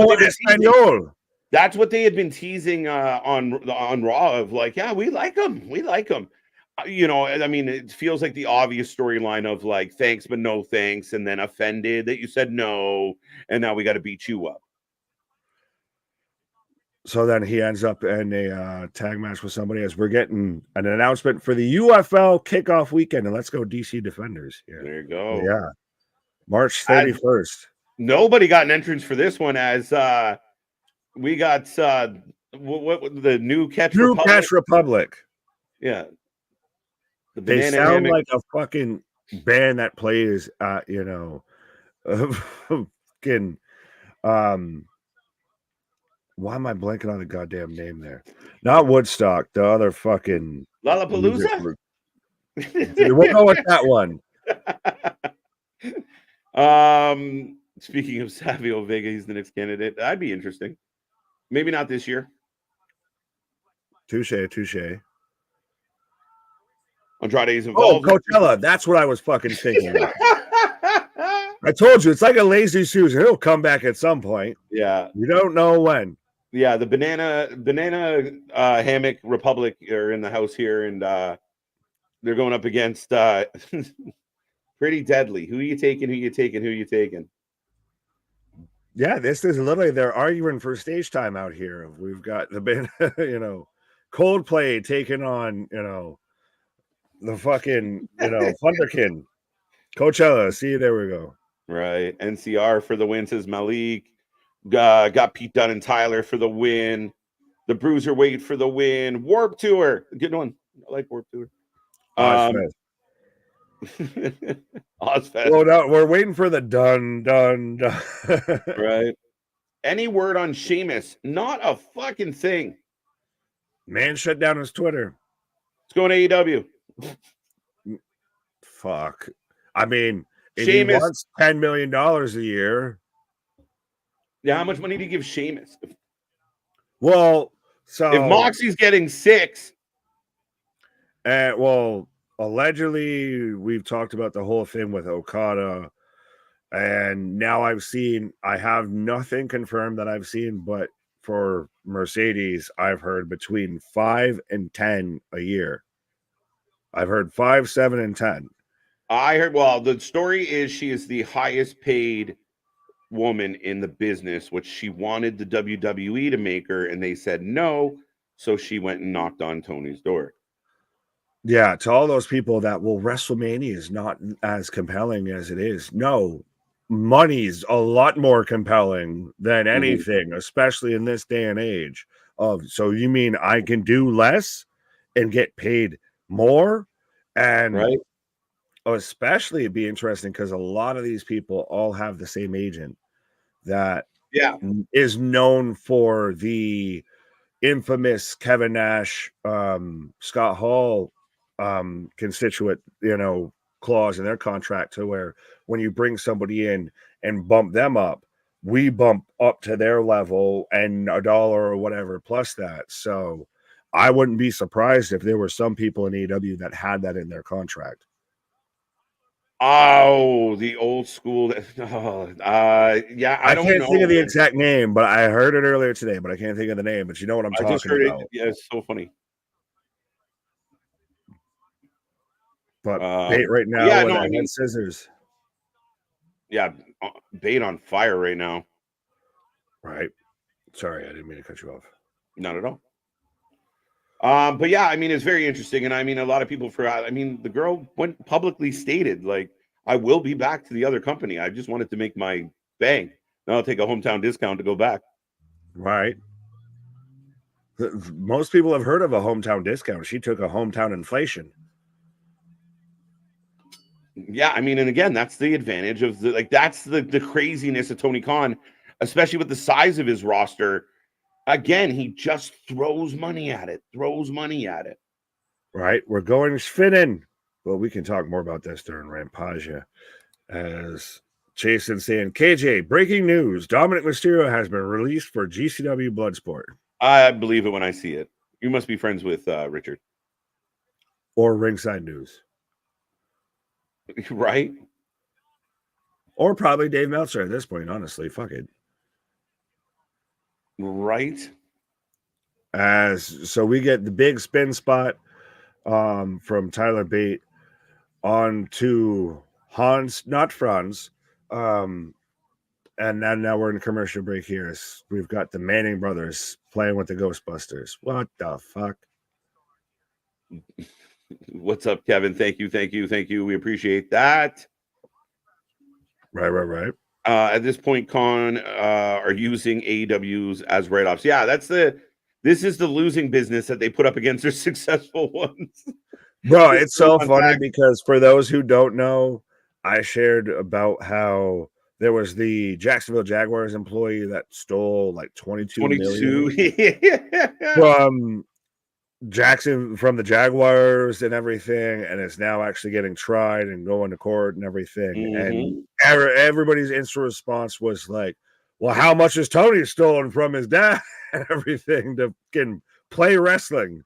what they had been teasing on Raw of like, yeah, we like him. I mean, it feels like the obvious storyline of like, thanks, but no thanks. And then offended that you said no. And now we got to beat you up. So then he ends up in a tag match with somebody as we're getting an announcement for the UFL kickoff weekend. And let's go DC Defenders. Yeah. There you go. Yeah. March 31st. Nobody got an entrance for this one as we got what the New Catch Republic. Yeah. They sound like a fucking band that plays why am I blanking on the goddamn name there? Not Woodstock, the other fucking Lollapalooza. We'll go with that one. Speaking of Savio Vega, he's the next candidate. That'd be interesting. Maybe not this year. Touche. Andrade is involved. Oh, Coachella. That's what I was fucking thinking of. I told you, it's like a lazy Susan. He'll come back at some point. Yeah. You don't know when. Yeah, the banana hammock Republic are in the house here, and they're going up against Pretty Deadly. Who you taking? Yeah, this is literally they're arguing for stage time out here. We've got the band, Coldplay taking on, the fucking, Thunderkin. Coachella. See, there we go. Right. NCR for the win, says Malik. Got Pete Dunne and Tyler for the win. The Bruiserweight for the win. Warp Tour. Good one. I like Warp Tour. Ozfest. Ozfest. Well, no, we're waiting for the done. Right. Any word on Sheamus? Not a fucking thing. Man shut down his Twitter. It's going to AEW. Fuck. I mean, if Sheamus, he wants $10 million a year. Yeah, how much money do you give Sheamus? Well, so if Moxie's getting 6. Well, allegedly, we've talked about the whole thing with Okada. And now I have nothing confirmed that I've seen, but for Mercedes, I've heard between 5 and 10 a year. I've heard 5, 7, and 10. I heard, well, the story is she is the highest paid woman in the business, which she wanted the WWE to make her, and they said no. So she went and knocked on Tony's door. Yeah, to all those people that, well, WrestleMania is not as compelling as it is. No, money's a lot more compelling than anything, especially in this day and age. So you mean I can do less and get paid more? And right, especially it'd be interesting because a lot of these people all have the same agent that is known for the infamous Kevin Nash, Scott Hall constituent, clause in their contract, to where when you bring somebody in and bump them up, we bump up to their level and $1 or whatever plus that. So I wouldn't be surprised if there were some people in AEW that had that in their contract. Oh, the old school. I can't think of the exact name, but I heard it earlier today, but I can't think of the name, but you know what I'm talking about. Yeah, it's so funny. But Bait right now with scissors. Yeah, Bait on fire right now. Right. Sorry, I didn't mean to cut you off. Not at all. But yeah, I mean, it's very interesting. And I mean, a lot of people forgot. I mean, the girl went publicly stated, like, I will be back to the other company. I just wanted to make my bank. Now I'll take a hometown discount to go back. Right. Most people have heard of a hometown discount. She took a hometown inflation. Yeah, I mean, and again, that's the advantage of that's the craziness of Tony Khan, especially with the size of his roster. Again, he just throws money at it. Right. We're going spinning. Well, we can talk more about this during Rampage. As Jason saying, KJ, breaking news. Dominic Mysterio has been released for GCW Bloodsport. I believe it when I see it. You must be friends with Richard. Or Ringside News. Right? Or probably Dave Meltzer at this point, honestly. Fuck it. Right. So we get the big spin spot from Tyler Bate on to Hans, not Franz. And then now we're in a commercial break here. We've got the Manning brothers playing with the Ghostbusters. What the fuck? What's up, Kevin? Thank you. We appreciate that. Right. At this point, Con are using AEWs as write-offs. Yeah, this is the losing business that they put up against their successful ones. Bro, it's so funny because for those who don't know, I shared about how there was the Jacksonville Jaguars employee that stole like 22 million from the Jaguars and everything, and is now actually getting tried and going to court and everything. And everybody's instant response was like, well, how much has Tony stolen from his dad and everything to can play wrestling?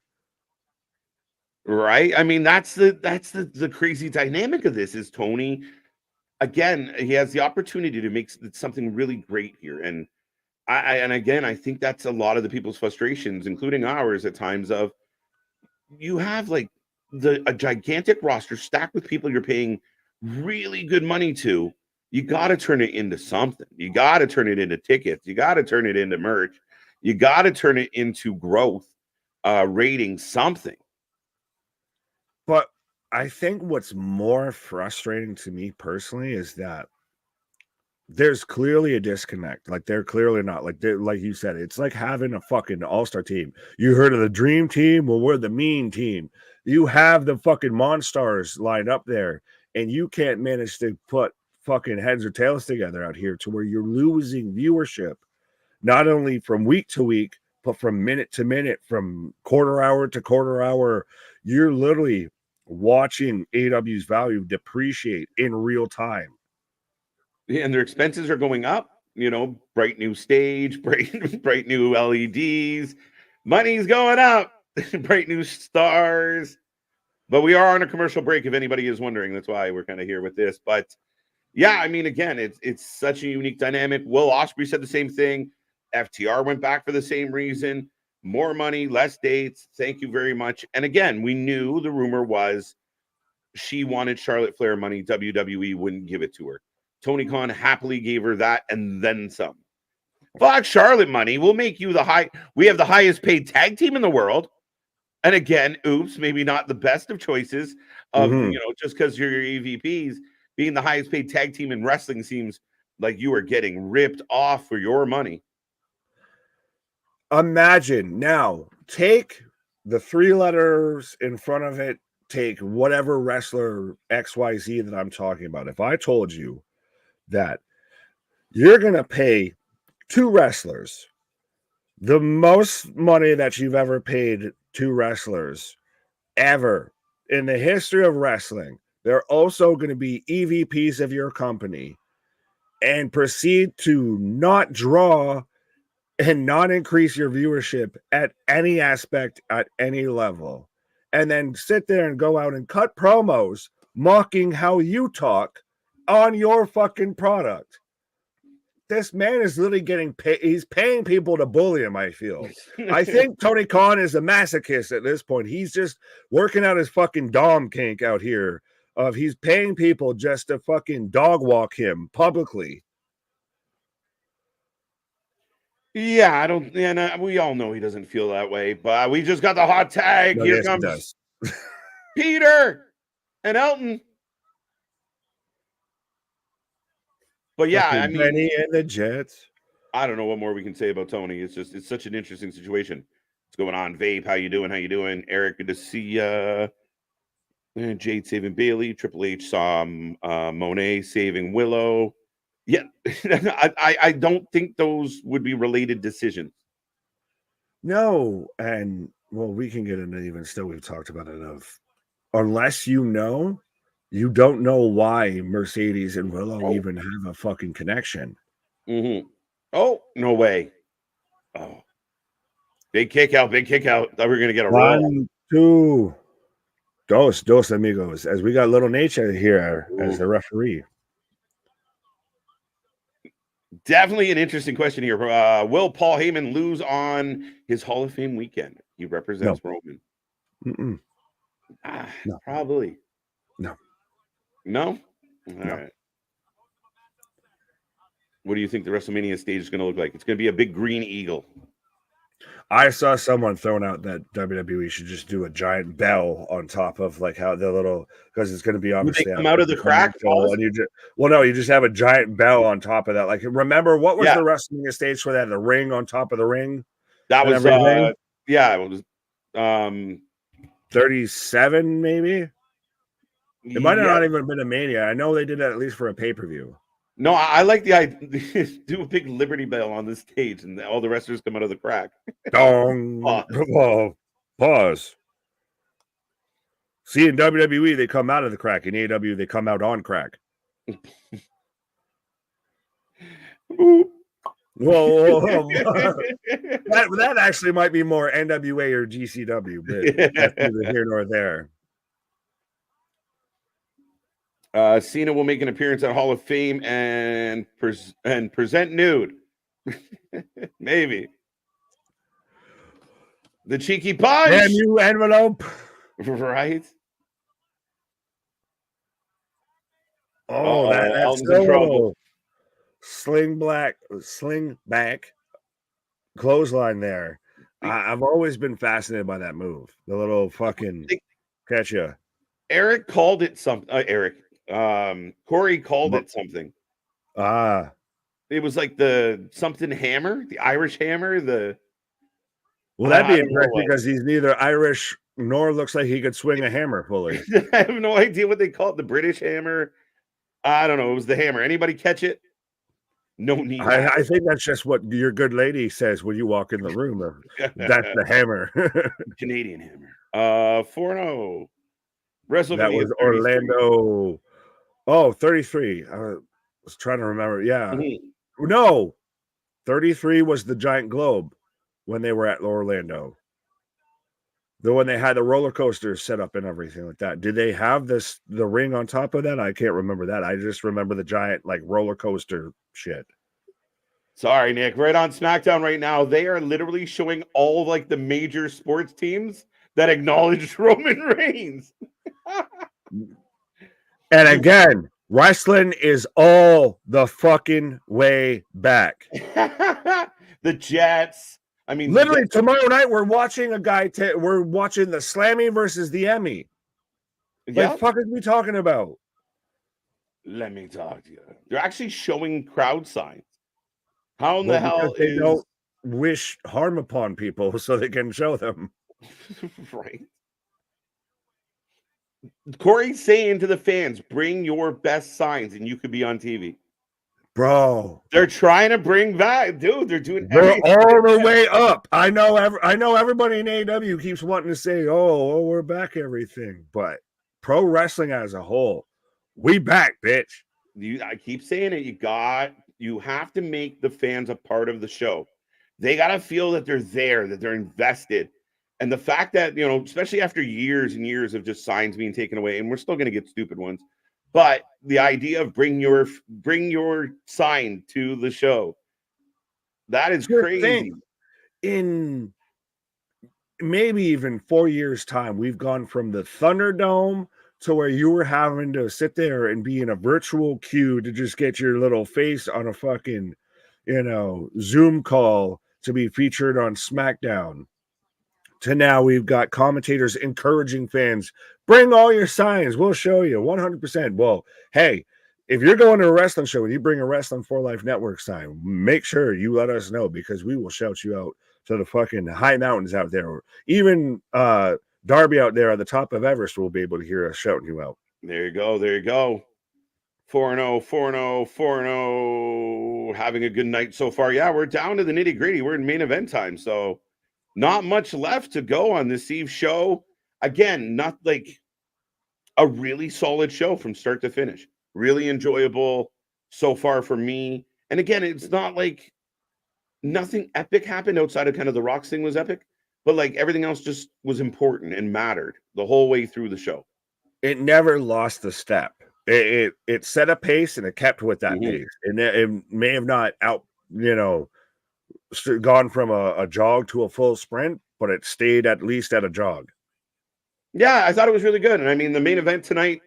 Right. I mean, that's the crazy dynamic of this is Tony. Again, he has the opportunity to make something really great here. And I think that's a lot of the people's frustrations, including ours at times, of you have like a gigantic roster stacked with people you're paying really good money to. You got to turn it into something. You got to turn it into tickets. You got to turn it into merch. You got to turn it into growth, rating, something. But I think what's more frustrating to me personally is that there's clearly a disconnect. Like they're clearly not like you said, it's like having a fucking all-star team. You heard of the dream team? Well, we're the mean team. You have the fucking monsters lined up there, and you can't manage to put fucking heads or tails together out here to where you're losing viewership, not only from week to week, but from minute to minute, from quarter hour to quarter hour. You're literally watching AEW's value depreciate in real time. And their expenses are going up. You know, bright new stage, bright new LEDs. Money's going up. Bright new stars. But we are on a commercial break, if anybody is wondering. That's why we're kind of here with this. But yeah, I mean, again, it's such a unique dynamic. Will Ospreay said the same thing. FTR went back for the same reason. More money, less dates. Thank you very much. And again, we knew the rumor was she wanted Charlotte Flair money. WWE wouldn't give it to her. Tony Khan happily gave her that and then some. Fuck Charlotte money. We'll make you we have the highest paid tag team in the world. And again, oops, maybe not the best of choices of, just because you're your EVPs, being the highest paid tag team in wrestling seems like you are getting ripped off for your money. Imagine now, take the 3 letters in front of it, take whatever wrestler XYZ that I'm talking about. If I told you that you're going to pay 2 wrestlers the most money that you've ever paid 2 wrestlers ever in the history of wrestling, they're also going to be EVPs of your company, and proceed to not draw and not increase your viewership at any aspect, at any level, and then sit there and go out and cut promos mocking how you talk on your fucking product. This man is literally getting paid. He's paying people to bully him, I feel. I think Tony Khan is a masochist at this point. He's just working out his fucking dom kink out here of he's paying people just to fucking dog walk him publicly. Yeah, we all know he doesn't feel that way, but we just got the hot tag. Here comes Peter and Elton. But yeah, I mean, Benny and the Jets. I don't know what more we can say about Tony. It's such an interesting situation. What's going on, Vape? How you doing? Eric? Good to see you. Jade saving Bailey. Triple H saw Monet saving Willow. Yeah, I don't think those would be related decisions. No, and well, we can get into even still. We've talked about it unless you don't know why Mercedes and Willow even have a fucking connection. Mm-hmm. Oh, no way. Oh, big kick out. Thought we were going to get a roll. 1, 2, dos amigos, as we got little nature here as the referee. Definitely an interesting question here. Will Paul Heyman lose on his Hall of Fame weekend? He represents Roman. No. Probably. No. All right. What do you think the WrestleMania stage is going to look like? It's going to be a big green eagle. I saw someone throwing out that WWE should just do a giant bell on top of like how the little, because it's going to be obviously come out of the crack. And you just have a giant bell on top of that. Like, remember what was the WrestleMania stage where they had the ring on top of the ring? That was it was 37 maybe. It might have not even been a Mania. I know they did that at least for a pay-per-view. No, I like the idea. Do a big Liberty Bell on the stage, and all the wrestlers come out of the crack. Dong. Pause. See, in WWE, they come out of the crack. In AEW, they come out on crack. Whoa. that actually might be more NWA or GCW, but that's neither here nor there. Cena will make an appearance at Hall of Fame and present nude. Maybe. The cheeky punch. Damn you, envelope. Right? Oh, that's in trouble. Sling back clothesline there. I've always been fascinated by that move. The little fucking catch ya. Eric called it something. Corey called it something. It was like the something hammer, the Irish hammer. Well, that'd be I don't know interesting what. because he's neither Irish nor looks like he could swing a hammer fully. I have no idea what they call it. The British hammer. I don't know. It was the hammer. Anybody catch it? No knee. I think that's just what your good lady says when you walk in the room. That's the hammer. Canadian hammer. 4-0. WrestleMania That was 33. Orlando. Oh, 33. I was trying to remember. Yeah. Mm-hmm. No, 33 was the Giant Globe when they were at Orlando. The one they had the roller coasters set up and everything like that. Did they have the ring on top of that? I can't remember that. I just remember the giant like roller coaster shit. Sorry, Nick. Right on SmackDown right now, they are literally showing all like the major sports teams that acknowledge Roman Reigns. And again, wrestling is all the fucking way back. The Jets. I mean, literally tomorrow night we're watching a guy. We're watching the Slammy versus the Emmy. Yeah. Like, fuck is we talking about? Let me talk to you. They're actually showing crowd signs. How in the hell they don't wish harm upon people so they can show them? Right. Corey's saying to the fans, bring your best signs and you could be on TV. Bro, they're trying to bring back, dude. They're doing everything all the way up. I know everybody in AEW keeps wanting to say, oh, we're back everything, but pro wrestling as a whole, we back, bitch. I keep saying it. You have to make the fans a part of the show. They got to feel that they're there, that they're invested. And the fact that, especially after years and years of just signs being taken away, and we're still going to get stupid ones, but the idea of bring your sign to the show, that is crazy. In maybe even 4 years' time, we've gone from the Thunderdome to where you were having to sit there and be in a virtual queue to just get your little face on a fucking, Zoom call to be featured on SmackDown. To now we've got commentators encouraging fans, bring all your signs. We'll show you 100%. Well, hey, if you're going to a wrestling show and you bring a Wrestling for Life Network sign, make sure you let us know because we will shout you out to the fucking high mountains out there. Even Darby out there at the top of Everest will be able to hear us shouting you out. There you go. 4-0, 4-0, 4-0. Having a good night so far. Yeah, we're down to the nitty gritty. We're in main event time. So not much left to go on this Eve show. Again, not like a really solid show from start to finish. Really enjoyable so far for me. And again, it's not like nothing epic happened outside of kind of the Rocks thing was epic, but like everything else just was important and mattered the whole way through the show. It never lost the step. It set a pace and it kept with that pace. And it may have not gone from a jog to a full sprint, but it stayed at least at a jog. Yeah, I thought it was really good. And I mean, the main event tonight,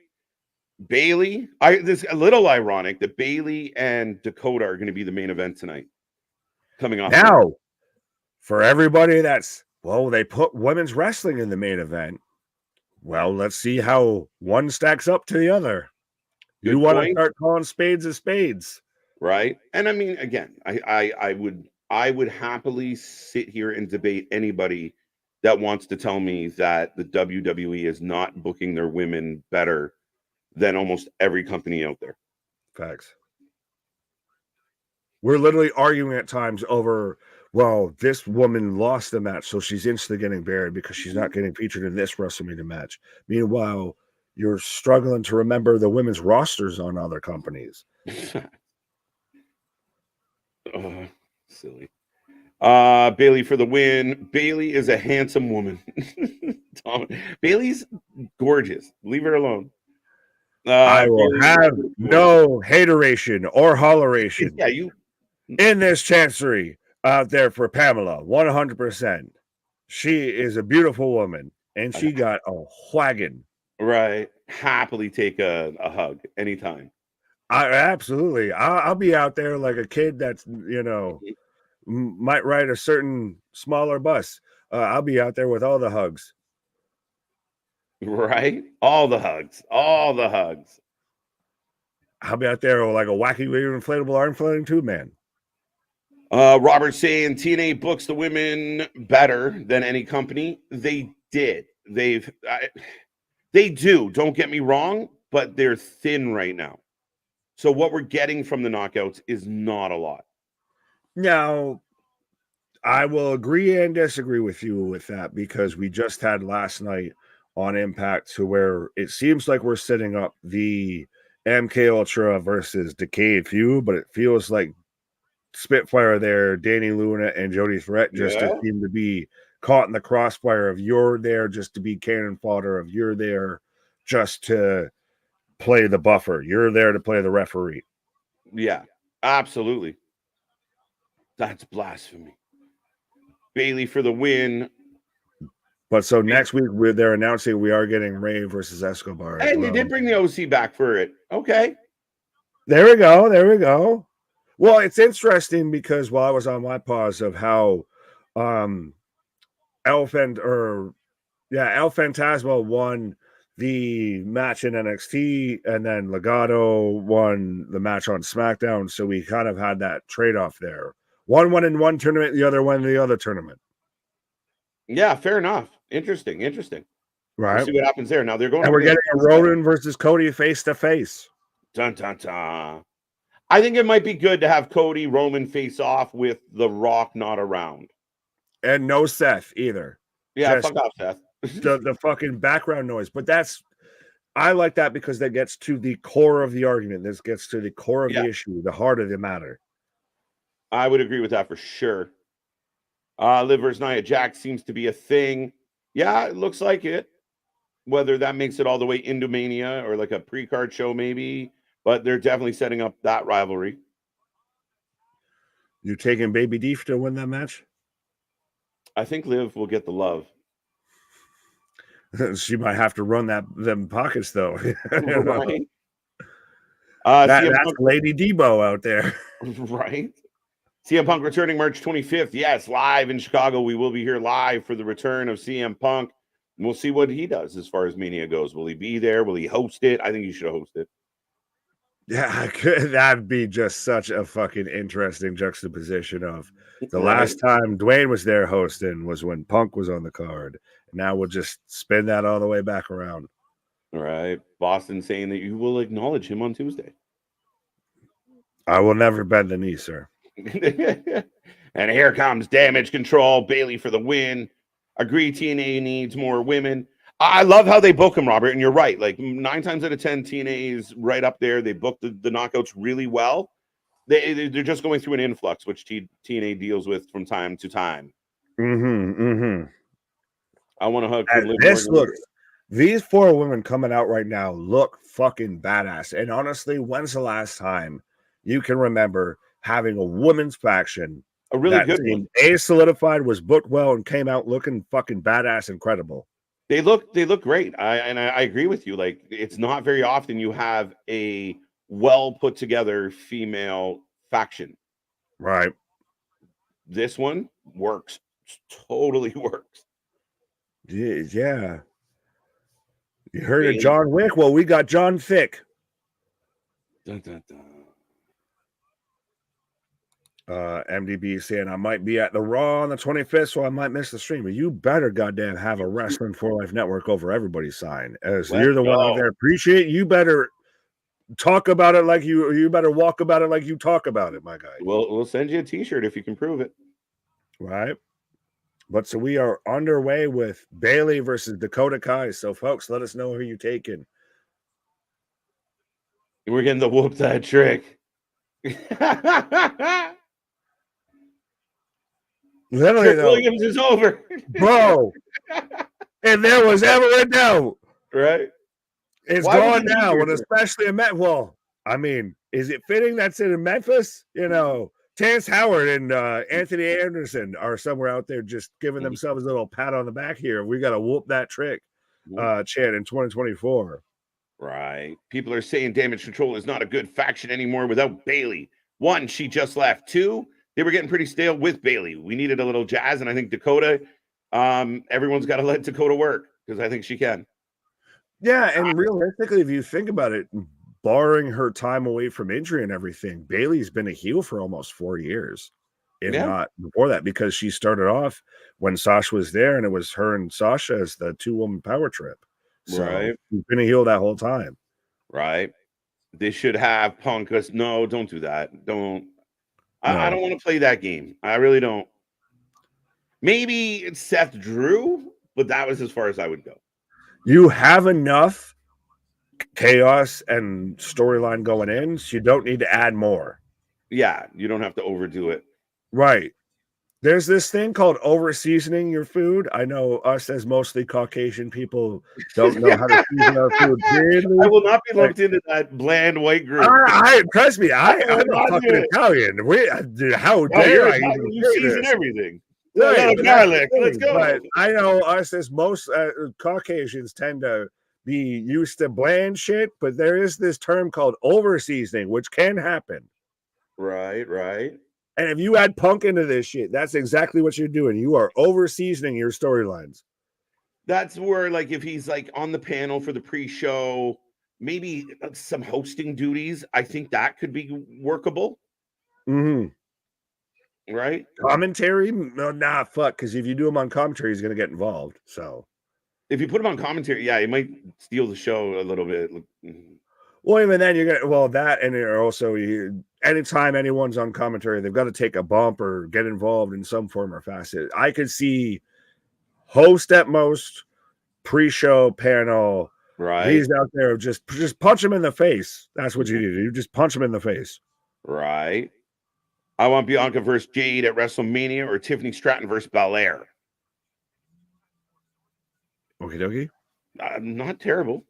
Bayley, this is a little ironic that Bayley and Dakota are going to be the main event tonight. Coming off now, for everybody they put women's wrestling in the main event. Well, let's see how one stacks up to the other. Good you want point. to start calling spades as spades, right? And I mean, again, I would happily sit here and debate anybody that wants to tell me that the WWE is not booking their women better than almost every company out there. Facts. We're literally arguing at times over, well, this woman lost the match, so she's instantly getting buried because she's not getting featured in this WrestleMania match. Meanwhile, you're struggling to remember the women's rosters on other companies. Silly. Bayley for the win. Bayley is a handsome woman. Bayley's gorgeous. Leave her alone. I will have no hateration or holleration. Yeah, you in this chancery out there for Pamela, 100%. She is a beautiful woman, and she got a wagon. Right. Happily take a hug anytime. Absolutely. I'll be out there like a kid that's, might ride a certain smaller bus. I'll be out there with all the hugs. Right? All the hugs. I'll be out there with like a wacky, weird, inflatable arm floating tube man. Robert saying TNA books the women better than any company. They did. They do. Don't get me wrong, but they're thin right now. So what we're getting from the knockouts is not a lot. Now, I will agree and disagree with you with that because we just had last night on Impact to where it seems like we're setting up the MK Ultra versus Decade feud, but it feels like Spitfire there, Danny Luna and Jody Threat just seem to be caught in the crossfire of you're there just to be cannon fodder, of you're there just to play the buffer, you're there to play the referee. Yeah, absolutely. That's blasphemy. Bailey for the win. But so next week they're announcing we are getting Ray versus Escobar. And they did bring the OC back for it. Okay. There we go. There we go. Well, it's interesting because while I was on my pause of how El Fantasma won the match in NXT and then Legado won the match on SmackDown. So we kind of had that trade-off there. One won in one tournament, the other won in the other tournament. Yeah, fair enough. Interesting. Right. We'll see what happens there. Now they're going. And we're getting a Rowan versus Cody face to face. Dun dun dun. I think it might be good to have Cody Roman face off with The Rock not around. And no Seth either. Yeah, fuck off, Seth. the fucking background noise. But I like that because that gets to the core of the argument. This gets to the core of the issue, the heart of the matter. I would agree with that for sure. Liv versus Nia Jax seems to be a thing. Yeah, it looks like it. Whether that makes it all the way into Mania or like a pre-card show maybe, but they're definitely setting up that rivalry. You taking Baby D to win that match? I think Liv will get the love. She might have to run them pockets though. Right. That's Lady Debo out there. Right. CM Punk returning March 25th. Yes, live in Chicago. We will be here live for the return of CM Punk. We'll see what he does as far as Mania goes. Will he be there? Will he host it? I think he should host it. Yeah, that'd be just such a fucking interesting juxtaposition of the last time Dwayne was there hosting was when Punk was on the card. Now we'll just spin that all the way back around. All right. Boston saying that you will acknowledge him on Tuesday. I will never bend the knee, sir. And here comes Damage Control. Bailey for the win. Agree TNA needs more women. I love how they book them, Robert, and you're right. Like 9 times out of 10, TNA is right up there. They book the knockouts really well. They're just going through an influx, which TNA deals with from time to time. I want to hug. These 4 women coming out right now look fucking badass. And honestly, when's the last time you can remember having a women's faction, a really good one, solidified, was booked well, and came out looking fucking badass, incredible? They look great. I agree with you. Like, it's not very often you have a well put together female faction. Right. This one works. Totally works. Yeah. You heard of John Wick? Well, we got John Thick. Dun, dun, dun. MDB saying I might be at the Raw on the 25th, so I might miss the stream. But you better goddamn have a Wrestling for Life Network over everybody's sign. As you're the one out there, appreciate. You better talk about it like you better walk about it like you talk about it, my guy. We'll send you a T-shirt if you can prove it. Right. But so we are underway with Bailey versus Dakota Kai. So folks, let us know who you're taking. We're getting the whoop that trick. Literally, though, Williams is over, bro. If there was ever a doubt, right? It's gone now, and especially in Memphis. Well, I mean, is it fitting that's in Memphis? You know, Terrence Howard and Anthony Anderson are somewhere out there just giving themselves a little pat on the back here. We got to whoop that trick, Chad, in 2024. Right. People are saying Damage Control is not a good faction anymore without Bailey. 1, she just left. 2, they were getting pretty stale with Bailey. We needed a little jazz, and I think Dakota, everyone's got to let Dakota work because I think she can. Yeah, and realistically, if you think about it, barring her time away from injury and everything, Bayley's been a heel for almost 4 years, if not before that, because she started off when Sasha was there, and it was her and Sasha as the 2-woman power trip. So she's been a heel that whole time. Right. They should have Punk. No, don't do that. Don't. I don't want to play that game. I really don't. Maybe it's Seth Drew, but that was as far as I would go. You have enough chaos and storyline going in, so you don't need to add more. Yeah, you don't have to overdo it. Right. There's this thing called over-seasoning your food. I know us as mostly Caucasian people don't know how to season our food. Weirdly. I will not be lumped into that bland white group. Trust me, I'm a fucking Italian. How dare I? You season everything. Right, garlic. Let's go. But I know us as most Caucasians tend to be used to bland shit, but there is this term called over-seasoning, which can happen. Right. And if you add Punk into this shit, that's exactly what you're doing. You are over-seasoning your storylines. That's where, like, if he's like on the panel for the pre-show, maybe some hosting duties, I think that could be workable. Mm-hmm. Right? Commentary? No, nah, fuck. Because if you do him on commentary, he's going to get involved. So if you put him on commentary, yeah, he might steal the show a little bit. Well, even then, you're gonna that, and also anytime anyone's on commentary, they've got to take a bump or get involved in some form or facet. I could see host at most, pre-show panel. Right, he's out there just punch him in the face. That's what you do. You just punch him in the face. Right. I want Bianca versus Jade at WrestleMania, or Tiffany Stratton versus Baszler. Okie dokie. Not terrible.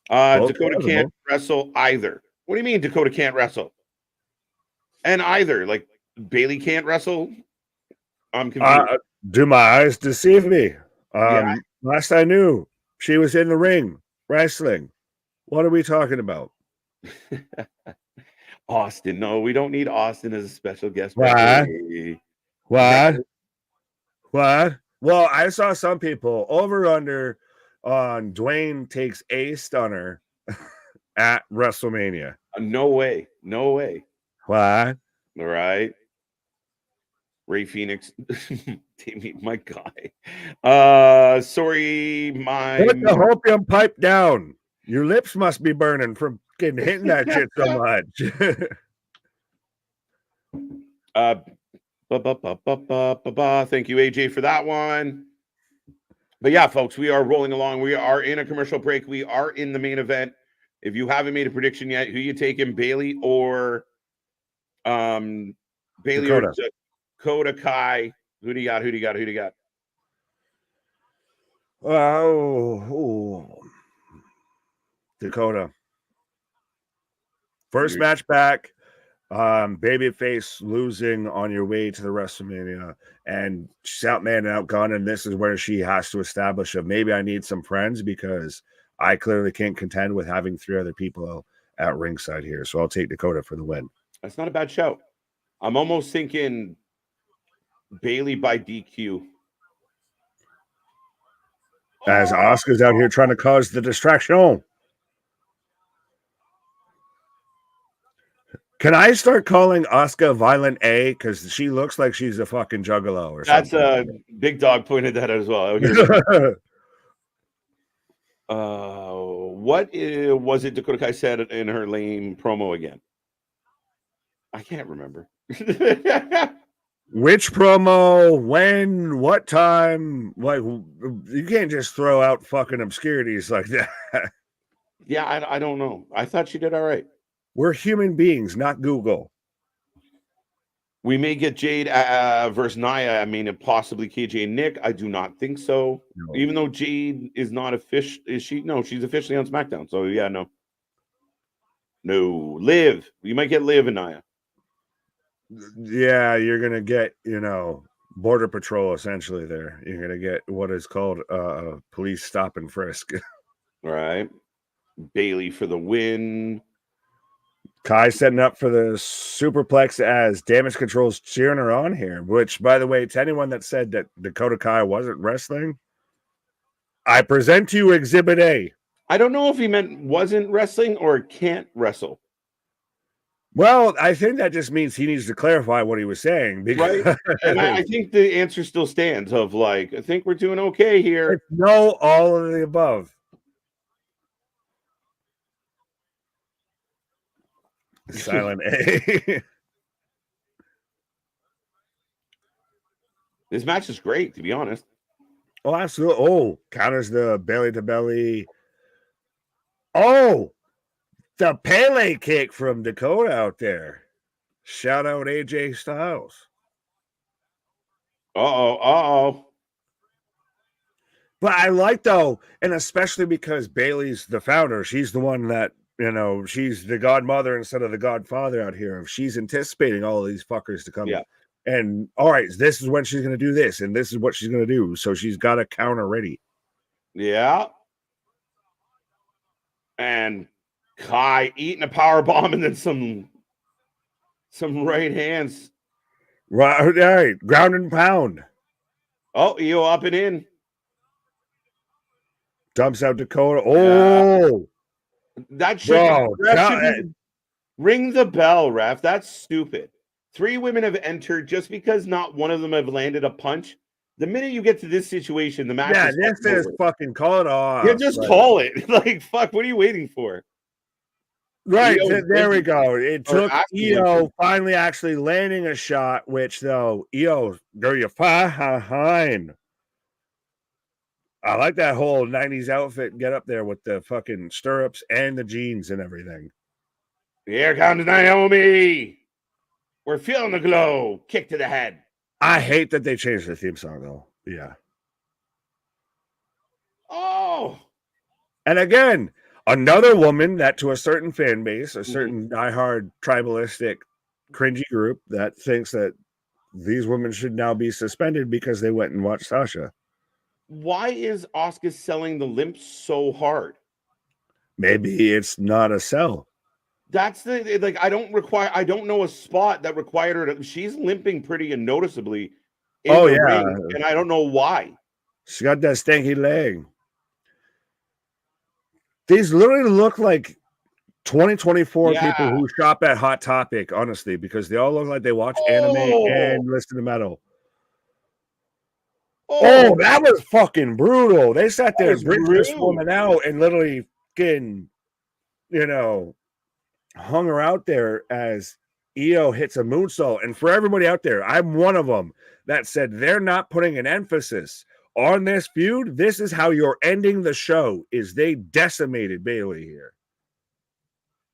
Dakota can't wrestle either. What do you mean Dakota can't wrestle? And either, like, Bayley can't wrestle? I'm confused. Do my eyes deceive me? Last I knew, she was in the ring wrestling. What are we talking about? Austin. No, we don't need Austin as a special guest. What? Well, I saw some people over under on Dwayne takes a stunner at WrestleMania. No way. What? All right. Ray Phoenix, my guy. Sorry, Put the hopium pipe down. Your lips must be burning from hitting that shit so much. Thank you, AJ, for that one. But yeah, folks, we are rolling along. We are in a commercial break. We are in the main event. If you haven't made a prediction yet, who you taking, Bayley or Dakota Kai? Who do you got? Oh, Dakota. First match back. Babyface losing on your way to the WrestleMania, and she's outmanned and outgunned, and this is where she has to establish maybe I need some friends because I clearly can't contend with having 3 other people at ringside here. So I'll take Dakota for the win. That's not a bad show. I'm almost thinking Bayley by DQ. As Asuka's out here trying to cause the distraction. Can I start calling Asuka Violent A? Because she looks like she's a fucking juggalo or something. That's Big Dog pointed that out as well. What was it Dakota Kai said in her lame promo again? I can't remember. Which promo, when, what time? Like, you can't just throw out fucking obscurities like that. Yeah, I don't know. I thought she did all right. We're human beings, not Google. We may get Jade versus Nia. I mean, possibly KJ and Nick. I do not think so. No. Even though Jade is not official, is she? No, she's officially on SmackDown. So yeah, no. Liv. You might get Liv and Nia. Yeah, you're gonna get Border Patrol essentially. There, you're gonna get what is called police stop and frisk. All right, Bayley for the win. Kai setting up for the superplex as Damage Control's cheering her on here, which, by the way, to anyone that said that Dakota Kai wasn't wrestling, I present to you Exhibit A. I don't know if he meant wasn't wrestling or can't wrestle. Well, I think that just means he needs to clarify what he was saying. Because right? And I think the answer still stands of like, I think we're doing okay here. It's no, all of the above. Silent A. This match is great, to be honest. Oh, absolutely. Oh, counters the belly to belly. Oh, the Pele kick from Dakota out there. Shout out AJ Styles. Uh-oh. But I like, though, and especially because Bailey's the founder, she's the one that, she's the godmother instead of the godfather out here. She's anticipating all of these fuckers to come. Yeah. And all right, this is when she's going to do this, and this is what she's going to do. So she's got a counter ready. Yeah. And Kai eating a power bomb and then some right hands. Right. Ground and pound. Oh, EO up and in. Dumps out Dakota. Oh. That should ring the bell, ref. That's stupid. 3 women have entered just because not one of them have landed a punch. The minute you get to this situation, the match is this is fucking call it off. Yeah, just call it. Like, fuck, what are you waiting for? Right, there we go. It took EO finally actually landing a shot, which, though, EO, go you fine. I like that whole 90s outfit get up there with the fucking stirrups and the jeans and everything. Here comes Naomi. We're feeling the glow. Kick to the head. I hate that they changed the theme song, though. Yeah. Oh. And again, another woman that to a certain fan base, a certain diehard tribalistic cringy group that thinks that these women should now be suspended because they went and watched Sasha. Why is Asuka selling the limp so hard? Maybe it's not a sell. That's I don't know a spot that required her to. She's limping pretty noticeably. Ring, and I don't know why. She got that stanky leg. These literally look like 2024 people who shop at Hot Topic, honestly, because they all look like they watch anime and listen to metal. Oh, that was fucking brutal. They sat there and bridged this woman out and literally fucking, hung her out there as EO hits a moonsault. And for everybody out there, I'm one of them that said they're not putting an emphasis on this feud. This is how you're ending the show, is they decimated Bayley here.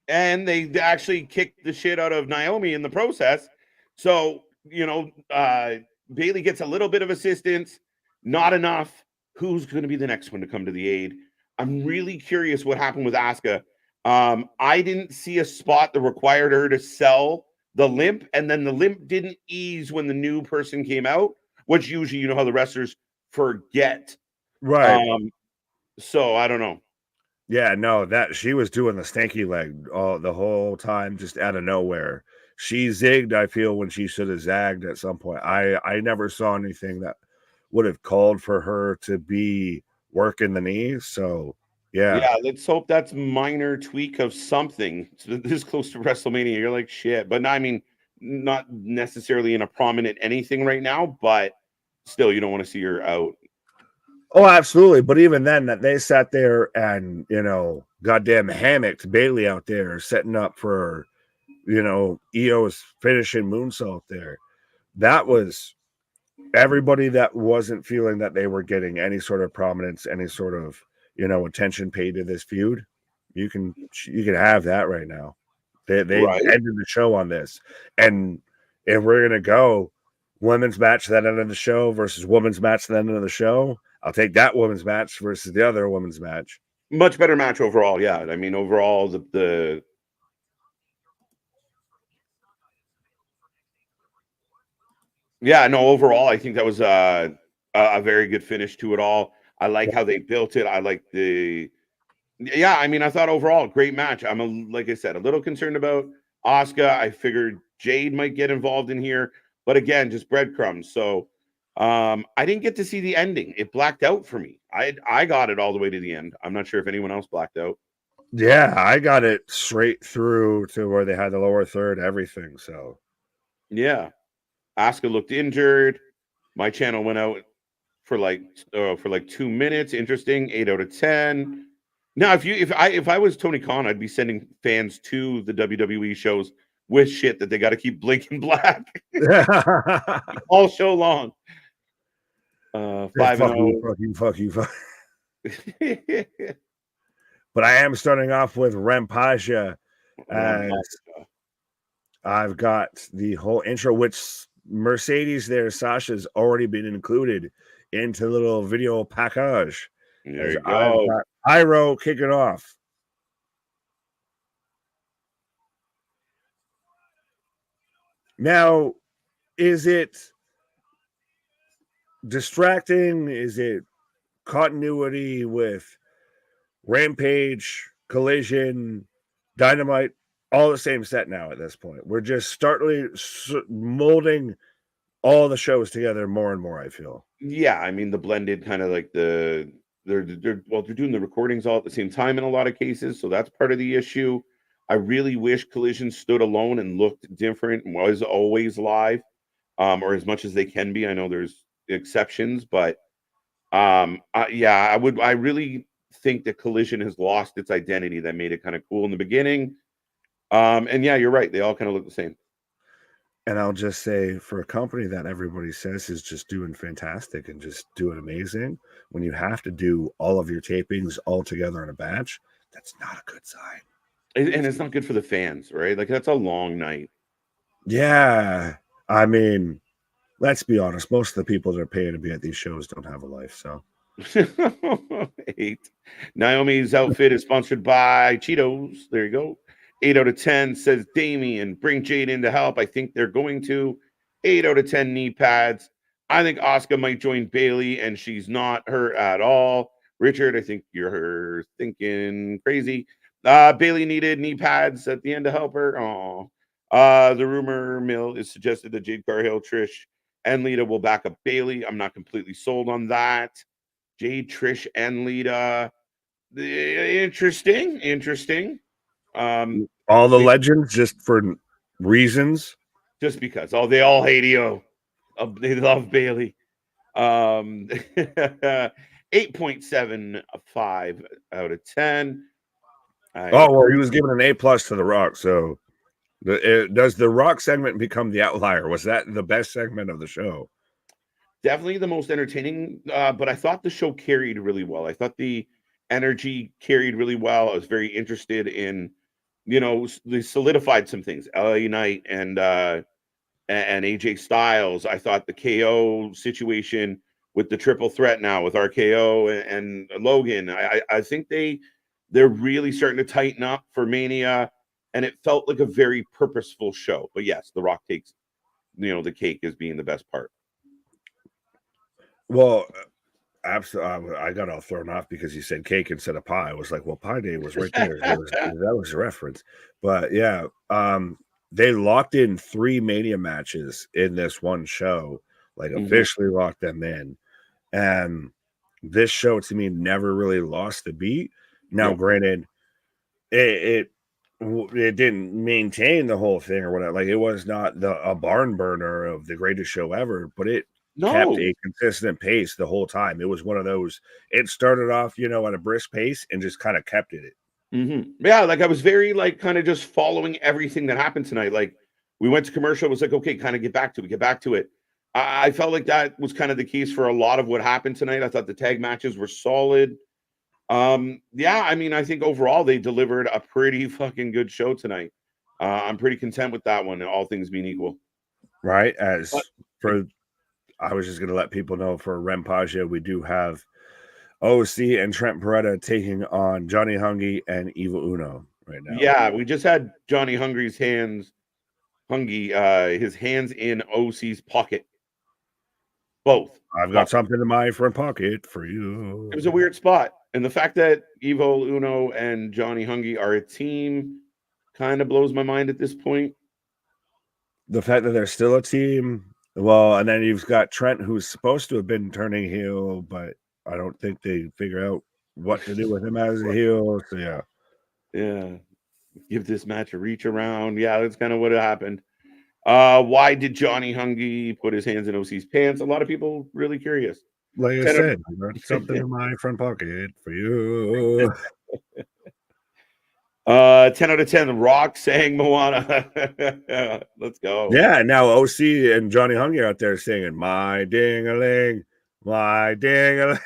And they actually kicked the shit out of Naomi in the process. So, Bayley gets a little bit of assistance, not enough. Who's going to be the next one to come to the aid? I'm really curious what happened with Asuka. I didn't see a spot that required her to sell the limp, and then the limp didn't ease when the new person came out, which usually, how the wrestlers forget. Right. So I don't know. Yeah, no, that she was doing the stanky leg the whole time, just out of nowhere. She zigged, I feel, when she should have zagged at some point. I never saw anything that would have called for her to be working the knees. So yeah, let's hope that's minor tweak of something. So this close to WrestleMania, you're like shit. But I mean, not necessarily in a prominent anything right now, but still, you don't want to see her out. Oh, absolutely. But even then, that they sat there and goddamn hammocked Bayley out there, setting up for EO's finishing moonsault there. That was everybody that wasn't feeling that they were getting any sort of prominence, any sort of attention paid to this feud. You can have that right now. They ended the show on this. And if we're gonna go women's match that end of the show versus women's match that end of the show, I'll take that women's match versus the other women's match. Much better match overall. Yeah, I mean overall the overall I think that was a very good finish to it all. I like how they built it. I like I thought overall great match. Like I said, a little concerned about Asuka. I figured Jade might get involved in here, but again, just breadcrumbs. So I didn't get to see the ending. It blacked out for me. I got it all the way to the end. I'm not sure if anyone else blacked out. Yeah, I got it straight through to where they had the lower third, everything. So yeah, Asuka looked injured. My channel went out for like 2 minutes. Interesting. 8 out of 10. Now, if I was Tony Khan, I'd be sending fans to the WWE shows with shit that they got to keep blinking black all show long. 5-0. Fuck you. But I am starting off with Rampage. I've got the whole intro, which Mercedes there, Sasha's already been included into the little video package. There you I've go. got Pyro kicking off. Now, is it distracting? Is it continuity with Rampage, Collision, Dynamite? All the same set now at this point. We're just starting molding all the shows together more and more, I feel. Yeah, I mean the blended kind of like they're doing the recordings all at the same time in a lot of cases, so that's part of the issue. I really wish Collision stood alone and looked different and was always live, or as much as they can be. I know there's exceptions, but I really think that Collision has lost its identity that made it kind of cool in the beginning. And yeah, you're right. They all kind of look the same. And I'll just say, for a company that everybody says is just doing fantastic and just doing amazing, when you have to do all of your tapings all together in a batch, that's not a good sign. And it's not good for the fans, right? Like, that's a long night. Yeah. I mean, let's be honest. Most of the people that are paying to be at these shows don't have a life, so. 8. Naomi's outfit is sponsored by Cheetos. There you go. 8 out of 10 says Damien. Bring Jade in to help. I think they're going to. 8 out of 10 knee pads. I think Asuka might join Bailey, and she's not her at all. Richard, I think you're thinking crazy. Bailey needed knee pads at the end to help her. Oh, the rumor mill is suggested that Jade Cargill, Trish, and Lita will back up Bailey. I'm not completely sold on that. Jade, Trish, and Lita. Interesting. All the legends just for reasons. Just because. Oh, they all hate EO. They love Bailey. 8.75 out of 10. He was given an A+ to The Rock. So does The Rock segment become the outlier? Was that the best segment of the show? Definitely the most entertaining, but I thought the show carried really well. I thought the energy carried really well. I was very interested in, they solidified some things. LA Knight and AJ Styles. I thought the KO situation with the triple threat now with RKO and Logan. I think they're really starting to tighten up for Mania, and it felt like a very purposeful show. But yes, The Rock takes, the cake as being the best part. Well, absolutely. I got all thrown off because you said cake instead of pie. I was like, well, Pie Day was right there. That was a reference. But yeah, they locked in 3 Mania matches in this one show, like officially locked them in. And this show to me never really lost the beat. Now, granted, it didn't maintain the whole thing or whatever. Like, it was not a barn burner of the greatest show ever, but it kept a consistent pace the whole time. It was one of those, it started off, at a brisk pace and just kind of kept it. Yeah, like I was very kind of just following everything that happened tonight. Like, we went to commercial, it was like, okay, kind of get back to it. I felt like that was kind of the case for a lot of what happened tonight. I thought the tag matches were solid. Yeah, I mean, I think overall they delivered a pretty fucking good show tonight. I'm pretty content with that one, all things being equal. Right. I was just going to let people know for Rampage, we do have OC and Trent Beretta taking on Johnny Hungy and Evil Uno right now. Yeah, we just had Johnny his hands in OC's pocket. Both. I've got something in my front pocket for you. It was a weird spot. And the fact that Evil Uno and Johnny Hungy are a team kind of blows my mind at this point. The fact that they're still a team Well, and then you've got Trent, who's supposed to have been turning heel, but I don't think they figure out what to do with him as a heel. So yeah. Yeah. Give this match a reach around. Yeah, that's kind of what happened. Why did Johnny Hungy put his hands in OC's pants? A lot of people really curious. Like I 10 said, I got something in my front pocket for you. 10 out of 10. The Rock saying Moana. Let's go. Yeah, now OC and Johnny Hungy out there singing "My Ding-a-ling, My Ding-a-ling."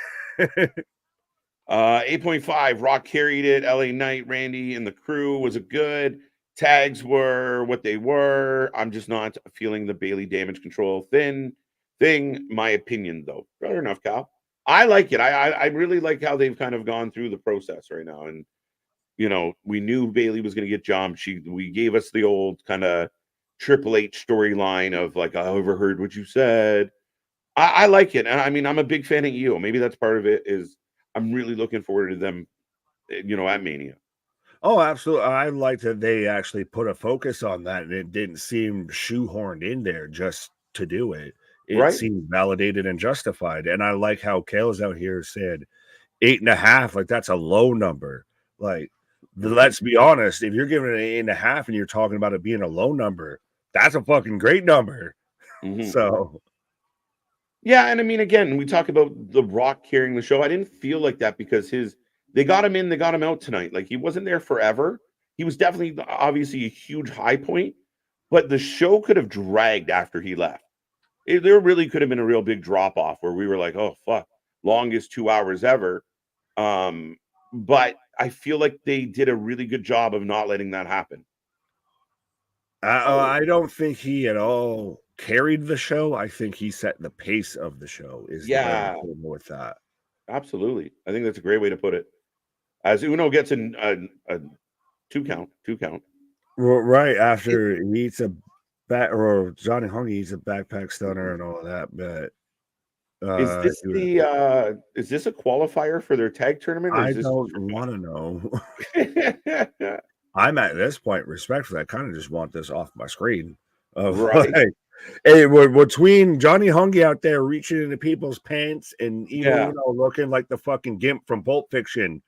8.5. Rock carried it. LA Knight, Randy, and the crew was a good. Tags were what they were. I'm just not feeling the Bailey damage control thing. My opinion, though. Fair enough, Cal. I like it. I really like how they've kind of gone through the process right now. And we knew Bailey was going to get jumped. We gave us the old kind of Triple H storyline of like, I overheard what you said. I like it. And I mean, I'm a big fan of EO. Maybe that's part of it is I'm really looking forward to them, at Mania. Oh, absolutely. I like that they actually put a focus on that and it didn't seem shoehorned in there just to do it. It Right. seemed validated and justified. And I like how Kale's out here said 8.5, like that's a low number. Like, let's be honest, if you're giving it an 8.5 and you're talking about it being a low number, that's a fucking great number. So yeah, and I mean, again, we talk about The Rock carrying the show. I didn't feel like that because they got him in, they got him out tonight. Like he wasn't there forever. He was definitely obviously a huge high point, but the show could have dragged after he left. There really could have been a real big drop off where we were like, oh fuck, longest 2 hours ever. But I feel like they did a really good job of not letting that happen. I don't think he at all carried the show. I think he set the pace of the show. Is the way to put with that. Absolutely. I think that's a great way to put it. As Uno gets a 2 count. Well, right after he eats a back, or Johnny Hungy eats a backpack stunner and all of that. But is this a qualifier for their tag tournament? I don't want to know. I'm at this point, respectfully, I kind of just want this off my screen. Right. Like, hey, between Johnny Hungy out there reaching into people's pants and even looking like the fucking gimp from Pulp Fiction,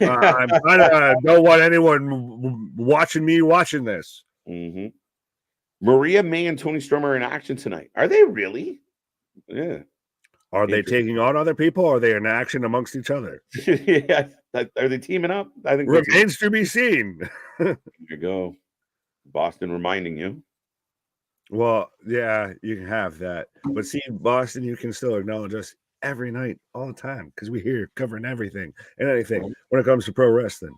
I kind of don't want anyone watching this. Mm-hmm. Maria May and Tony Storm are in action tonight. Are they really? Yeah. Are they taking on other people? Or are they in action amongst each other? Yeah. Are they teaming up? I think remains to be seen. There you go. Boston reminding you. Well, yeah, you can have that. But see, Boston, you can still acknowledge us every night, all the time, because we're here covering everything and anything when it comes to pro wrestling.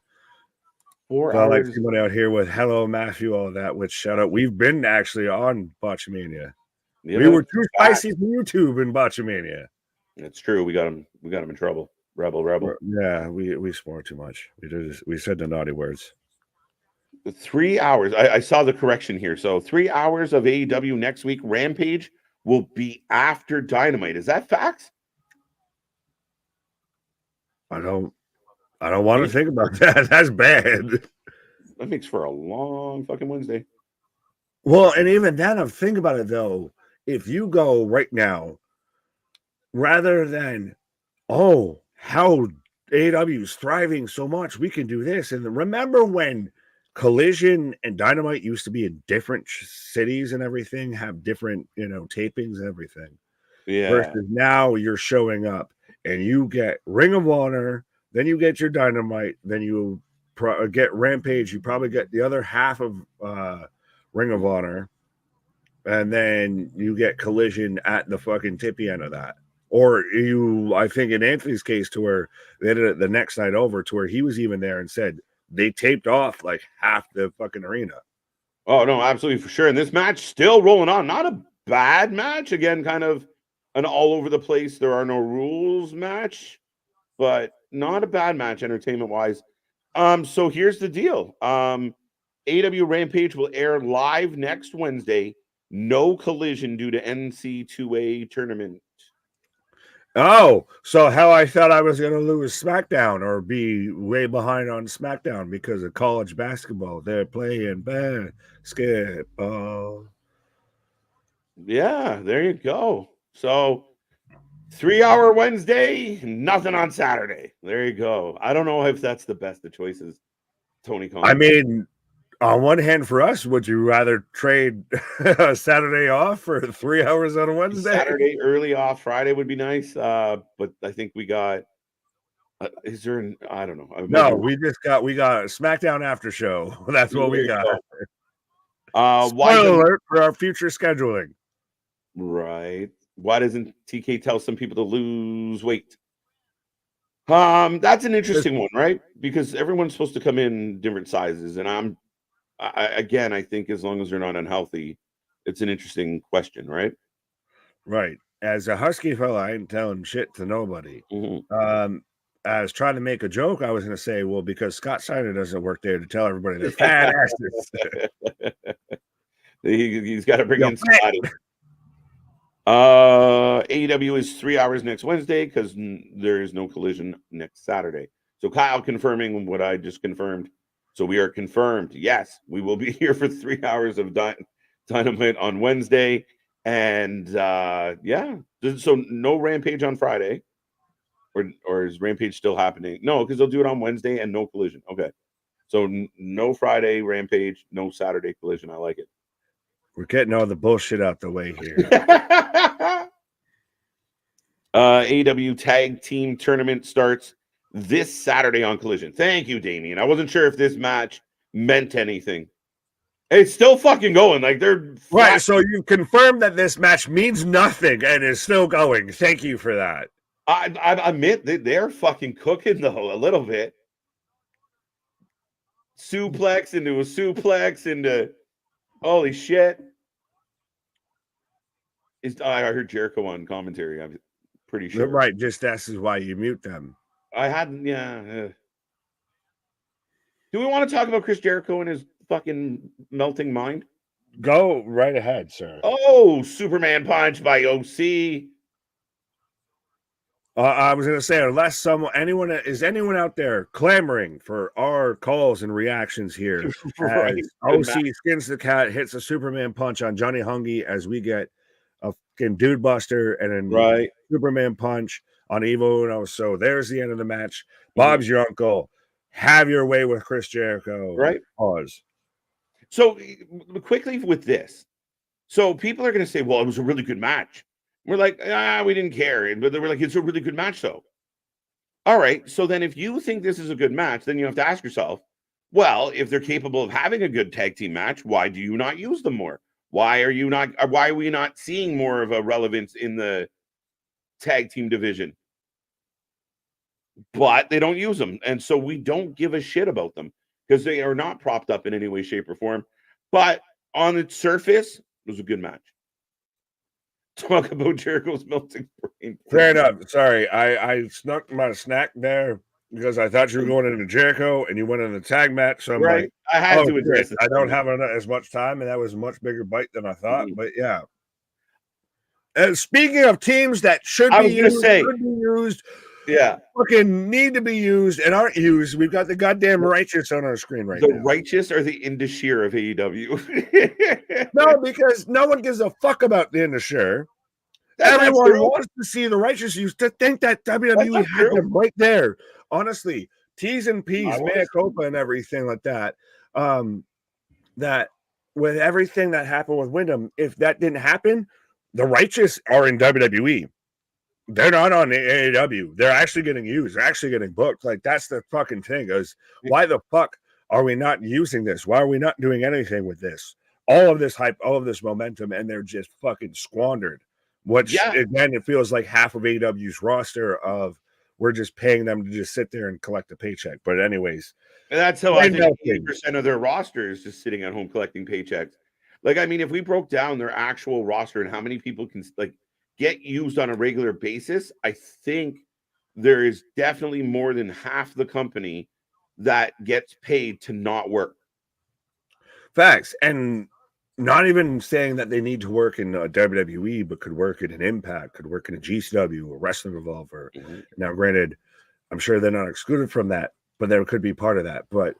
4 hours. I like someone out here with Hello Matthew, all that, which shout out. We've been actually on Botchamania. Yeah, we were too spicy for YouTube in Botchamania. That's true. We got him in trouble. Rebel. Yeah, we swore too much. We said the naughty words. 3 hours. I saw the correction here. So 3 hours of AEW next week. Rampage will be after Dynamite. Is that facts? I don't want to think about that. That's bad. That makes for a long fucking Wednesday. Well, and even then, I'm thinking about it though. If you go right now, rather than, how AEW is thriving so much, we can do this. And remember when Collision and Dynamite used to be in different cities and everything, have different, tapings and everything. Yeah. Versus now you're showing up and you get Ring of Honor, then you get your Dynamite, then you get Rampage, you probably get the other half of Ring of Honor, and then you get Collision at the fucking tippy end of that. Or I think in Anthony's case, to where they did it the next night over, to where he was even there and said they taped off like half the fucking arena. Oh, no, absolutely, for sure. And this match still rolling on. Not a bad match. Again, kind of an all over the place, there are no rules match, but not a bad match entertainment-wise. So here's the deal. AEW Rampage will air live next Wednesday. No Collision due to NC2A tournament. Oh, so how I thought I was going to lose Smackdown or be way behind on Smackdown because of college basketball. They're playing basketball. Yeah, there you go. So 3-hour Wednesday, nothing on Saturday. There you go. I don't know if that's the best of choices, Tony Khan. I mean, on one hand, for us, would you rather trade a Saturday off for 3 hours on a Wednesday? Saturday early off, Friday would be nice. But I think we got. Is there? I don't know. No, we got a SmackDown after show. That's what we got. Spoiler alert for our future scheduling. Right. Why doesn't TK tell some people to lose weight? That's an interesting one, right? Because everyone's supposed to come in different sizes, and I think as long as they're not unhealthy, it's an interesting question, right? Right. As a husky fella, I ain't telling shit to nobody. Mm-hmm. I was trying to make a joke. I was going to say, well, because Scott Steiner doesn't work there to tell everybody they're fat asses. He's got to bring in Scotty. AEW is 3 hours next Wednesday because there is no collision next Saturday. So Kyle confirming what I just confirmed. So we are confirmed. Yes, we will be here for 3 hours of Dynamite on Wednesday. And yeah, so no Rampage on Friday. Or is Rampage still happening? No, because they'll do it on Wednesday and no collision. Okay. So no Friday Rampage, no Saturday collision. I like it. We're getting all the bullshit out the way here. AEW Tag Team Tournament starts this Saturday on Collision. Thank you, Damien. I wasn't sure if this match meant anything. It's still fucking going. Like they're right. So you confirmed that this match means nothing and is still going. Thank you for that. I admit that they're fucking cooking though a little bit. Suplex into a suplex into holy shit. I heard Jericho on commentary. I'm pretty sure. Right. Just this is why you mute them. I hadn't. Yeah. Do we want to talk about Chris Jericho and his fucking melting mind? Go right ahead, sir. Oh, Superman punch by OC. I was going to say, unless anyone out there clamoring for our calls and reactions here, right. OC skins the cat, hits a Superman punch on Johnny Hungy as we get a fucking dude buster and then Superman punch on Evo Uno. So there's the end of the match. Bob's your uncle. Have your way with Chris Jericho. Right. Pause. So quickly with this. So people are going to say, well, it was a really good match. We're like, we didn't care. But they were like, it's a really good match, though. All right. So then if you think this is a good match, then you have to ask yourself, well, if they're capable of having a good tag team match, why do you not use them more? Why are we not seeing more of a relevance in the tag team division? But they don't use them. And so we don't give a shit about them because they are not propped up in any way, shape, or form. But on its surface, it was a good match. Talk about Jericho's melting brain. Fair enough. Sorry, I snuck my snack there because I thought you were going into Jericho and you went in the tag match. So I'm like, I had to address it. I don't have as much time, and that was a much bigger bite than I thought. But yeah. And speaking of teams that should be used, yeah, fucking need to be used and aren't used, we've got the goddamn Righteous on our screen right now. The Righteous are the Indashir of AEW. No, because no one gives a fuck about the Indashir. Everyone wants to see the Righteous used to think that WWE had them right there. Honestly, T's and P's, mea culpa and everything like that. That with everything that happened with Wyndham, if that didn't happen, the Righteous are in WWE. They're not on the AEW. They're actually getting used. They're actually getting booked. Like, that's the fucking thing is why the fuck are we not using this? Why are we not doing anything with this? All of this hype, all of this momentum, and they're just fucking squandered. Which, again, it feels like half of AEW's roster of we're just paying them to just sit there and collect a paycheck. But anyways. And that's how I think 80% of their roster is just sitting at home collecting paychecks. Like, I mean, if we broke down their actual roster and how many people can, like, get used on a regular basis, I think there is definitely more than half the company that gets paid to not work. Facts. And not even saying that they need to work in WWE, but could work in an Impact, could work in a GCW, a Wrestling Revolver. Mm-hmm. Now, granted, I'm sure they're not excluded from that, but there could be part of that. But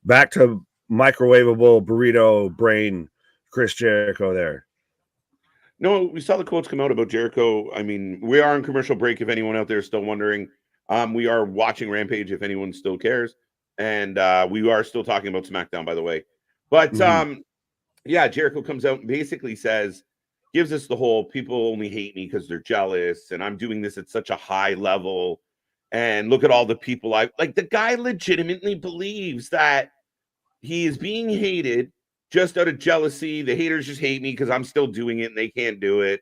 back to microwavable burrito brain Chris Jericho there. No, we saw the quotes come out about Jericho. I mean, we are on commercial break. If anyone out there is still wondering, we are watching Rampage. If anyone still cares, and we are still talking about SmackDown, by the way. But yeah, Jericho comes out and basically says, gives us the whole people only hate me because they're jealous, and I'm doing this at such a high level. And look at all the people I like. The guy legitimately believes that he is being hated just out of jealousy. The haters just hate me because I'm still doing it and they can't do it.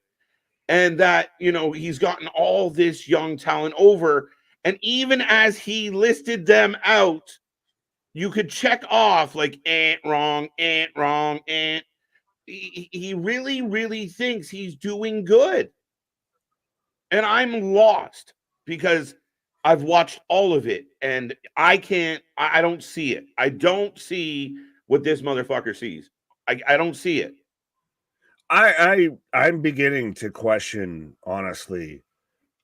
And that, he's gotten all this young talent over. And even as he listed them out, you could check off like, wrong, wrong, He really, really thinks he's doing good. And I'm lost because I've watched all of it and I don't see it. I don't see what this motherfucker sees. I don't see it. I'm beginning to question, honestly,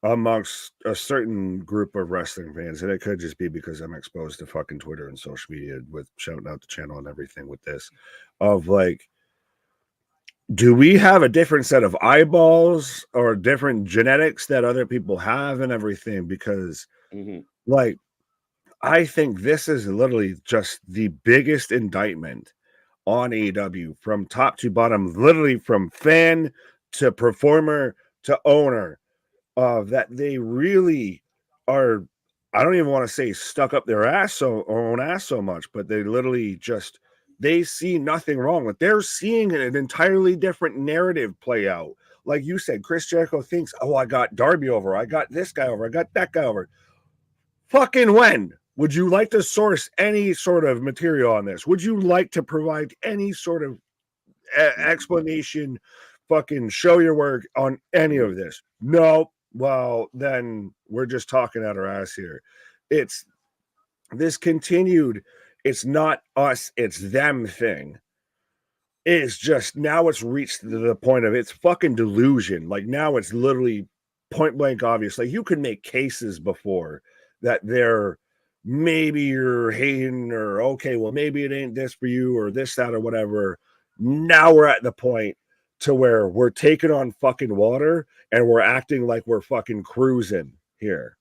amongst a certain group of wrestling fans, and it could just be because I'm exposed to fucking Twitter and social media with shouting out the channel and everything with this, of like, do we have a different set of eyeballs or different genetics that other people have and everything? Because like, I think this is literally just the biggest indictment on AEW from top to bottom, literally from fan to performer to owner, that they really are. I don't even want to say stuck up their own ass so much, but they literally just they see nothing wrong with. They're seeing an entirely different narrative play out. Like you said, Chris Jericho thinks, "Oh, I got Darby over, I got this guy over, I got that guy over." Fucking when? Would you like to source any sort of material on this? Would you like to provide any sort of explanation? Fucking show your work on any of this? No. Well, then we're just talking out our ass here. It's this continued, it's not us, it's them thing. It's just now it's reached the point of it's fucking delusion. Like now it's literally point blank obvious. Like you could make cases before that maybe you're hating or okay, well, maybe it ain't this for you or this, that, or whatever. Now we're at the point to where we're taking on fucking water and we're acting like we're fucking cruising here.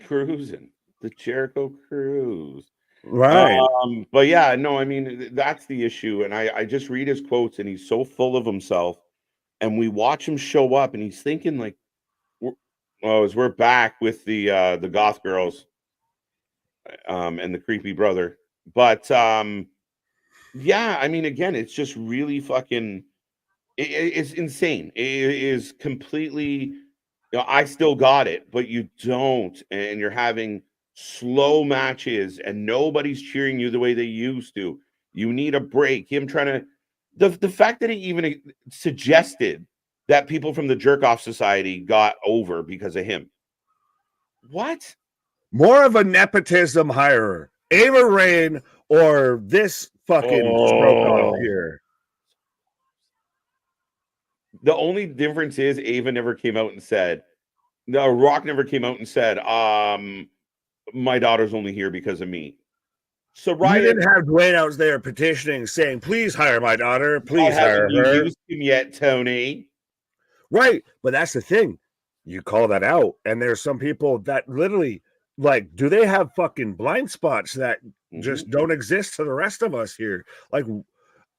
Cruising. The Jericho cruise. Right. But yeah, no, I mean, that's the issue. And I just read his quotes and he's so full of himself. And we watch him show up and he's thinking like, as we're back with the goth girls and the creepy brother. But yeah, I mean, again, it's just really fucking it's insane. It is completely, I still got it, but you don't, and you're having slow matches and nobody's cheering you the way they used to. You need a break. Him trying to the fact that he even suggested that people from the Jerk Off Society got over because of him. What? More of a nepotism hirer. Ava Rain or this fucking stroke off here. The only difference is Ava never came out and said, no, Rock never came out and said, my daughter's only here because of me. So you didn't have Dwayne out there petitioning, saying, please hire my daughter, please hire her. Used him yet, Tony. Right. But that's the thing. You call that out, and there's some people that literally, like, do they have fucking blind spots that just don't exist to the rest of us here? Like,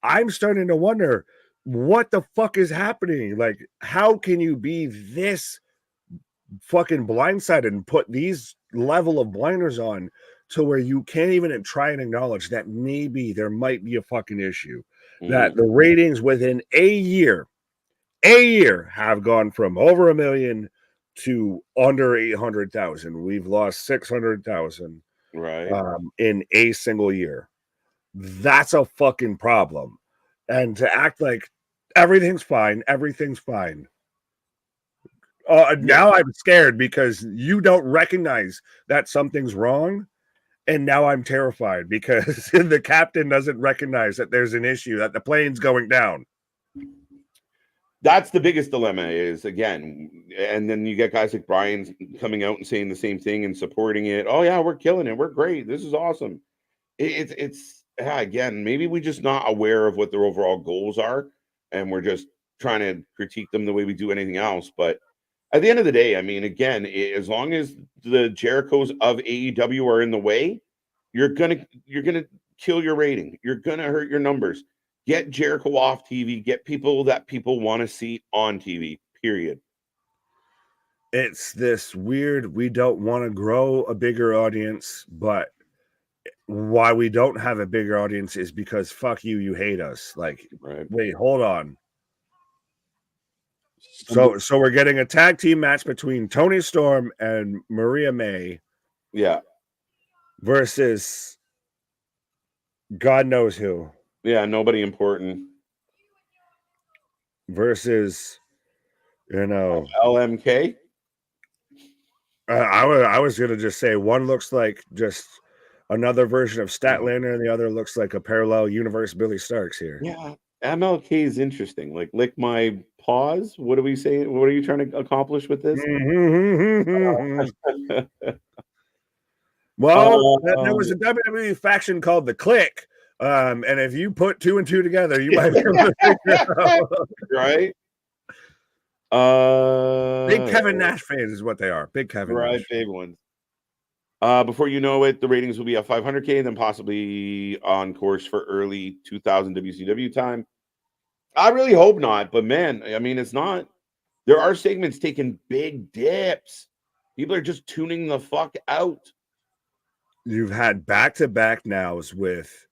I'm starting to wonder what the fuck is happening. Like, how can you be this fucking blindsided and put these level of blinders on to where you can't even try and acknowledge that maybe there might be a fucking issue, that the ratings within a year have gone from over 1 million to under 800,000. We've lost 600,000 in a single year. That's a fucking problem. And to act like everything's fine. Now I'm scared because you don't recognize that something's wrong. And now I'm terrified because the captain doesn't recognize that there's an issue, that the plane's going down. That's the biggest dilemma is, again, and then you get guys like Brian coming out and saying the same thing and supporting it. Oh, yeah, we're killing it. We're great. This is awesome. Again, maybe we're just not aware of what their overall goals are. And we're just trying to critique them the way we do anything else. But at the end of the day, I mean, again, as long as the Jerichos of AEW are in the way, you're gonna kill your rating. You're gonna hurt your numbers. Get Jericho off TV. Get people that people want to see on TV. Period. It's this weird, we don't want to grow a bigger audience, but why we don't have a bigger audience is because fuck you, you hate us. Like, right. Wait, hold on. So we're getting a tag team match between Toni Storm and Maria May. Yeah. Versus God knows who. Yeah, nobody important. Versus, LMK. I was gonna just say one looks like just another version of Statlander, and the other looks like a parallel universe Billy Starks here. Yeah, MLK is interesting. Like, lick my paws. What are we saying? What are you trying to accomplish with this? Well, there was a WWE faction called the Click, and if you put 2 and 2 together, you might be able to figure out. Right. Big Kevin Nash fans is what they are. Big Kevin Nash. Big ones. Before you know it, the ratings will be at 500K, then possibly on course for early 2000 WCW time. I really hope not, but man, I mean, it's not. There are segments taking big dips. People are just tuning the fuck out. You've had back-to-back nows with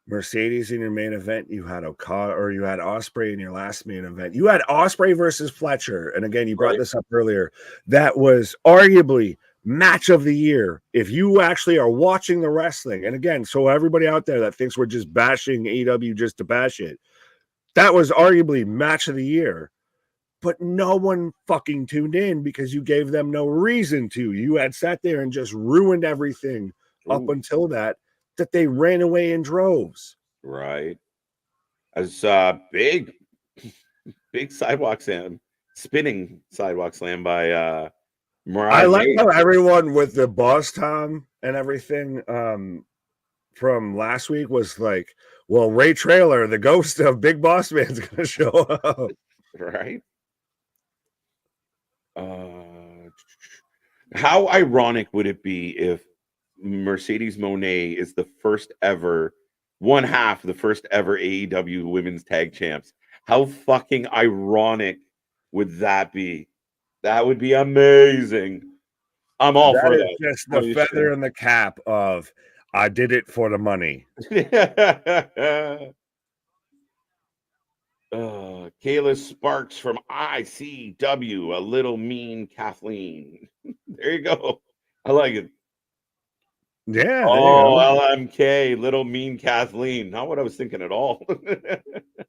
Mercedes in your main event. You had Okada, or you had Ospreay in your last main event. You had Ospreay versus Fletcher, and again, you brought this up earlier. That was arguably match of the year. If you actually are watching the wrestling, and again, so everybody out there that thinks we're just bashing AEW just to bash it, that was arguably match of the year. But no one fucking tuned in because you gave them no reason to. You had sat there and just ruined everything up until that they ran away in droves. Right. As big sidewalk slam, spinning sidewalk slam by Mariah. I like how everyone with the Boss Tom and everything from last week was like, well, Ray Traylor, the ghost of Big Boss Man's gonna show up. Right. How ironic would it be if Mercedes Moné is the first ever AEW women's tag champs? How fucking ironic would that be? That would be amazing. I'm all for that. Just the feather in the cap of I did it for the money. Kayla Sparks from ICW, a little mean Kathleen. There you go. I like it. Yeah. LMK, little mean Kathleen. Not what I was thinking at all.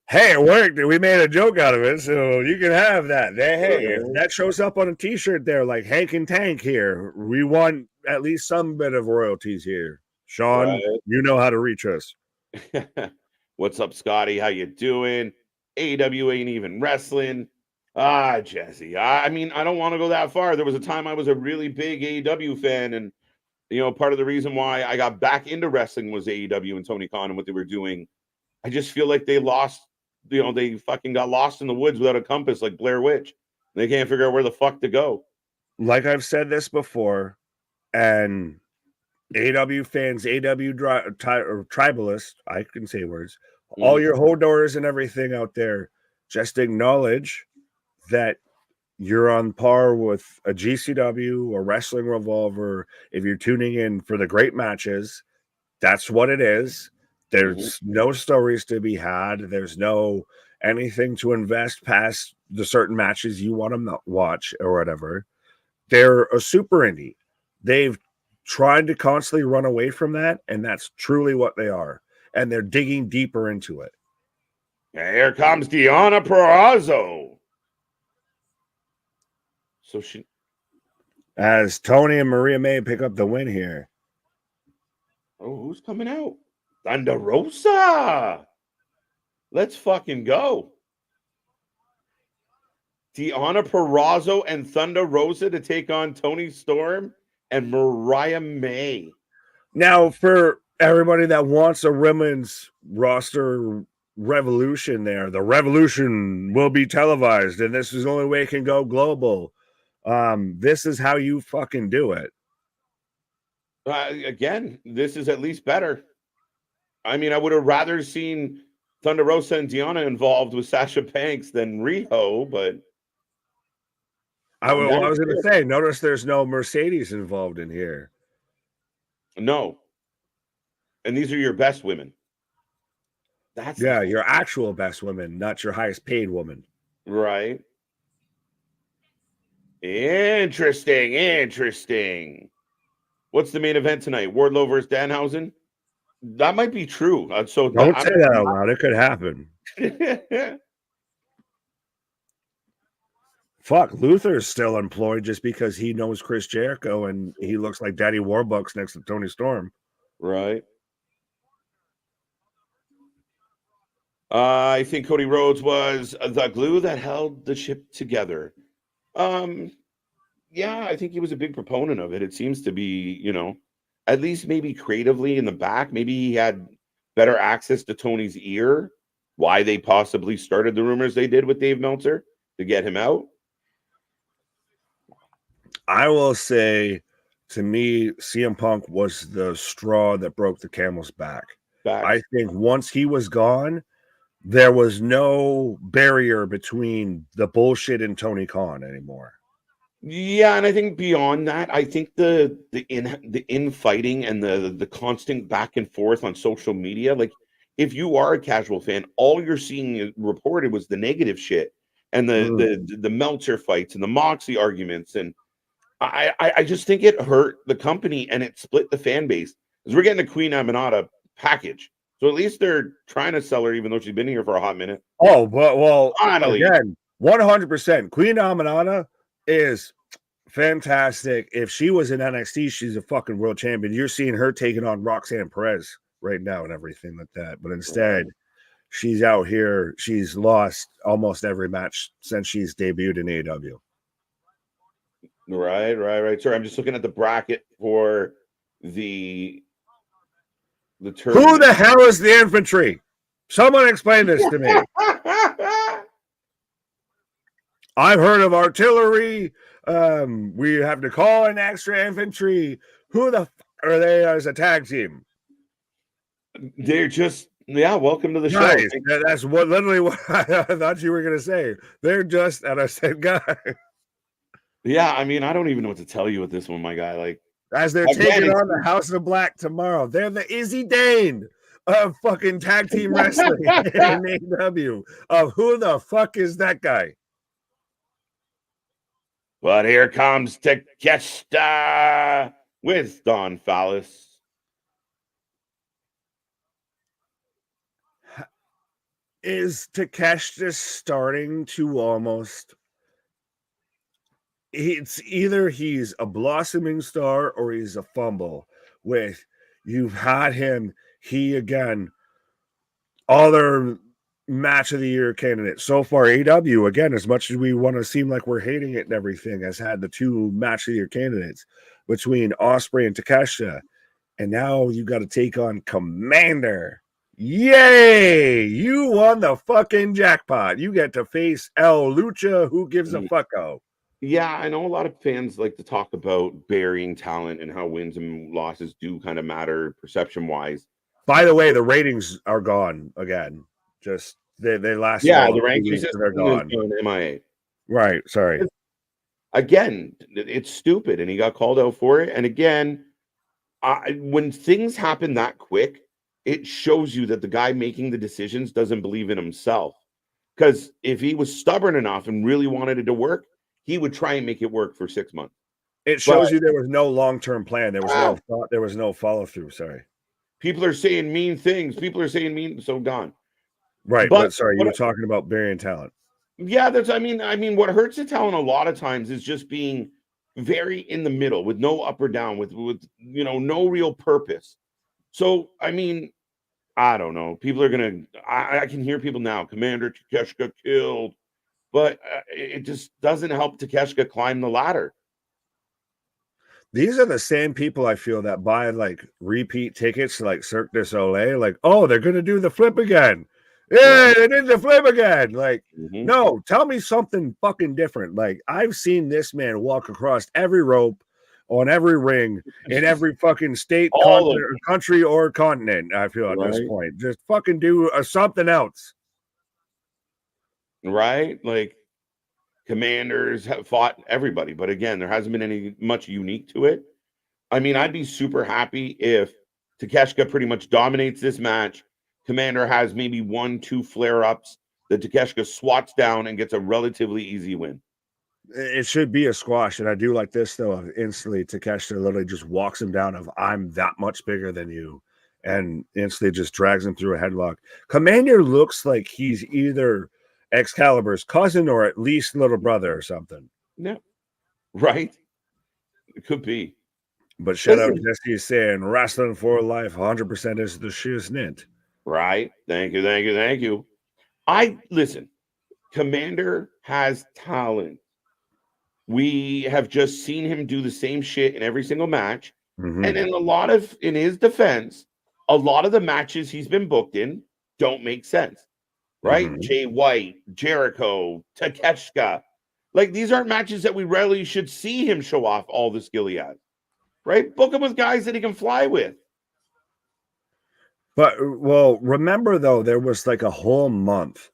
Hey, it worked. We made a joke out of it, so you can have that. Hey, if that shows up on a T-shirt there, like Hank and Tank here, we want at least some bit of royalties here. Sean, you know how to reach us. What's up, Scotty? How you doing? AEW ain't even wrestling. Jesse. I mean, I don't want to go that far. There was a time I was a really big AEW fan, and part of the reason why I got back into wrestling was AEW and Tony Khan and what they were doing. I just feel like they lost, they fucking got lost in the woods without a compass like Blair Witch. They can't figure out where the fuck to go. Like I've said this before, and AEW fans, AEW tribalists, I can say words, all your Hodors and everything out there, just acknowledge that you're on par with a GCW or Wrestling Revolver. If you're tuning in for the great matches, that's what it is. There's no stories to be had. There's no anything to invest past the certain matches you want to watch or whatever. They're a super indie. They've tried to constantly run away from that, and that's truly what they are. And they're digging deeper into it. Here comes Deonna Purrazzo. So as Tony and Maria May pick up the win here. Oh, who's coming out? Thunder Rosa. Let's fucking go. Deonna Purrazzo and Thunder Rosa to take on Toni Storm and Mariah May. Now, for everybody that wants a women's roster revolution there. The revolution will be televised, and this is the only way it can go global. This is how you fucking do it. Again, this is at least better. I mean, I would have rather seen Thunder Rosa and Deonna involved with Sasha Banks than Riho, but I was going to say, notice there's no Mercedes involved in here. No. And these are your best women. That's your actual best women, not your highest paid woman. Right. Interesting. What's the main event tonight? Wardlow versus Danhausen? That might be true. So don't say that out loud. It could happen. Fuck, Luther's still employed just because he knows Chris Jericho and he looks like Daddy Warbucks next to Tony Storm. Right. I think Cody Rhodes was the glue that held the ship together. Yeah, I think he was a big proponent of it. It seems to be, at least maybe creatively in the back. Maybe he had better access to Tony's ear. Why they possibly started the rumors they did with Dave Meltzer to get him out. I will say, to me, CM Punk was the straw that broke the camel's back. I think once he was gone, there was no barrier between the bullshit and Tony Khan anymore. Yeah, and I think beyond that, I think the infighting and the constant back and forth on social media, like if you are a casual fan, all you're seeing reported was the negative shit and the Meltzer fights and the Moxley arguments, and I just think it hurt the company and it split the fan base because we're getting a Queen Aminata package. So at least they're trying to sell her, even though she's been here for a hot minute. Oh, but well, finally, again, 100%. Queen Aminata is fantastic. If she was in NXT, she's a fucking world champion. You're seeing her taking on Roxanne Perez right now and everything like that. But instead, she's out here. She's lost almost every match since she's debuted in AEW. Right. Sorry, I'm just looking at the bracket for the tournament. Who the hell is the infantry? Someone explain this to me. I've heard of artillery. We have to call in extra infantry. Who the are they as a tag team? They're just welcome to the show. Nice. That's literally what I thought you were going to say. They're just, and I said, guy. Yeah, I mean, I don't even know what to tell you with this one, my guy. Like, as they're taking on the House of Black tomorrow, they're the Izzy Dane of fucking tag team wrestling in AEW. Who the fuck is that guy? But here comes Takeshita with Don Fallis. Is Takeshita starting to almost... It's either he's a blossoming star or he's a fumble. With you've had him, again, all their match of the year candidates so far. AEW, again, as much as we want to seem like we're hating it and everything, has had the two match of the year candidates between Ospreay and Takeshita, and now you got to take on Commander. Yay! You won the fucking jackpot. You get to face El Lucha. Who gives a fucko? Yeah, I know a lot of fans like to talk about burying talent and how wins and losses do kind of matter perception-wise. By the way, the ratings are gone again. Just they last. Yeah, the ranking system they're gone. MIA. Right. Sorry. Again, it's stupid, and he got called out for it. And again, when things happen that quick, it shows you that the guy making the decisions doesn't believe in himself. Because if he was stubborn enough and really wanted it to work, he would try and make it work for 6 months. It shows you there was no long-term plan. There was no thought. There was no follow-through. Sorry. People are saying mean things. So gone. Right. But sorry, you were talking about burying talent. Yeah, I mean, what hurts the talent a lot of times is just being very in the middle with no up or down, with no real purpose. So, I mean, I don't know. People are going to, I can hear people now, Commander Takeshita killed. But it just doesn't help Takeshita climb the ladder. These are the same people I feel that buy like repeat tickets to like Cirque du Soleil. Like, oh, they're going to do the flip again. Yeah, they did the flip again. Like, Mm-hmm. no, tell me something fucking different. Like, I've seen this man walk across every rope on every ring in every fucking state, All of country, or continent. I feel at this right, point, just fucking do something else. right? Like Commanders have fought everybody, but again, there hasn't been any much unique to it. I mean, I'd be super happy if Takeshita pretty much dominates this match. Commander has maybe 1-2 flare-ups that Takeshita swats down and gets a relatively easy win. It should be a squash, and I do like this though. Instantly, Takeshita literally just walks him down of "I'm that much bigger than you," and instantly just drags him through a headlock. Commander looks like he's either Excalibur's cousin or at least little brother or something. No, right? It could be. But shout out Listen, Jesse saying wrestling for life 100% is the shiznit. right? Thank you, thank you, thank you. I listen. Commander has talent. We have just seen him do the same shit in every single match. And in his defense, a lot of the matches he's been booked in don't make sense, right? Jay White, Jericho, Takeshita. Like, these aren't matches that we rarely should see him show off all the skill he has, right? Book him with guys that he can fly with. But, well, remember though, there was like a whole month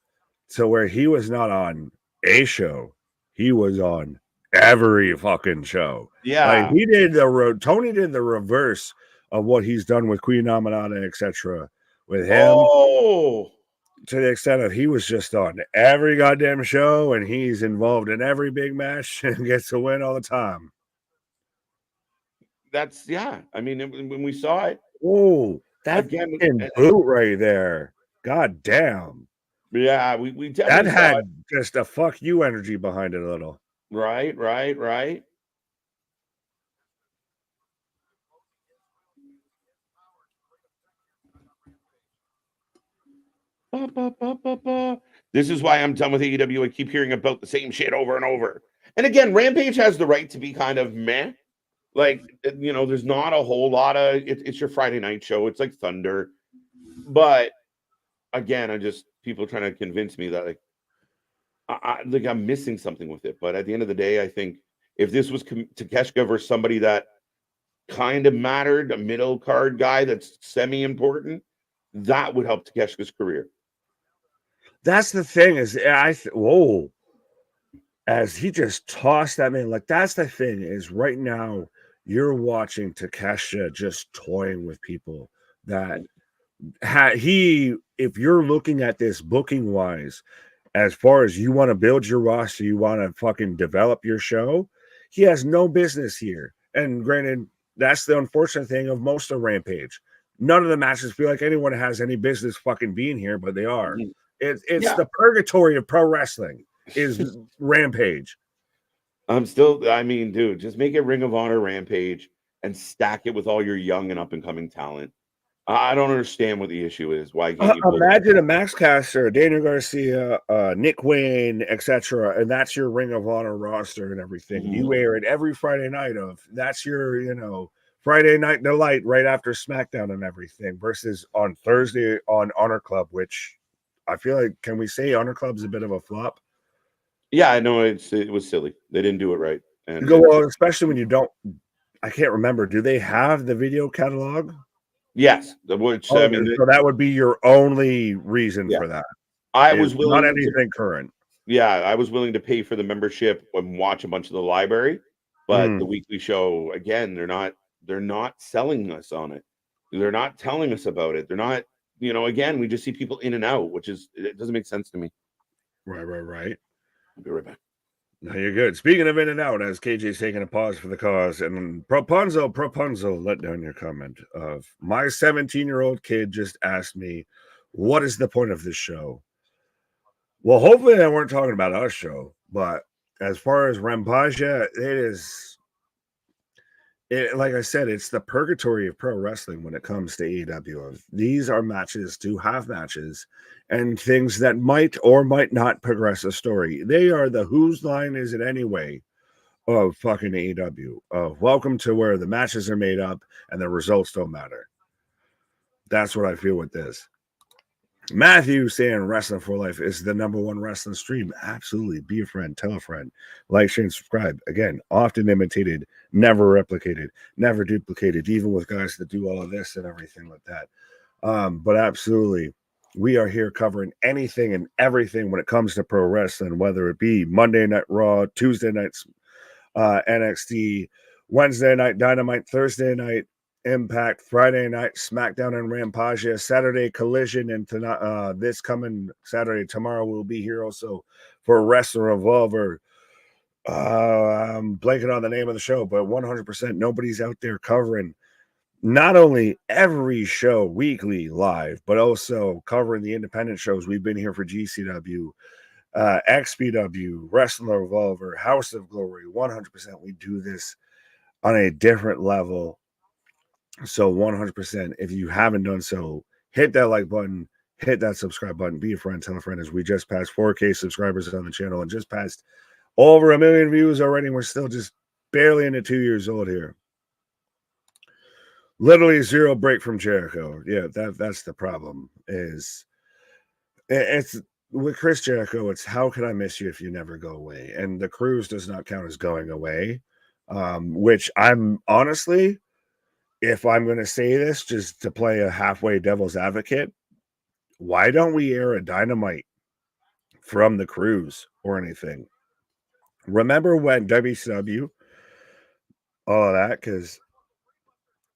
to where he was not on a show. He was on every fucking show. Yeah. Like he did Tony did the reverse of what he's done with Queen Amanada, etc. with him. Oh, To the extent of he was just on every goddamn show and he's involved in every big match and gets to win all the time. that's yeah. I mean, when we saw it, Oh, that again, boot right there. God damn. yeah, we That definitely saw had it. just a fuck you energy behind it a little. Right. This is why I'm done with AEW. I keep hearing about the same shit over and over. And again, Rampage has the right to be kind of meh. Like, there's not a whole lot of it's your Friday night show. It's like Thunder. But again, people trying to convince me that I'm missing something with it. But at the end of the day, I think if this was Takeshita versus somebody that kind of mattered, a middle card guy that's semi-important, that would help Takeshita's career. That's the thing is as he just tossed that man, like that's the thing is right now you're watching Takeshita just toying with people that if you're looking at this booking wise, as far as you want to build your roster, you want to fucking develop your show, he has no business here. And granted, that's the unfortunate thing of most of Rampage. None of the matches feel like anyone has any business fucking being here, but they are. It's the purgatory of pro wrestling is Rampage. I mean, dude, just make it Ring of Honor Rampage and stack it with all your young and up and coming talent. I don't understand what the issue is. Why can't you imagine a Max Caster, Daniel Garcia, Nick Wayne, etc., and that's your Ring of Honor roster and everything. You air it every Friday night that's your, Friday Night Delight right after SmackDown and everything versus on Thursday on Honor Club, which I feel like, can we say Honor Club's a bit of a flop? Yeah, I know it was silly. They didn't do it right. And especially when you don't, I can't remember. Do they have the video catalog? Yes, which so that would be your only reason for that. I was willing not anything current. Yeah, I was willing to pay for the membership and watch a bunch of the library, but the weekly show again, they're not selling us on it. They're not telling us about it. They're not, again, we just see people in and out, it doesn't make sense to me. Right. I'll be right back. No, you're good. Speaking of in and out, as KJ's taking a pause for the cause, and Propunzo, let down your comment of my 17-year-old kid just asked me, what is the point of this show? Well, hopefully they weren't talking about our show, but as far as Rampage, like I said, it's the purgatory of pro wrestling when it comes to AEW. These are matches to have matches and things that might or might not progress a story. They are the whose line is it anyway of fucking AEW. Welcome to where the matches are made up and the results don't matter. That's what I feel with this. Matthew saying Wrestling for Life is the #1 wrestling stream. Absolutely. Be a friend. Tell a friend. Like, share, and subscribe. Again, often imitated, never replicated, never duplicated, even with guys that do all of this and everything like that. But absolutely, we are here covering anything and everything when it comes to pro wrestling, whether it be Monday Night Raw, Tuesday nights NXT, Wednesday night Dynamite, Thursday night Impact, Friday night Smackdown and Rampage, Saturday Collision, and tonight, this coming Saturday, tomorrow we'll be here also for Wrestling Revolver. I'm blanking on the name of the show, but 100% nobody's out there covering not only every show weekly live, but also covering the independent shows. We've been here for GCW, XPW, Wrestling Revolver, House of Glory. 100% we do this on a different level. So 100%, if you haven't done so, hit that like button, hit that subscribe button, be a friend, tell a friend, as we just passed 4K subscribers on the channel and just passed over 1 million views already. And we're still just barely into 2 years old here. Literally zero break from Jericho. Yeah, that's the problem. It's with Chris Jericho, it's how can I miss you if you never go away? And the cruise does not count as going away. Which I'm honestly, if I'm going to say this just to play a halfway devil's advocate, why don't we air a Dynamite from the cruise or anything? Remember when WCW, all of that, because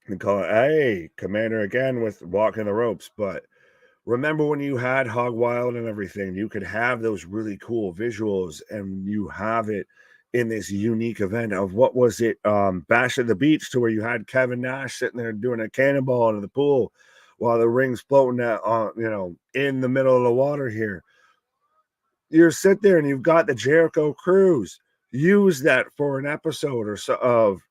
we call it, hey, Commander again with walking the ropes. But remember when you had Hog Wild and everything, you could have those really cool visuals and you have it in this unique event of what was it? Bash at the Beach, to where you had Kevin Nash sitting there doing a cannonball into the pool while the ring's floating in the middle of the water here. You sit there and you've got the Jericho Cruise. Use that for an episode or so of,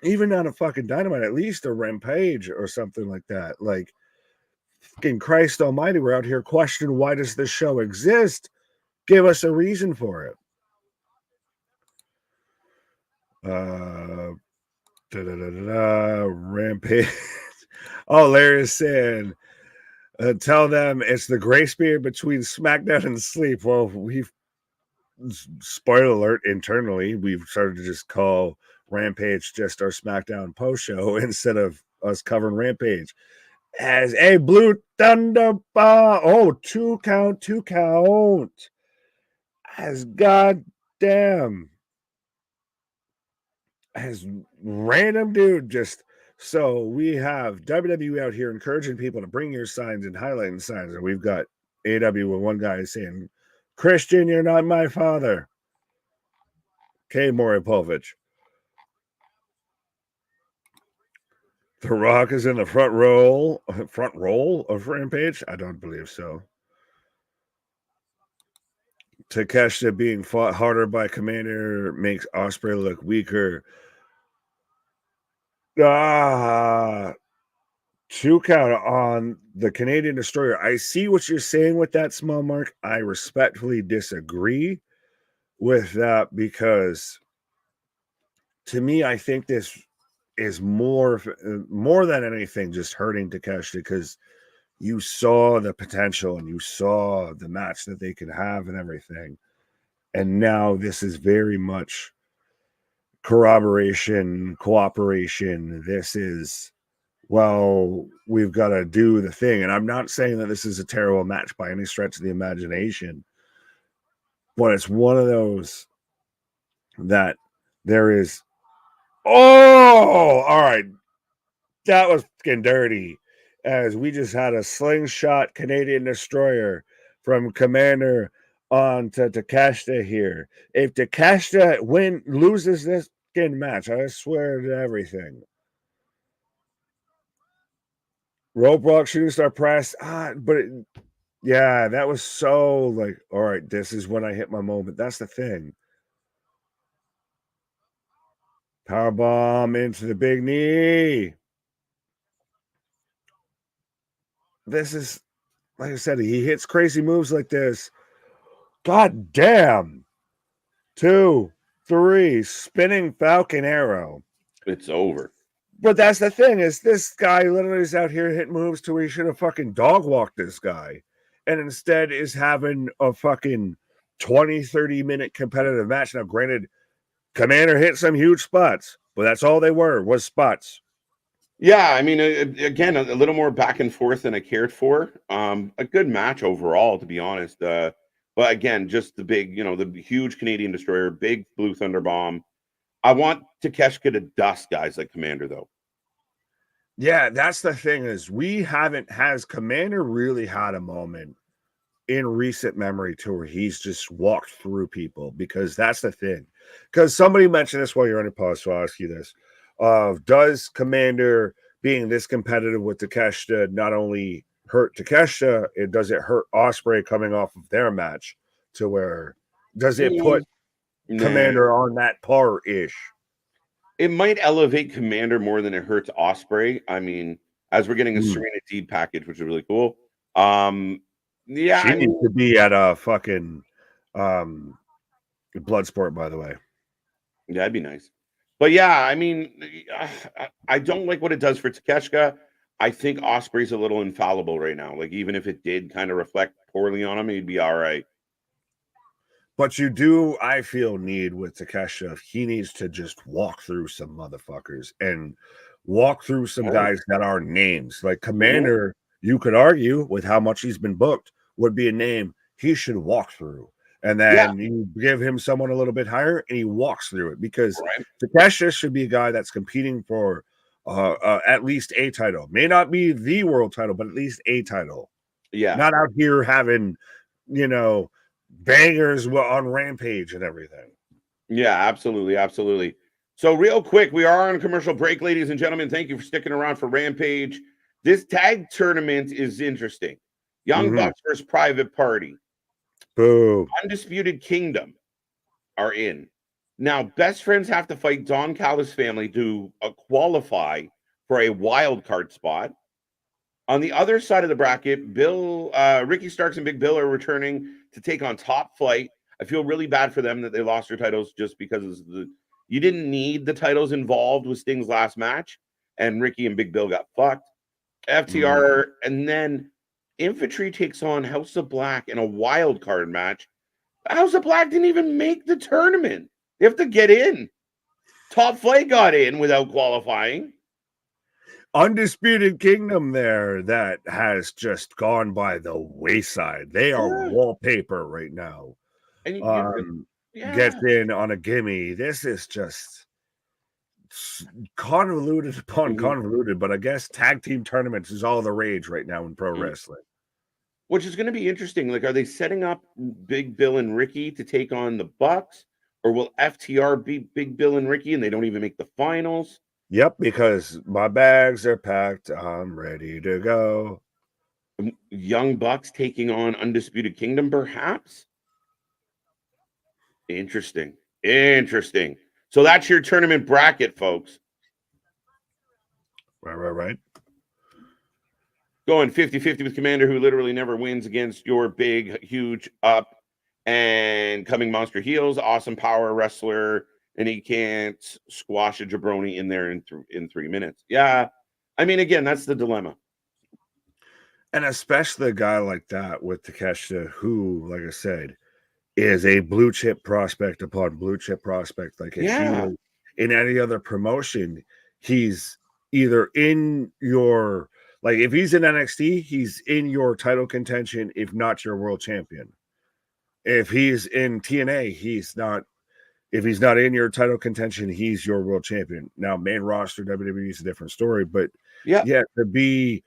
even not a fucking Dynamite, at least a Rampage or something like that. Like, fucking Christ almighty, we're out here questioning, why does this show exist? Give us a reason for it. Rampage. Oh, Larry is saying, tell them it's the grace period between SmackDown and sleep. Well, spoiler alert, internally, we've started to just call Rampage just our SmackDown post show instead of us covering Rampage. As a Blue Thunder Bar. Oh, 2 count. As goddamn. As random dude just. So we have WWE out here encouraging people to bring your signs and highlighting signs. And we've got AEW with one guy saying, Christian, you're not my father. K. Moripovich. The Rock is in the front row of Rampage? I don't believe so. Takeshita being fought harder by Commander makes Ospreay look weaker. 2 count on the Canadian Destroyer. I see what you're saying with that, Small Mark. I respectfully disagree with that, because to me, I think this is more than anything just hurting Takeshita, because you saw the potential and you saw the match that they could have and everything. And now this is very much corroboration, cooperation. This is, well, we've got to do the thing. And I'm not saying that this is a terrible match by any stretch of the imagination, but it's one of those that there is, oh, all right, that was fucking dirty, as we just had a slingshot Canadian Destroyer from Commander on to Takeshita here. If Takeshita loses this fucking match, I swear to everything. Rope Rock Shooting Star Press. Yeah, that was so like, all right, this is when I hit my moment. That's the thing. Powerbomb into the big knee. This is, like I said, he hits crazy moves like this. God damn. 2, 3, spinning Falcon Arrow. It's over. But that's the thing is this guy literally is out here hitting moves to where he should have fucking dog walked this guy. And instead is having a fucking 20, 30-minute competitive match. Now, granted, Commander hit some huge spots, but that's all they were, was spots. Yeah, I mean, again, a little more back and forth than I cared for. A good match overall, to be honest. But again, just the big, the huge Canadian Destroyer, big Blue Thunder Bomb. I want Takeshita to dust guys like Commander, though. Yeah, that's the thing is has Commander really had a moment in recent memory to where he's just walked through people? Because that's the thing. Because somebody mentioned this while you're on a pause, so I'll ask you this. Does Commander being this competitive with Takeshita not only hurt Takeshita, does it hurt Ospreay coming off of their match to where does it put Commander on that par-ish? It might elevate Commander more than it hurts Ospreay. I mean, as we're getting a Serena Deeb package, which is really cool. Yeah, she needs to be at a fucking Bloodsport, by the way. Yeah, that'd be nice. But yeah, I mean, I don't like what it does for Takeshita. I think Ospreay's a little infallible right now. Like, even if it did kind of reflect poorly on him, he'd be all right. But you do, I feel, need with Takeshita, he needs to just walk through some motherfuckers and walk through some guys that are names. Like Commander, you could argue with how much he's been booked, would be a name he should walk through. And then you give him someone a little bit higher and he walks through it because Takeshita should be a guy that's competing for at least a title. May not be the world title, but at least a title. Yeah. Not out here having, bangers on Rampage and everything. Yeah, absolutely. Absolutely. So real quick, we are on a commercial break, ladies and gentlemen. Thank you for sticking around for Rampage. This tag tournament is interesting. Young Bucks versus Private Party. Boom. Undisputed Kingdom are in. Now, Best Friends have to fight Don Callis' family to qualify for a wild card spot. On the other side of the bracket, Ricky Starks and Big Bill are returning to take on Top Flight. I feel really bad for them that they lost their titles just because you didn't need the titles involved with Sting's last match, and Ricky and Big Bill got fucked. FTR, and then Infantry takes on House of Black in a wild card match. House of Black didn't even make the tournament. They have to get in. Top Flight got in without qualifying. Undisputed Kingdom there that has just gone by the wayside. They are wallpaper right now. And gets in on a gimme. This is just convoluted upon convoluted, but I guess tag team tournaments is all the rage right now in pro wrestling. Which is going to be interesting. Like, are they setting up Big Bill and Ricky to take on the Bucks? Or will FTR beat Big Bill and Ricky and they don't even make the finals? Yep, because my bags are packed. I'm ready to go. Young Bucks taking on Undisputed Kingdom, perhaps? Interesting. So that's your tournament bracket, folks. Right. Going 50-50 with Commander, who literally never wins against your big, huge up and coming monster heels. Awesome power wrestler, and he can't squash a jabroni in there in 3 minutes. Yeah. I mean, again, that's the dilemma. And especially a guy like that with Takeshita, who, like I said, is a blue chip prospect upon blue chip prospect. Like if he was in any other promotion, he's either in your, like if he's in NXT, he's in your title contention, if not your world champion. If he's in TNA, he's not. If he's not in your title contention, he's your world champion. Now, main roster WWE is a different story, but to be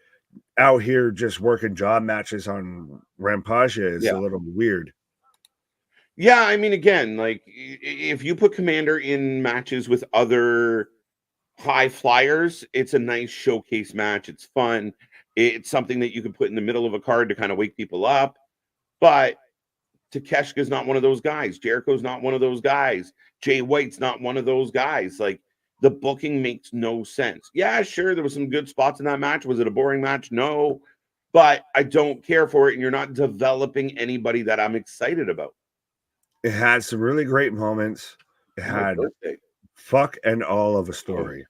out here just working job matches on Rampage is a little weird. Yeah, I mean, again, like if you put Commander in matches with other high flyers, it's a nice showcase match. It's fun. It's something that you can put in the middle of a card to kind of wake people up. But Takeshita's not one of those guys. Jericho's not one of those guys. Jay White's not one of those guys. Like, the booking makes no sense. Yeah, sure, there was some good spots in that match. Was it a boring match? No. But I don't care for it, and you're not developing anybody that I'm excited about. It had some really great moments. It had fuck and all of a story.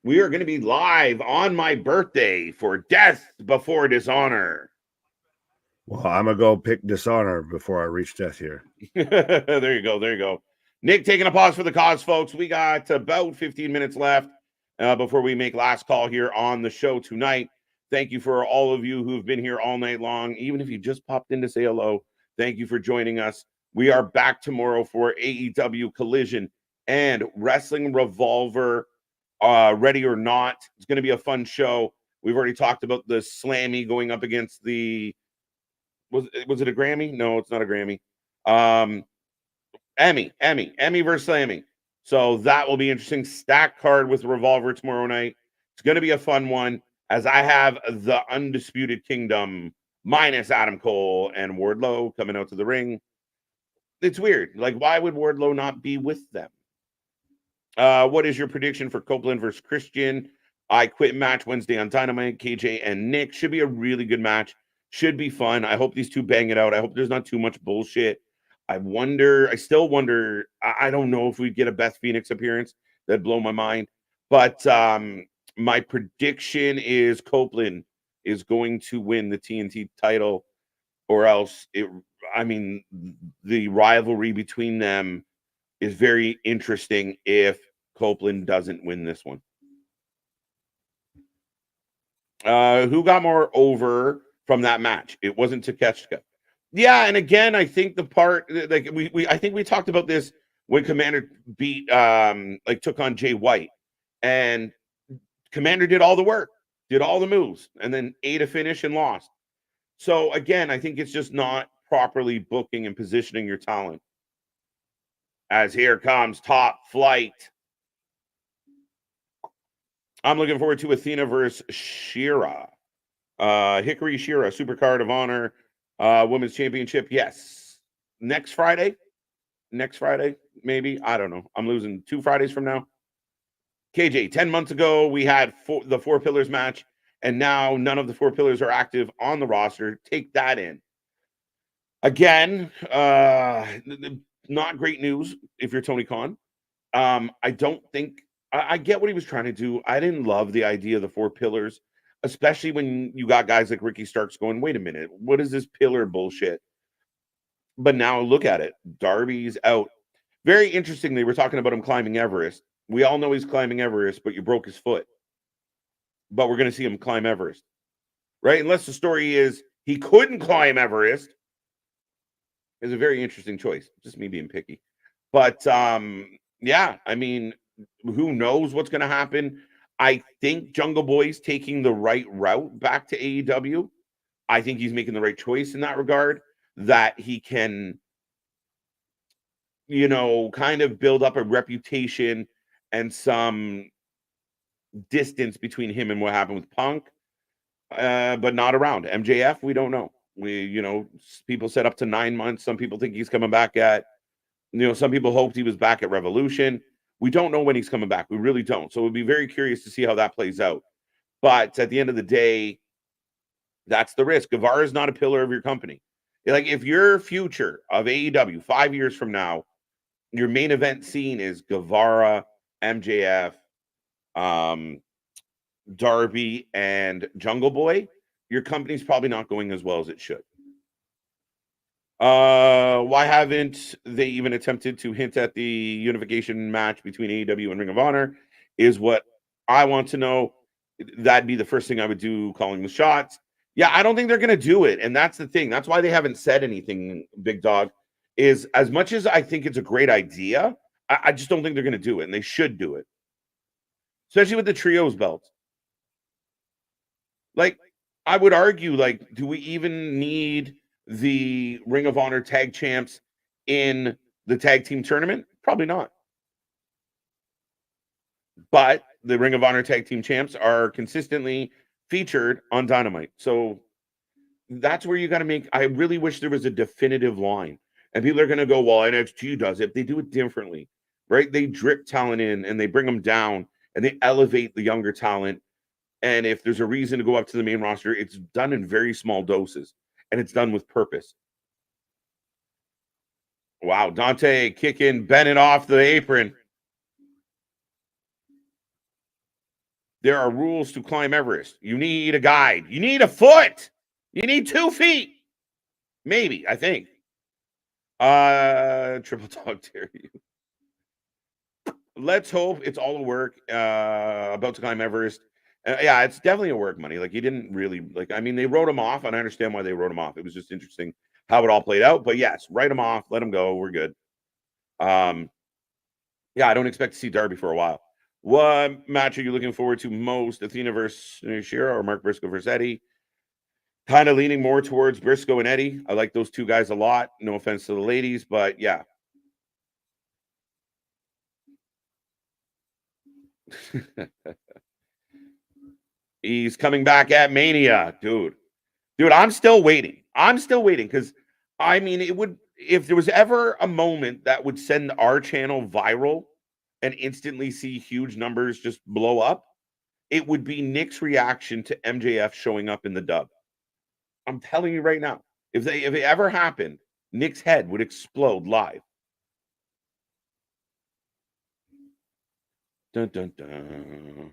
We are going to be live on my birthday for Death Before Dishonor. Well, I'm going to go pick Dishonor before I reach death here. There you go. There you go. Nick taking a pause for the cause, folks. We got about 15 minutes left before we make last call here on the show tonight. Thank you for all of you who've been here all night long. Even if you just popped in to say hello, thank you for joining us. We are back tomorrow for AEW Collision and Wrestling Revolver, Ready or Not. It's going to be a fun show. We've already talked about the Slammy going up against the... Was it a Grammy? No, it's not a Grammy. Emmy versus Slammy. So that will be interesting. Stack card with Revolver tomorrow night. It's going to be a fun one, as I have the Undisputed Kingdom minus Adam Cole and Wardlow coming out to the ring. It's weird. Like, why would Wardlow not be with them? What is your prediction for Copeland versus Christian? I Quit match Wednesday on Dynamite. KJ and Nick. Should be a really good match. Should be fun. I hope these two bang it out. I hope there's not too much bullshit. I still wonder, I don't know if we get a Beth Phoenix appearance. That'd blow my mind. But my prediction is Copeland is going to win the TNT title, or else the rivalry between them is very interesting if Copeland doesn't win this one. Who got more over from that match? It wasn't Takeshita. Yeah, and again, I think the part, like I think we talked about this when Commander took on Jay White, and Commander did all the work, did all the moves, and then ate a finish and lost. So again, I think it's just not properly booking and positioning your talent. As here comes Top Flight. I'm looking forward to Athena versus Shira. Hickory Shira, Super Card of Honor, Women's Championship. Yes. Next Friday, maybe. I don't know. I'm losing 2 Fridays from now. KJ, 10 months ago, we had the Four Pillars match, and now none of the Four Pillars are active on the roster. Take that in. Again, not great news if you're Tony Khan. I don't think I get what he was trying to do. I didn't love the idea of the Four Pillars, especially when you got guys like Ricky Starks going, wait a minute, what is this pillar bullshit? But now look at it. Darby's out. Very interesting. They were talking about him climbing Everest. We all know he's climbing Everest, but you broke his foot. But we're going to see him climb Everest, right? Unless the story is he couldn't climb Everest. Is a very interesting choice. Just me being picky. But yeah, I mean, who knows what's going to happen? I think Jungle Boy's taking the right route back to AEW. I think he's making the right choice in that regard, that he can, kind of build up a reputation and some distance between him and what happened with Punk, but not around MJF. We don't know. People said up to 9 months. Some people think he's coming back at, some people hoped he was back at Revolution. We don't know when he's coming back. We really don't. So we'll be very curious to see how that plays out. But at the end of the day, that's the risk. Guevara is not a pillar of your company. Like, if your future of AEW 5 years from now, your main event scene is Guevara, MJF, Darby, and Jungle Boy, your company's probably not going as well as it should. Why haven't they even attempted to hint at the unification match between AEW and Ring of Honor is what I want to know. That'd be the first thing I would do, calling the shots. Yeah, I don't think they're going to do it. And that's the thing. That's why they haven't said anything, Big Dog, is as much as I think it's a great idea, I just don't think they're going to do it. And they should do it, especially with the trios belts. Like, I would argue, like, do we even need the Ring of Honor tag champs in the tag team tournament? Probably not. But the Ring of Honor tag team champs are consistently featured on Dynamite. So that's where you got to make. I really wish there was a definitive line. And people are going to go, well, NXT does it. They do it differently, right? They drip talent in and they bring them down and they elevate the younger talent. And if there's a reason to go up to the main roster, it's done in very small doses. And it's done with purpose. Wow, Dante kicking Bennett off the apron. there are rules to climb Everest. You need a guide. You need a foot. You need 2 feet. Maybe, I think. Triple dog dare you. Let's hope it's all a work. About to climb Everest. Yeah, it's definitely a work, money. Like, he didn't really, like, I mean, they wrote him off, and I understand why they wrote him off. It was just interesting how it all played out. But yes, write him off, let him go. We're good. Yeah, I don't expect to see Darby for a while. What match are you looking forward to most? Athena versus Shira or Mark Briscoe versus Eddie? Kind of leaning more towards Briscoe and Eddie. I like those two guys a lot. No offense to the ladies, but yeah. He's coming back at Mania, dude. Dude, I'm still waiting. Because I mean, it would, if there was ever a moment that would send our channel viral and instantly see huge numbers just blow up, it would be Nick's reaction to MJF showing up in the dub. I'm telling you right now, if it ever happened, Nick's head would explode live. Dun, dun, dun.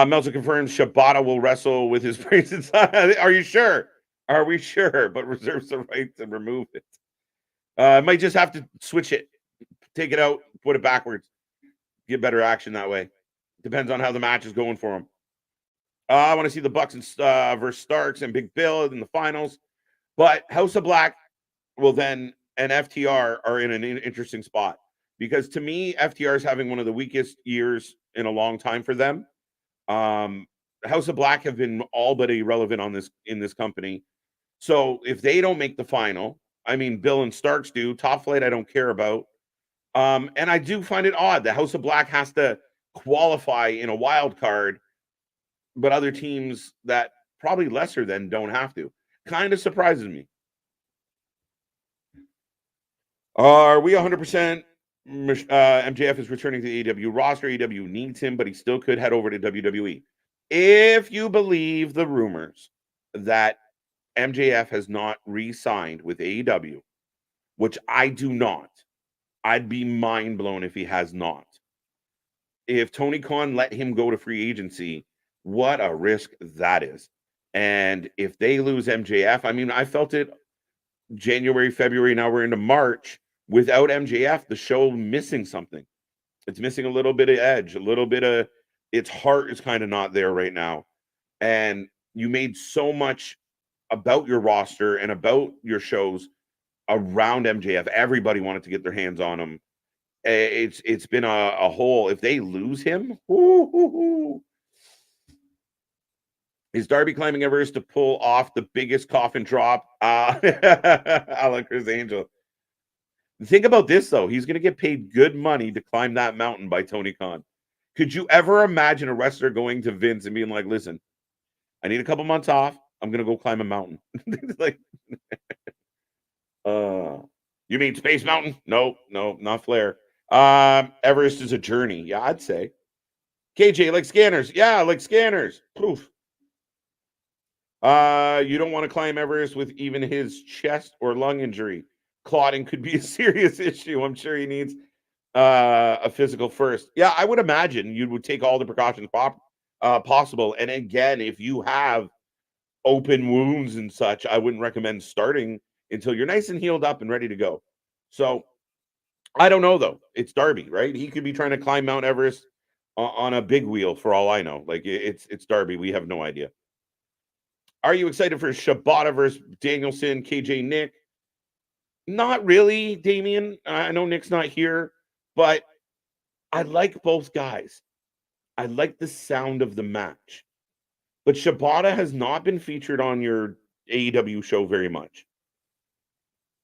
Meltzer confirms Shibata will wrestle with his brains inside. Are you sure? Are we sure? But reserves the right to remove it. Might just have to switch it, take it out, put it backwards, get better action that way. Depends on how the match is going for him. I want to see the Bucks and versus Starks and Big Bill in the finals. But House of Black will then, and FTR are in an interesting spot. Because to me, FTR is having one of the weakest years in a long time for them. House of Black have been all but irrelevant in this company. So if they don't make the final, I mean, Bill and Starks do. Top Flight, I don't care about. And I do find it odd that House of Black has to qualify in a wild card, but other teams that probably lesser than don't have to. Kind of surprises me. Are we 100%? MJF is returning to the AEW roster. AEW needs him, but he still could head over to WWE. If you believe the rumors that MJF has not re-signed with AEW, which I do not, I'd be mind blown if he has not. If Tony Khan let him go to free agency, what a risk that is. And if they lose MJF, I mean, I felt it January, February, now we're into March. Without MJF, the show missing something. It's missing a little bit of edge, a little bit of its heart is kind of not there right now. And you made so much about your roster and about your shows around MJF. Everybody wanted to get their hands on him. It's been a whole. If they lose him, is Darby climbing Everest to pull off the biggest coffin drop? I like Chris Angel. Think about this, though. He's going to get paid good money to climb that mountain by Tony Khan. Could you ever imagine a wrestler going to Vince and being like, listen, I need a couple months off. I'm going to go climb a mountain. Like, you mean Space Mountain? No, not Flair. Everest is a journey. Yeah, I'd say. KJ, like scanners. Yeah, like scanners. Poof. You don't want to climb Everest with even his chest or lung injury. Clotting could be a serious issue. I'm sure he needs a physical first. Yeah, I would imagine you would take all the precautions possible. And again, if you have open wounds and such, I wouldn't recommend starting until you're nice and healed up and ready to go. So I don't know, though. It's Darby, right? He could be trying to climb Mount Everest on a big wheel for all I know. Like, it's Darby. We have no idea. Are you excited for Shibata versus Danielson, KJ, Nick? Not really, Damien. I know Nick's not here, but I like both guys. I like the sound of the match. But Shibata has not been featured on your AEW show very much.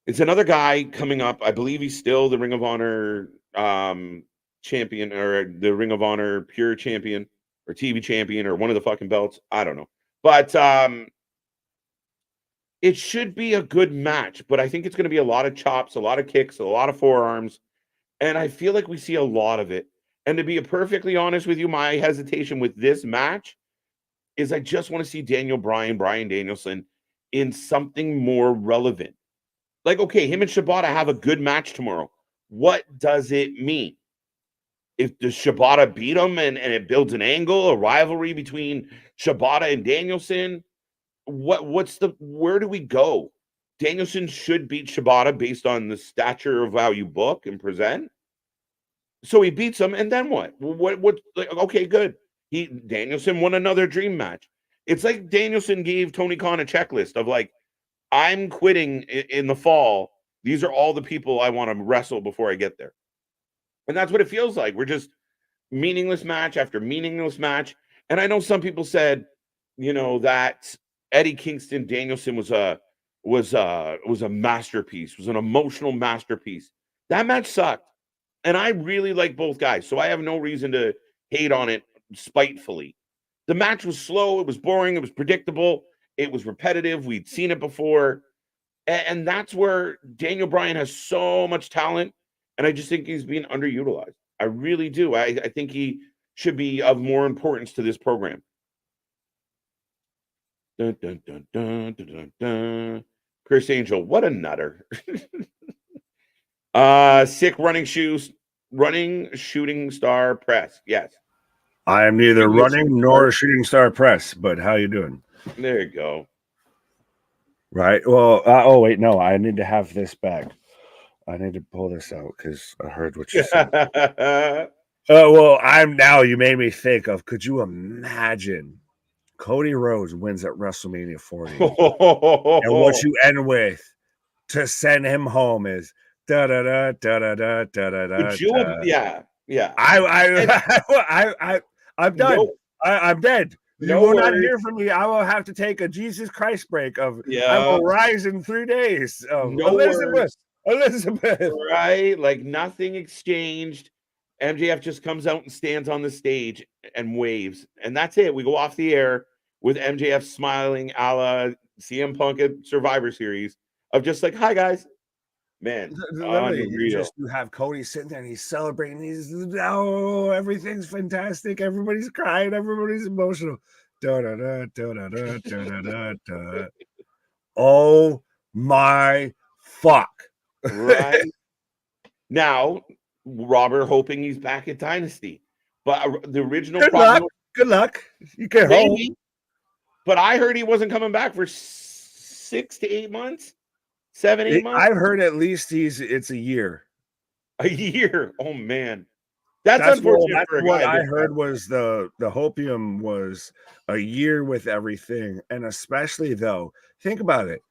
It's another guy coming up. I believe he's still the Ring of Honor champion, or the Ring of Honor pure champion, or TV champion, or one of the fucking belts. I don't know. But it should be a good match, but I think it's going to be a lot of chops, a lot of kicks, a lot of forearms, and I feel like we see a lot of it. And to be perfectly honest with you, my hesitation with this match is I just want to see Brian Danielson in something more relevant. Like, okay, him and Shibata have a good match tomorrow. What does it mean? If does Shibata beat him and it builds an angle, a rivalry between Shibata and Danielson? Where do we go? Danielson should beat Shibata based on the stature of how you book and present. So he beats him, and then what? Like, okay, good. Danielson won another dream match. It's like Danielson gave Tony Khan a checklist of like, I'm quitting in the fall. These are all the people I want to wrestle before I get there. And that's what it feels like. We're just meaningless match after meaningless match. And I know some people said, that Eddie Kingston Danielson was a masterpiece, was an emotional masterpiece. That match sucked. And I really like both guys. So I have no reason to hate on it spitefully. The match was slow, it was boring, it was predictable, it was repetitive. We'd seen it before. And that's where Daniel Bryan has so much talent. And I just think he's being underutilized. I really do. I think he should be of more importance to this program. Dun, dun, dun, dun, dun, dun, dun. Chris Angel, what a nutter. Sick running shooting star press. Yes. I am neither running nor a shooting star press, but how you doing? There you go. Right. Well, oh wait, no, I need to have this back. I need to pull this out because I heard what you said. You made me think of, could you imagine Cody Rhodes wins at WrestleMania 40 and what you end with to send him home is da da da da da da da da da. Yeah. I'm done. No, I'm dead. You will not hear from me. I will have to take a Jesus Christ break of I will rise in 3 days. Elizabeth. Right? Like nothing exchanged. MJF just comes out and stands on the stage and waves. And that's it. We go off the air with MJF smiling a la CM Punk at Survivor Series of just like, hi guys. Man, you have Cody sitting there and he's celebrating. Everything's fantastic. Everybody's crying. Everybody's emotional. Da, da, da, da, da, da, da, da, da. Oh my fuck. Right. Now, Robert hoping he's back at Dynasty. But the original Good luck. You can hope. But I heard he wasn't coming back for 6 to 8 months. 7, 8 months. I've heard at least it's a year. A year. Oh man. That's unfortunate. That's what I heard was the hopium was a year with everything. And especially though, think about it.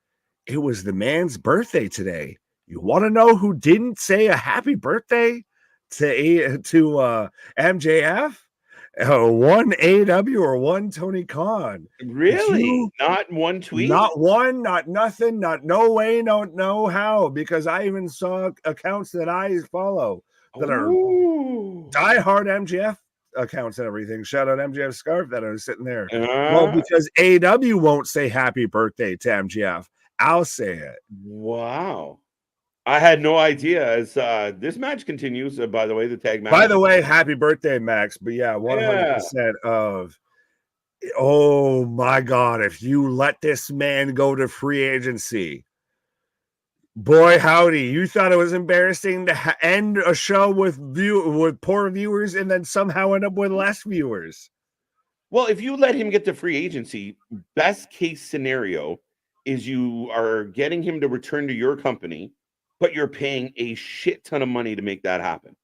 It was the man's birthday today. You want to know who didn't say a happy birthday to MJF? One AEW or one Tony Khan? Really? Not one tweet? Not one, not nothing, not no way, no how. Because I even saw accounts that I follow that are diehard MJF accounts and everything. Shout out MJF Scarf that I was sitting there. Well, because AEW won't say happy birthday to MJF. I'll say it. Wow. I had no idea. As this match continues, by the way, the tag match. By the way, happy birthday, Max. But yeah, 100% of, oh my God, if you let this man go to free agency, boy, howdy, you thought it was embarrassing to end a show with poor viewers and then somehow end up with less viewers. Well, if you let him get to free agency, best case scenario is you are getting him to return to your company, but you're paying a shit ton of money to make that happen.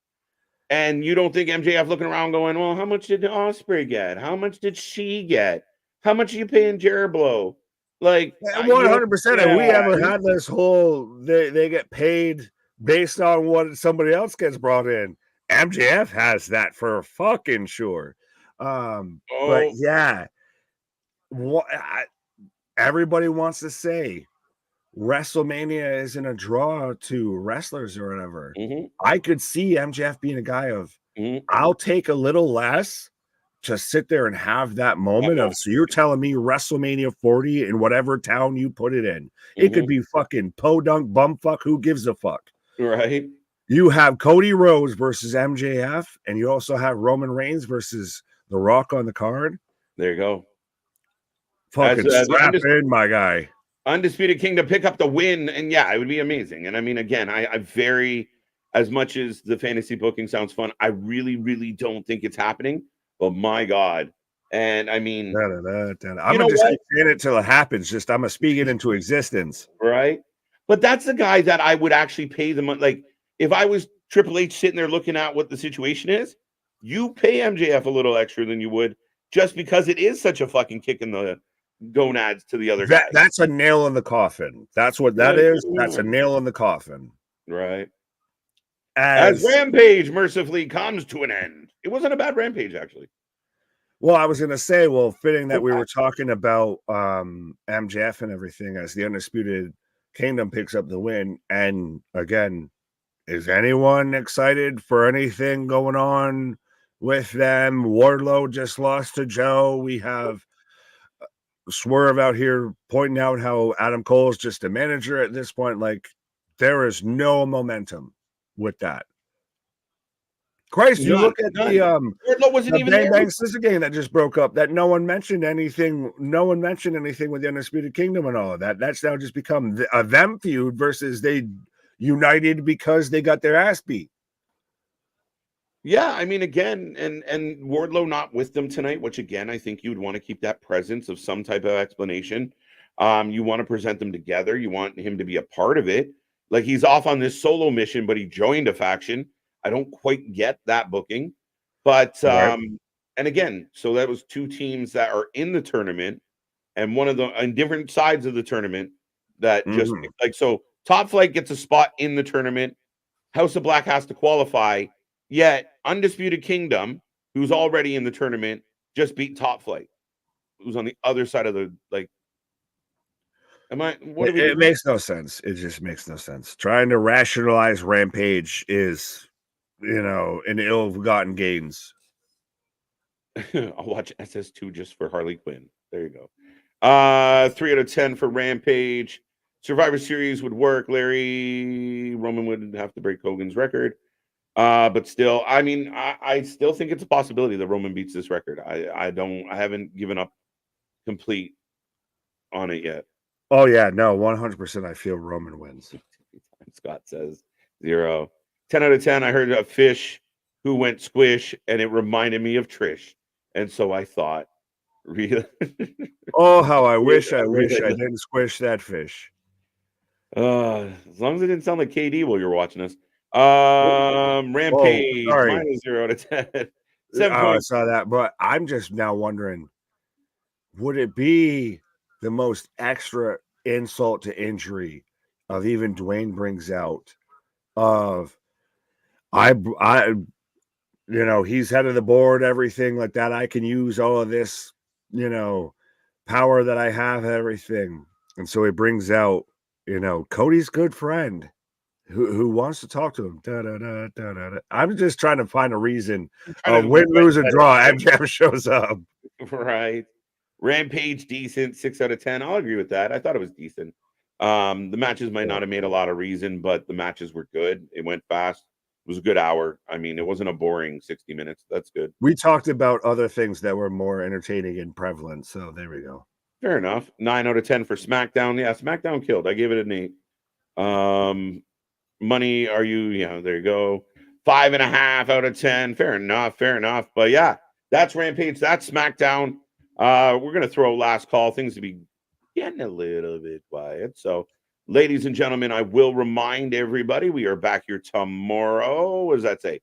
And you don't think MJF looking around going, well, how much did Ospreay get? How much did she get? How much are you paying Jared Blow? Like 100%. And we haven't had this whole they get paid based on what somebody else gets brought in. MJF has that for fucking sure. But yeah, everybody wants to say WrestleMania isn't a draw to wrestlers or whatever. Mm-hmm. I could see MJF being a guy of, I'll take a little less to sit there and have that moment of, so you're telling me WrestleMania 40 in whatever town you put it in, it could be fucking podunk bumfuck, who gives a fuck? Right. You have Cody Rhodes versus MJF, and you also have Roman Reigns versus The Rock on the card. There you go. Fucking strap in, my guy. Undisputed King to pick up the win, and yeah, it would be amazing. And I mean, again, I very as much as the fantasy booking sounds fun, I really, really don't think it's happening. But my God. And I mean, I'm gonna just keep saying it till it happens. Just I'm gonna speak it into existence. Right. But that's the guy that I would actually pay the money. Like, if I was Triple H sitting there looking at what the situation is, you pay MJF a little extra than you would just because it is such a fucking kick in the gonads to the other guy. That's a nail in the coffin. That's what that is. That's a nail in the coffin. Right. As Rampage mercifully comes to an end. It wasn't a bad Rampage, actually. Well, I was going to say, fitting that we were talking about MJF and everything as the Undisputed Kingdom picks up the win. And again, is anyone excited for anything going on with them? Wardlow just lost to Joe. We have Swerve out here pointing out how Adam Cole is just a manager at this point. Like, there is no momentum with that. Christ, you look at the Bang Bang Sister game that just broke up, that no one mentioned anything. No one mentioned anything with the Undisputed Kingdom and all of that. That's now just become a them feud versus they united because they got their ass beat. Yeah, I mean, again, and Wardlow not with them tonight, which again, I think you'd want to keep that presence of some type of explanation. You want to present them together. You want him to be a part of it. Like, he's off on this solo mission, but he joined a faction. I don't quite get that booking, but and again, so that was two teams that are in the tournament, and one of them on different sides of the tournament that just like, so Top Flight gets a spot in the tournament. House of Black has to qualify, yet Undisputed Kingdom, who's already in the tournament, just beat Top Flight, who's on the other side of the like. It makes no sense. It just makes no sense. Trying to rationalize Rampage is, an ill-gotten gains. I'll watch SS2 just for Harley Quinn. There you go. 3 out of 10 for Rampage. Survivor Series would work. Roman would have to break Hogan's record. But still, I mean, I still think it's a possibility that Roman beats this record. I haven't given up complete on it yet. Oh yeah, no, 100%. I feel Roman wins. Scott says 0. 10 out of 10. I heard a fish who went squish, and it reminded me of Trish, and so I thought, really. Oh, how I wish I didn't squish that fish. As long as it didn't sound like KD while you're watching us. Rampage minus 0 out of 10. 7 I saw that, but I'm just now wondering, would it be the most extra insult to injury of even Dwayne brings out of he's head of the board, everything like that. I can use all of this, power that I have, everything. And so he brings out, Cody's good friend who wants to talk to him. I'm just trying to find a reason. Win, lose, or draw. MJF shows up. Right. Rampage, decent, 6 out of 10. I'll agree with that. I thought it was decent. The matches might not have made a lot of reason, but the matches were good. It went fast. It was a good hour. I mean, it wasn't a boring 60 minutes. That's good. We talked about other things that were more entertaining and prevalent, so there we go. Fair enough. 9 out of 10 for SmackDown. Yeah, SmackDown killed. I gave it an 8. Money, are you? Yeah, there you go. 5.5 out of 10. Fair enough. But yeah, that's Rampage. That's SmackDown. We're going to throw last call. Things to be getting a little bit quiet. So, ladies and gentlemen, I will remind everybody we are back here tomorrow. What does that say?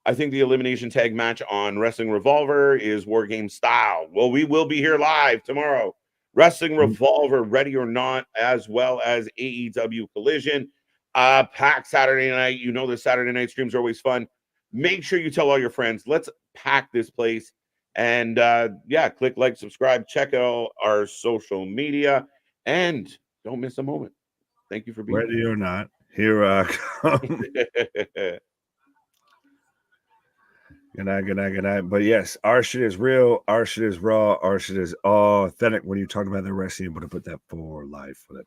I think the elimination tag match on Wrestling Revolver is War Game style. Well, we will be here live tomorrow. Wrestling Revolver, Ready or Not, as well as AEW Collision. Packed Saturday night. The Saturday night streams are always fun. Make sure you tell all your friends. Let's pack this place. And click like, subscribe, check out our social media, and don't miss a moment. Thank you for being ready or not. Here I come. Good night. But yes, our shit is real. Our shit is raw. Our shit is authentic. When you talk about the wrestling, but to put that for life with it.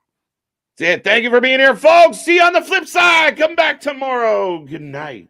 That's it. Thank you for being here, folks. See you on the flip side. Come back tomorrow. Good night.